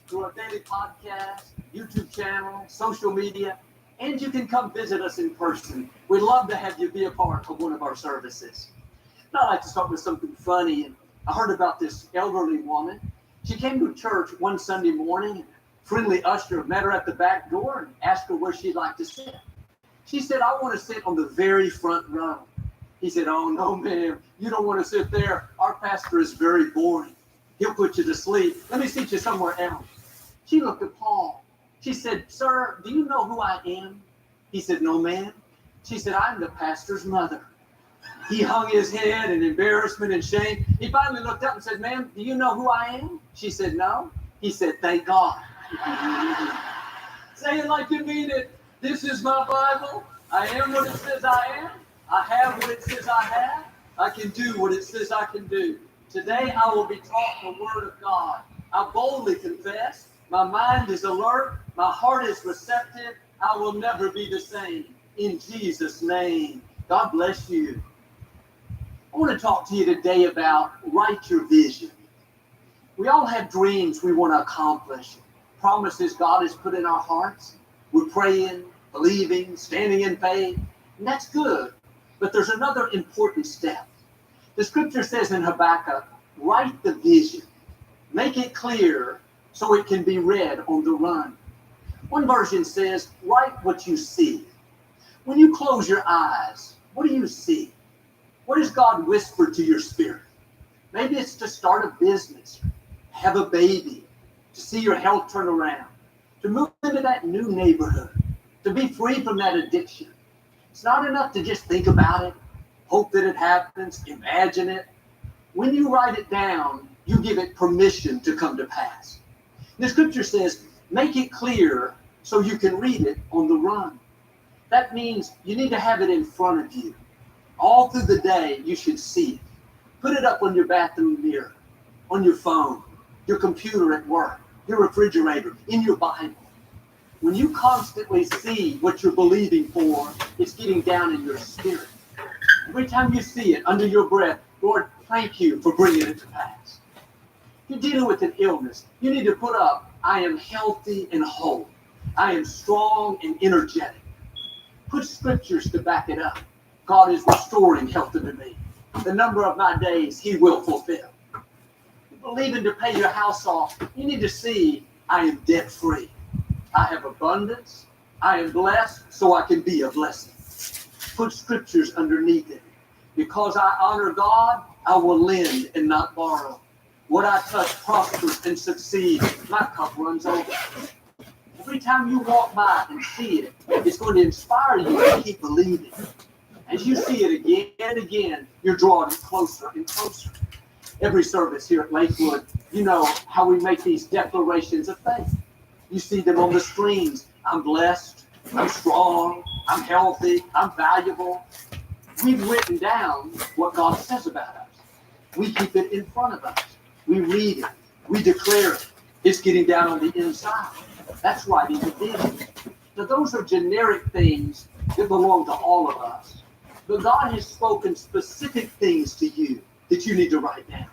through our daily podcast, YouTube channel, social media, and you can come visit us in person. We'd love to have you be a part of one of our services. Now, I'd like to start with something funny. And I heard about this elderly woman. She came to church one Sunday morning. Friendly usher met her at the back door and asked her where she'd like to sit. She said, I want to sit on the very front row. He said, oh, no, ma'am, you don't want to sit there. Our pastor is very boring. He'll put you to sleep. Let me seat you somewhere else. She looked at Paul. She said, sir, do you know who I am? He said, no, ma'am. She said, I'm the pastor's mother. He hung his head in embarrassment and shame. He finally looked up and said, ma'am, do you know who I am? She said, no. He said, thank God. Say it like you mean it. This is my Bible. I am what it says I am. I have what it says I have. I can do what it says I can do. Today I will be taught the Word of God. I boldly confess. My mind is alert. My heart is receptive. I will never be the same. In Jesus' name. God bless you. I want to talk to you today about write your vision. We all have dreams we want to accomplish. Promises God has put in our hearts. We're praying, believing, standing in faith. And that's good. But there's another important step. The scripture says in Habakkuk, write the vision. Make it clear so it can be read on the run. One version says, write what you see. When you close your eyes, what do you see? What does God whisper to your spirit? Maybe it's to start a business, have a baby, to see your health turn around, to move into that new neighborhood, to be free from that addiction. It's not enough to just think about it, hope that it happens, imagine it. When you write it down, you give it permission to come to pass. The scripture says, make it clear so you can read it on the run. That means you need to have it in front of you. All through the day, you should see it. Put it up on your bathroom mirror, on your phone, your computer at work, your refrigerator, in your Bible. When you constantly see what you're believing for, it's getting down in your spirit. Every time you see it under your breath, Lord, thank you for bringing it to pass. If you're dealing with an illness, you need to put up, I am healthy and whole. I am strong and energetic. Put scriptures to back it up. God is restoring health unto me. The number of my days he will fulfill. Believing to pay your house off, you need to see, I am debt free. I have abundance. I am blessed, so I can be a blessing. Put scriptures underneath it. Because I honor God, I will lend and not borrow. What I touch prospers and succeeds. My cup runs over. Every time you walk by and see it, it's going to inspire you to keep believing. As you see it again and again, you're drawing it closer and closer. Every service here at Lakewood, you know how we make these declarations of faith. You see them on the screens. I'm blessed. I'm strong. I'm healthy. I'm valuable. We've written down what God says about us. We keep it in front of us. We read it. We declare it. It's getting down on the inside. That's writing the vision. Now, those are generic things that belong to all of us. But God has spoken specific things to you that you need to write down.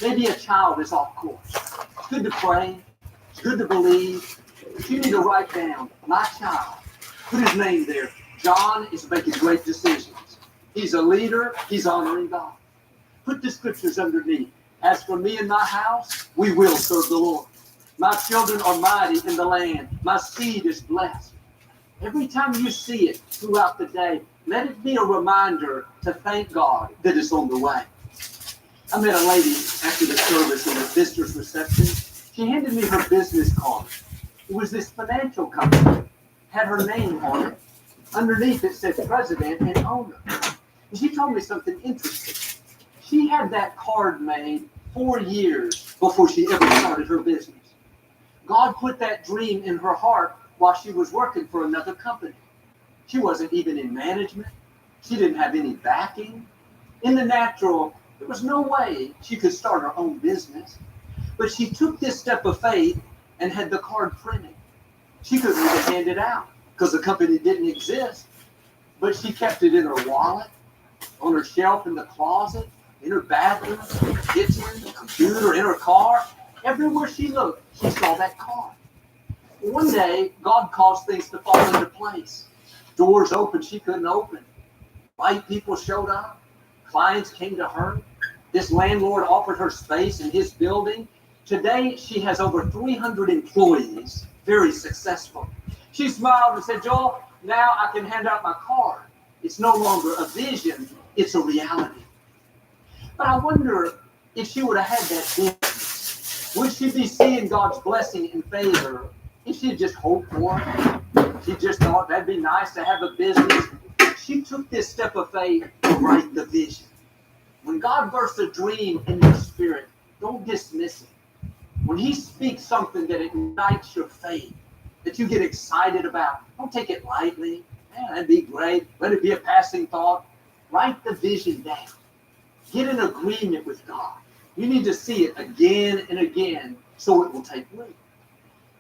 Maybe a child is off course. It's good to pray. It's good to believe. But you need to write down, my child. Put his name there. John is making great decisions. He's a leader. He's honoring God. Put the scriptures underneath. As for me and my house, we will serve the Lord. My children are mighty in the land. My seed is blessed. Every time you see it throughout the day, let it be a reminder to thank God that it's on the way. I met a lady after the service in the visitor's reception. She handed me her business card. It was this financial company. Had her name on it. Underneath it said president and owner. And she told me something interesting. She had that card made 4 years before she ever started her business. God put that dream in her heart while she was working for another company. She wasn't even in management. She didn't have any backing. In the natural, there was no way she could start her own business. But she took this step of faith and had the card printed. She couldn't even hand it out because the company didn't exist. But she kept it in her wallet, on her shelf in the closet, in her bathroom, in her kitchen, the computer, in her car. Everywhere she looked, she saw that car. One day, God caused things to fall into place. Doors opened she couldn't open. White people showed up. Clients came to her. This landlord offered her space in his building. Today, she has over 300 employees, very successful. She smiled and said, Joel, now I can hand out my card. It's no longer a vision, it's a reality. But I wonder if she would have had that business. Would she be seeing God's blessing and favor if she had just hoped for it? She just thought that'd be nice to have a business. She took this step of faith to write the vision. When God bursts a dream in your spirit, don't dismiss it. When he speaks something that ignites your faith, that you get excited about, don't take it lightly. Man, that'd be great. Let it be a passing thought. Write the vision down. Get in agreement with God. You need to see it again and again so it will take root.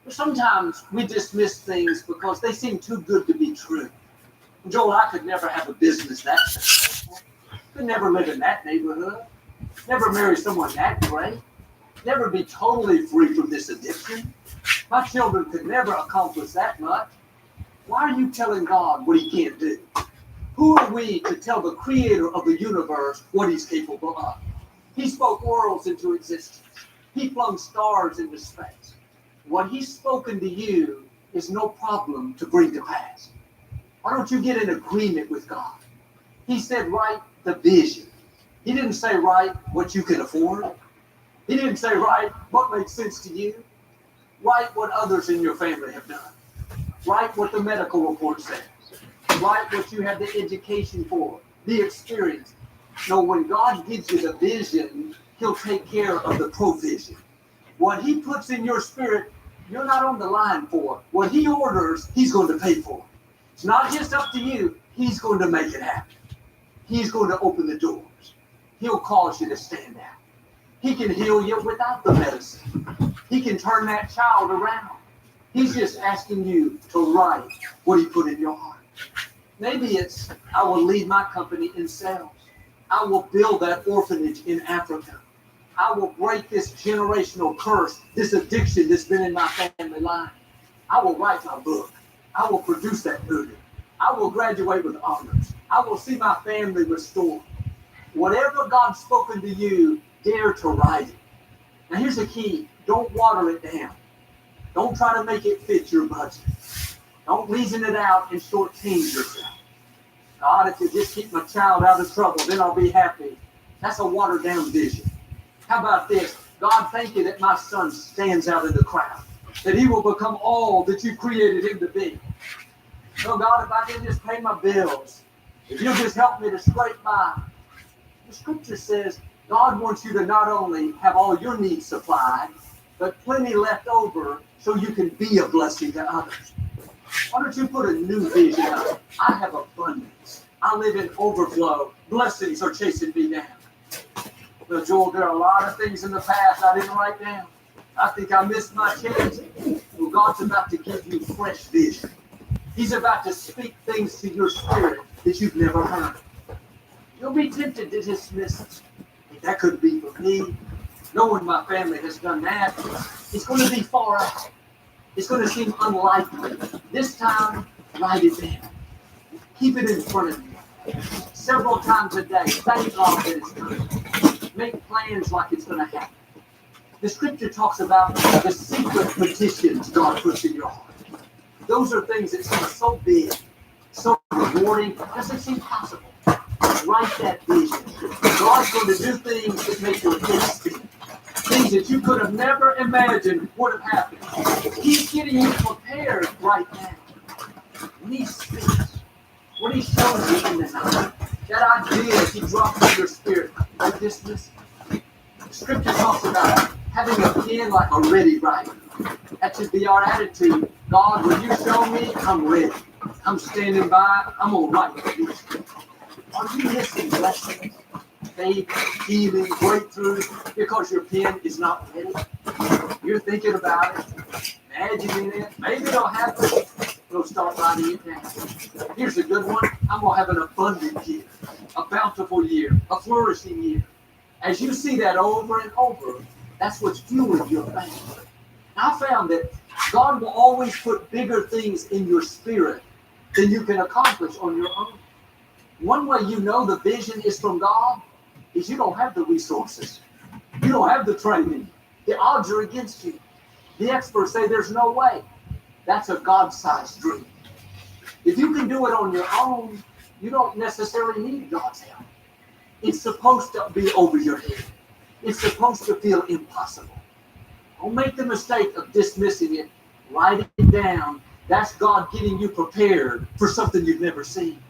But sometimes we dismiss things because they seem too good to be true. Joel, I could never have a business that successful. Could never live in that neighborhood. Never marry someone that great. Never be totally free from this addiction. My children could never accomplish that much. Why are you telling God what he can't do? Who are we to tell the creator of the universe what he's capable of? He spoke worlds into existence. He flung stars into space. What he's spoken to you is no problem to bring to pass. Why don't you get in agreement with God? He said, write the vision. He didn't say write what you can afford. He didn't say write what makes sense to you. Write what others in your family have done. Write what the medical report says. Write what you have the education for, the experience. No, when God gives you the vision, he'll take care of the provision. What he puts in your spirit, you're not on the line for. What he orders, he's going to pay for. It's not just up to you. He's going to make it happen. He's going to open the doors. He'll cause you to stand out. He can heal you without the medicine. He can turn that child around. He's just asking you to write what he put in your heart. Maybe it's, I will lead my company in sales. I will build that orphanage in Africa. I will break this generational curse, this addiction that's been in my family line. I will write my book. I will produce that movie. I will graduate with honors. I will see my family restored. Whatever God's spoken to you, dare to write it. Now here's the key. Don't water it down. Don't try to make it fit your budget. Don't reason it out and shortchange yourself. God, if you just keep my child out of trouble, then I'll be happy. That's a watered down vision. How about this? God, thank you that my son stands out in the crowd, that he will become all that you created him to be. So God, if I can just pay my bills, if you'll just help me to scrape by. The scripture says God wants you to not only have all your needs supplied, but plenty left over so you can be a blessing to others. Why don't you put a new vision up? I have abundance. I live in overflow. Blessings are chasing me down. Well, Joel, there are a lot of things in the past I didn't write down. I think I missed my chance. Well, God's about to give you fresh vision. He's about to speak things to your spirit that you've never heard. You'll be tempted to dismiss it. That could be for me. Knowing my family has done that, it's going to be far out. It's going to seem unlikely. This time, write it down. Keep it in front of you. Several times a day, thank God that it's coming. Make plans like it's going to happen. The scripture talks about the secret petitions God puts in your heart. Those are things that seem so big, so rewarding, doesn't seem possible. Write that vision. God's going to do things that make your head spin. Things that you could have never imagined would have happened. He's getting you prepared right now. When he speaks, when he shows you in the night, that idea he drops in your spirit, don't dismiss it. The scripture talks about having a pen like a ready writer. That should be our attitude. God, when you show me, I'm ready. I'm standing by. I'm going to write this. Are you missing blessings, faith, healing, breakthrough because your pen is not ready? You're thinking about it, imagining it. Maybe it'll happen. We'll start writing it down. Here's a good one. I'm going to have an abundant year, a bountiful year, a flourishing year. As you see that over and over, That's what's fueling your faith. I found that God will always put bigger things in your spirit than you can accomplish on your own. One way you know the vision is from God is you don't have the resources. You don't have the training. The odds are against you. The experts say there's no way. That's a God-sized dream. If you can do it on your own, you don't necessarily need God's help. It's supposed to be over your head. It's supposed to feel impossible. Don't make the mistake of dismissing it. Write it down. That's God getting you prepared for something you've never seen.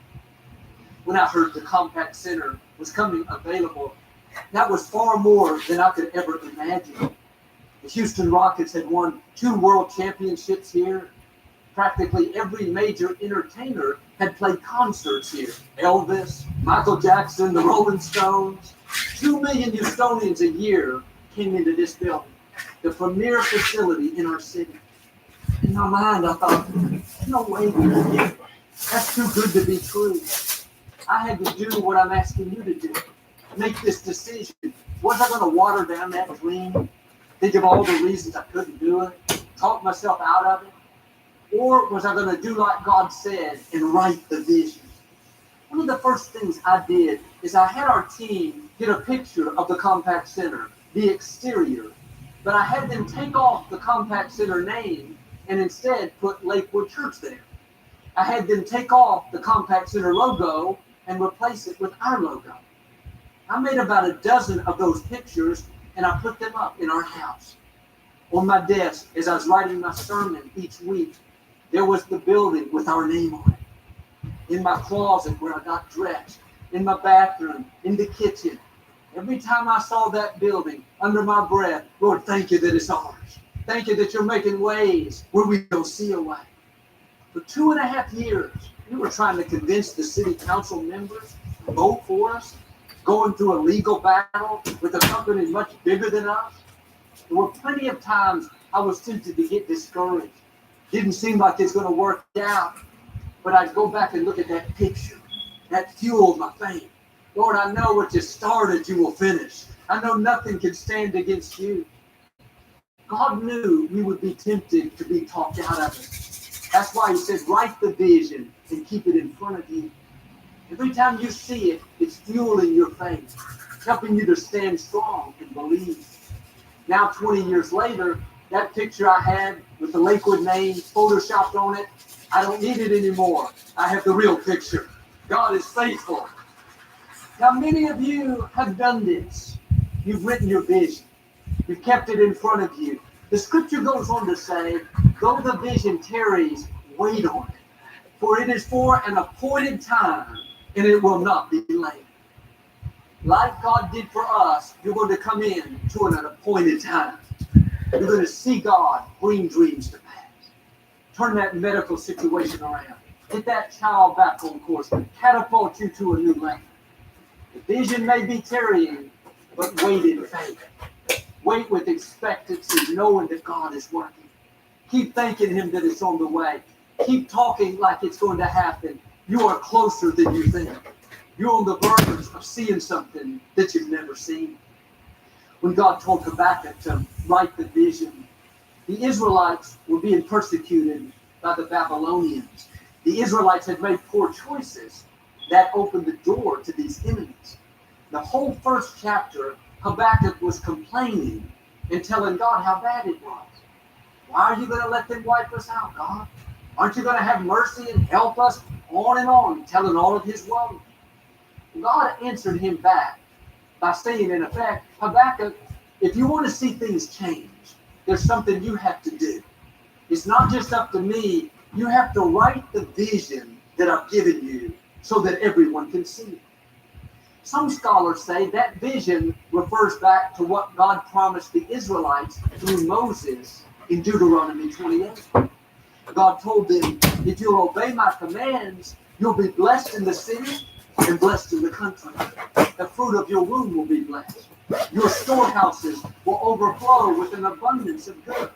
When I heard the Compaq Center was coming available, that was far more than I could ever imagine. The Houston Rockets had won 2 world championships here. Practically every major entertainer had played concerts here. Elvis, Michael Jackson, the Rolling Stones. 2 million Houstonians a year came into this building, the premier facility in our city. In my mind, I thought, no way we can get it. That's too good to be true. I had to do what I'm asking you to do. Make this decision. Was I going to water down that dream? Think of all the reasons I couldn't do it? Talk myself out of it? Or was I going to do like God said and write the vision? One of the first things I did is I had our team get a picture of the Compaq Center, the exterior, but I had them take off the Compaq Center name and instead put Lakewood Church there. I had them take off the Compaq Center logo and replace it with our logo. I made about a dozen of those pictures and I put them up in our house. On my desk, as I was writing my sermon each week, there was the building with our name on it. In my closet where I got dressed, in my bathroom, in the kitchen. Every time I saw that building, under my breath, Lord, thank you that it's ours. Thank you that you're making ways where we don't see a way. For 2.5 years, we were trying to convince the city council members to vote for us, going through a legal battle with a company much bigger than us. There were plenty of times I was tempted to get discouraged. Didn't seem like it's going to work out. But I'd go back and look at that picture. That fueled my faith. Lord, I know what you started, you will finish. I know nothing can stand against you. God knew we would be tempted to be talked out of it. That's why he said, write the vision and keep it in front of you. Every time you see it, it's fueling your faith, helping you to stand strong and believe. Now, 20 years later, that picture I had with the Lakewood name photoshopped on it, I don't need it anymore. I have the real picture. God is faithful. Now, many of you have done this. You've written your vision. You've kept it in front of you. The scripture goes on to say, though the vision tarries, wait on it. For it is for an appointed time, and it will not be late. Like God did for us, you're going to come in to an appointed time. You're going to see God bring dreams to pass. Turn that medical situation around. Get that child back on course. Catapult you to a new level. The vision may be tarrying, but wait in faith. Wait with expectancy, knowing that God is working. Keep thanking him that it's on the way. Keep talking like it's going to happen. You are closer than you think. You're on the verge of seeing something that you've never seen. When God told Habakkuk to write the vision, the Israelites were being persecuted by the Babylonians. The Israelites had made poor choices that opened the door to these enemies. The whole first chapter, Habakkuk was complaining and telling God how bad it was. Why are you going to let them wipe us out, God? Aren't you going to have mercy and help us? On and on, telling all of his woes. God answered him back by saying, in effect, Habakkuk, if you want to see things change, there's something you have to do. It's not just up to me. You have to write the vision that I've given you so that everyone can see it. Some scholars say that vision refers back to what God promised the Israelites through Moses in Deuteronomy 28. God told them, if you'll obey my commands, you'll be blessed in the city and blessed in the country. The fruit of your womb will be blessed. Your storehouses will overflow with an abundance of good.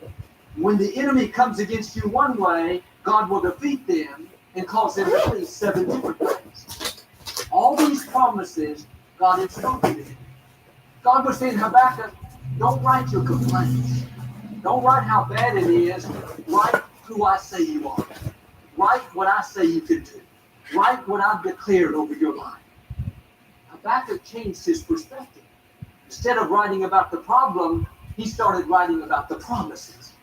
When the enemy comes against you one way, God will defeat them and cause them to flee 7 different ways. All these promises, God had spoken to him. God was saying, Habakkuk, Don't write your complaints. Don't write how bad it is. Write who I say you are. Write what I say you can do. Write what I've declared over your life. Habakkuk changed his perspective. Instead of writing about the problem, he started writing about the promises.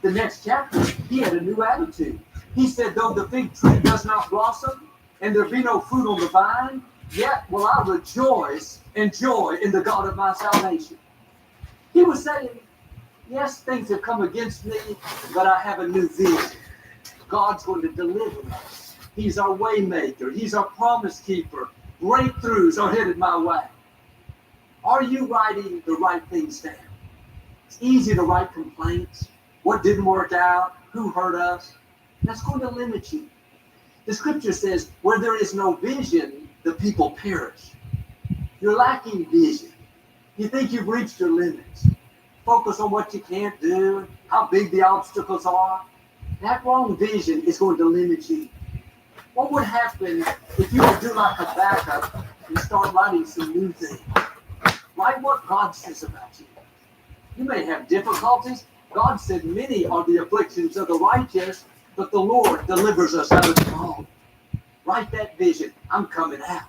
The next chapter, he had a new attitude. He said, though the fig tree does not blossom and there be no fruit on the vine, yet will I rejoice and joy in the God of my salvation. He was saying, yes, things have come against me, but I have a new vision. God's going to deliver us. He's our way maker. He's our promise keeper. Breakthroughs are headed my way. Are you writing the right things down? It's easy to write complaints. What didn't work out? Who hurt us? That's going to limit you. The scripture says, where there is no vision, the people perish. You're lacking vision. You think you've reached your limits. Focus on what you can't do, how big the obstacles are. That wrong vision is going to limit you. What would happen if you would do like Habakkuk and start writing some new things? Write what God says about you. You may have difficulties. God said many are the afflictions of the righteous, but the Lord delivers us out of them all. Write that vision. I'm coming out.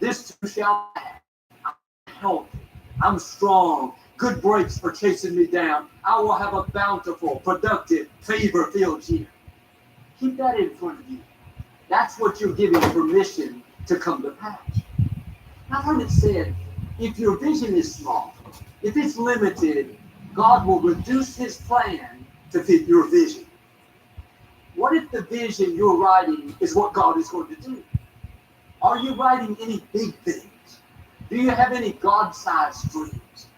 This too shall pass. I'm healthy. I'm strong. Good breaks are chasing me down. I will have a bountiful, productive, favor-filled year. Keep that in front of you. That's what you're giving permission to come to pass. I've heard it said, if your vision is small, if it's limited, God will reduce his plan to fit your vision. What if the vision you're writing is what God is going to do? Are you writing any big things? Do you have any God-sized dreams?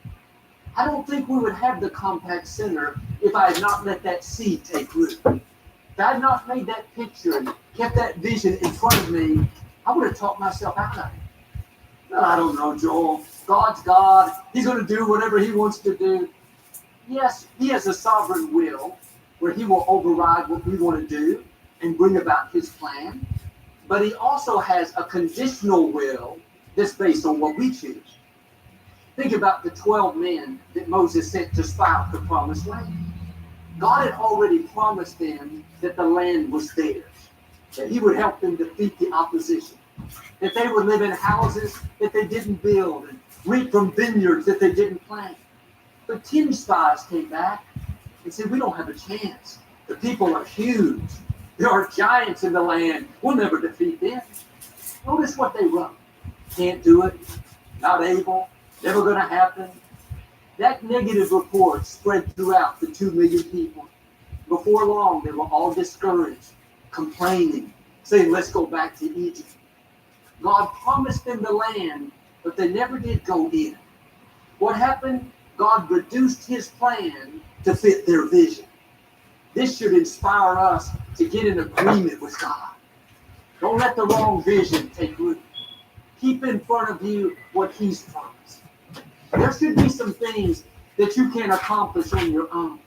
I don't think we would have the Compaq Center if I had not let that seed take root. If I had not made that picture and kept that vision in front of me, I would have talked myself out of it. No, I don't know, Joel. God's God. He's going to do whatever he wants to do. Yes, he has a sovereign will where he will override what we want to do and bring about his plan. But he also has a conditional will that's based on what we choose. Think about the 12 men that Moses sent to spy out the promised land. God had already promised them that the land was theirs, that he would help them defeat the opposition, that they would live in houses that they didn't build and reap from vineyards that they didn't plant. But 10 spies came back and said, we don't have a chance. The people are huge. There are giants in the land. We'll never defeat them. Notice what they wrote. Can't do it. Not able. Never going to happen. That negative report spread throughout the 2 million people. Before long, they were all discouraged, complaining, saying, let's go back to Egypt. God promised them the land, but they never did go in. What happened? God reduced his plan to fit their vision. This should inspire us to get in agreement with God. Don't let the wrong vision take root. Keep in front of you what he's promised. There should be some things that you can't accomplish on your own,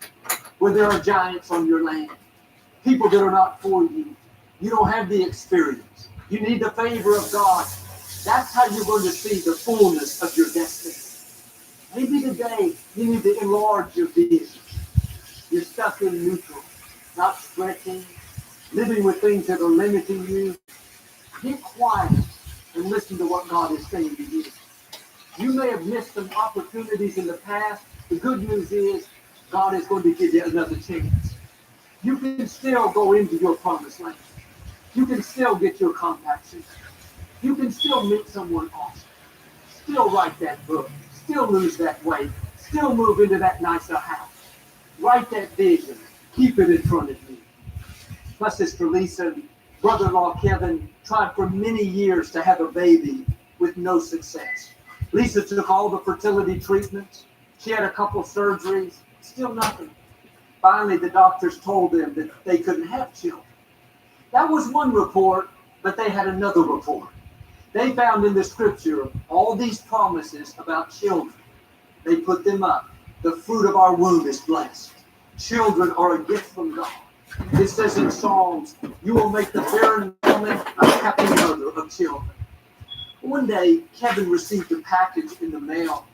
where there are giants on your land, people that are not for you. You don't have the experience. You need the favor of God. That's how you're going to see the fullness of your destiny. Maybe today you need to enlarge your vision. You're stuck in neutral, not stretching, living with things that are limiting you. Get quiet and listen to what God is saying to you. You may have missed some opportunities in the past. The good news is God is going to give you another chance. You can still go into your promised land. You can still get your Compaq Center. You can still meet someone awesome. Still write that book. Still lose that weight. Still move into that nicer house. Write that vision. Keep it in front of you. My sister Lisa and brother-in-law Kevin tried for many years to have a baby with no success. Lisa took all the fertility treatments. She had a couple of surgeries. Still nothing. Finally, the doctors told them that they couldn't have children. That was one report, but they had another report. They found in the scripture all these promises about children. They put them up. The fruit of our womb is blessed. Children are a gift from God. It says in Psalms, you will make the barren woman a happy mother of children. One day, Kevin received a package in the mail.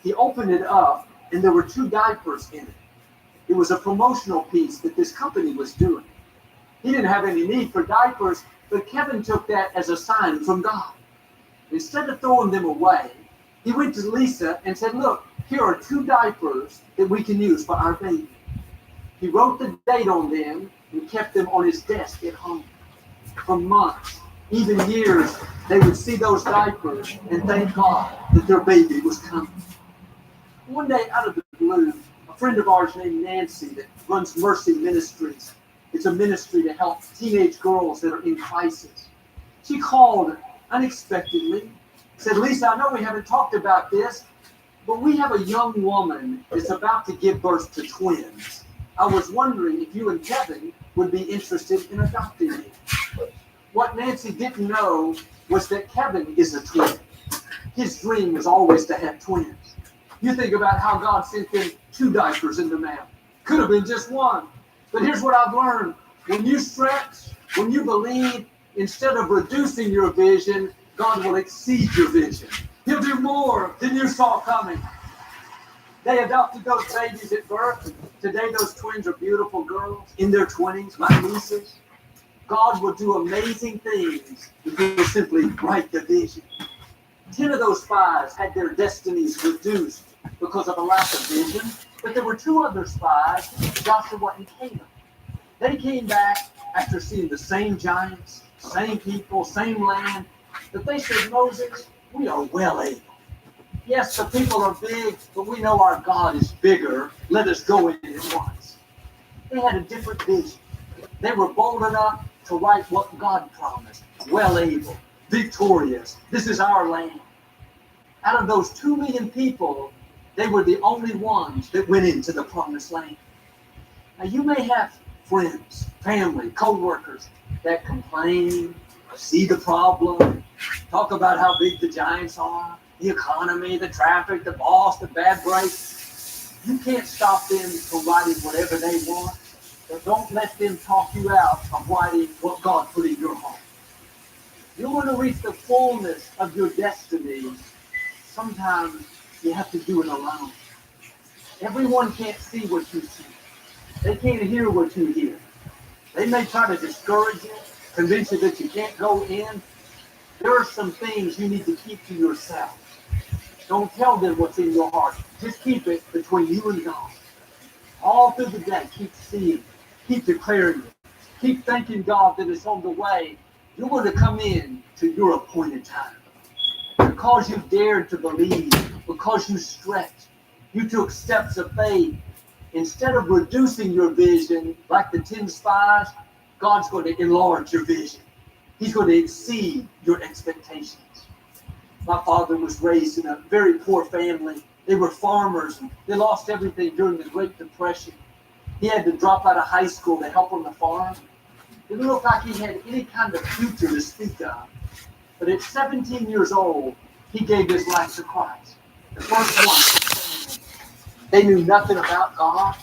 He opened it up, and there were 2 diapers in it. It was a promotional piece that this company was doing. He didn't have any need for diapers, but Kevin took that as a sign from God. Instead of throwing them away, he went to Lisa and said, look, here are 2 diapers that we can use for our baby. He wrote the date on them and kept them on his desk at home. For months, even years, they would see those diapers and thank God that their baby was coming. One day, out of the blue, a friend of ours named Nancy that runs Mercy Ministries, it's a ministry to help teenage girls that are in crisis. She called unexpectedly, said, Lisa, I know we haven't talked about this, but we have a young woman that's about to give birth to twins. I was wondering if you and Kevin would be interested in adopting me. What Nancy didn't know was that Kevin is a twin. His dream was always to have twins. You think about how God sent them 2 diapers in the mail. Could have been just 1. But here's what I've learned. When you stretch, when you believe, instead of reducing your vision, God will exceed your vision. He'll do more than you saw coming. They adopted those babies at birth. Today, those twins are beautiful girls in their 20s, my nieces. God will do amazing things if you will simply write the vision. 10 of those spies had their destinies reduced because of a lack of vision, but there were 2 other spies, Joshua and Caleb. They came back after seeing the same giants, same people, same land, but they said, Moses, we are well able. Yes, the people are big, but we know our God is bigger. Let us go in at once. They had a different vision. They were bold enough to write what God promised. Well able, victorious. This is our land. Out of those 2 million people, they were the only ones that went into the promised land. Now you may have friends, family, co-workers that complain, see the problem, talk about how big the giants are, the economy, the traffic, the boss, the bad breaks. You can't stop them from writing whatever they want, but don't let them talk you out of writing what God put in your heart. You want to reach the fullness of your destiny, sometimes you have to do it alone. Everyone can't see what you see. They can't hear what you hear. They may try to discourage you, convince you that you can't go in. There are some things you need to keep to yourself. Don't tell them what's in your heart. Just keep it between you and God. All through the day, keep seeing, keep declaring it. Keep thanking God that it's on the way. You're going to come in to your appointed time. Because you dared to believe, because you stretched, you took steps of faith. Instead of reducing your vision like the 10 spies, God's going to enlarge your vision. He's going to exceed your expectations. My father was raised in a very poor family. They were farmers, and they lost everything during the Great Depression. He had to drop out of high school to help on the farm. It didn't look like he had any kind of future to speak of. But at 17 years old, he gave his life to Christ. The first one. They knew nothing about God.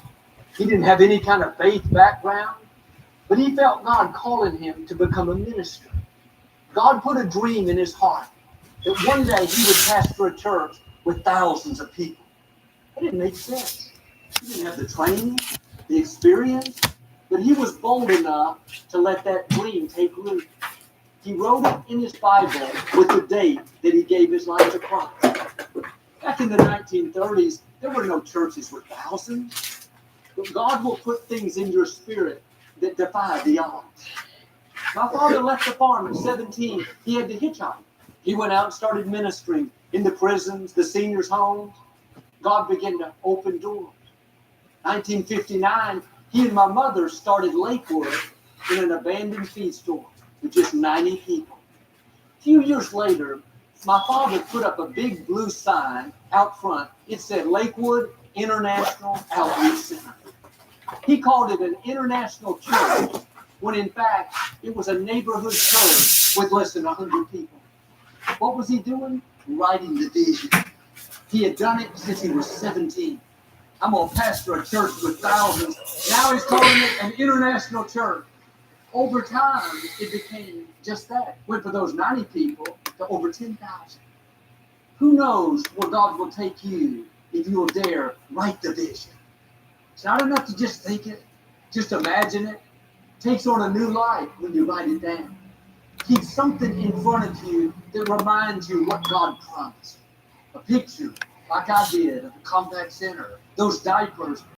He didn't have any kind of faith background. But he felt God calling him to become a minister. God put a dream in his heart that one day he would pastor a church with thousands of people. It didn't make sense. He didn't have the training, the experience, but he was bold enough to let that dream take root. He wrote it in his Bible with the date that he gave his life to Christ. Back in the 1930s, there were no churches with thousands. But God will put things in your spirit that defy the odds. My father left the farm at 17. He had to hitchhike. He went out and started ministering in the prisons, the seniors' homes. God began to open doors. 1959, he and my mother started Lakewood in an abandoned feed store with just 90 people. A few years later, my father put up a big blue sign out front. It said Lakewood International Outreach Center. He called it an international church when in fact it was a neighborhood church with less than 100 people. What was he doing? Writing the vision. He had done it since he was 17. I'm going to pastor a church with thousands. Now he's calling it an international church. Over time, it became just that. Went from those 90 people to over 10,000. Who knows where God will take you if you will dare write the vision. It's not enough to just think it, just imagine it. It takes on a new life when you write it down. Keep something in front of you that reminds you what God promised. A picture, like I did, of the Compaq Center, those diapers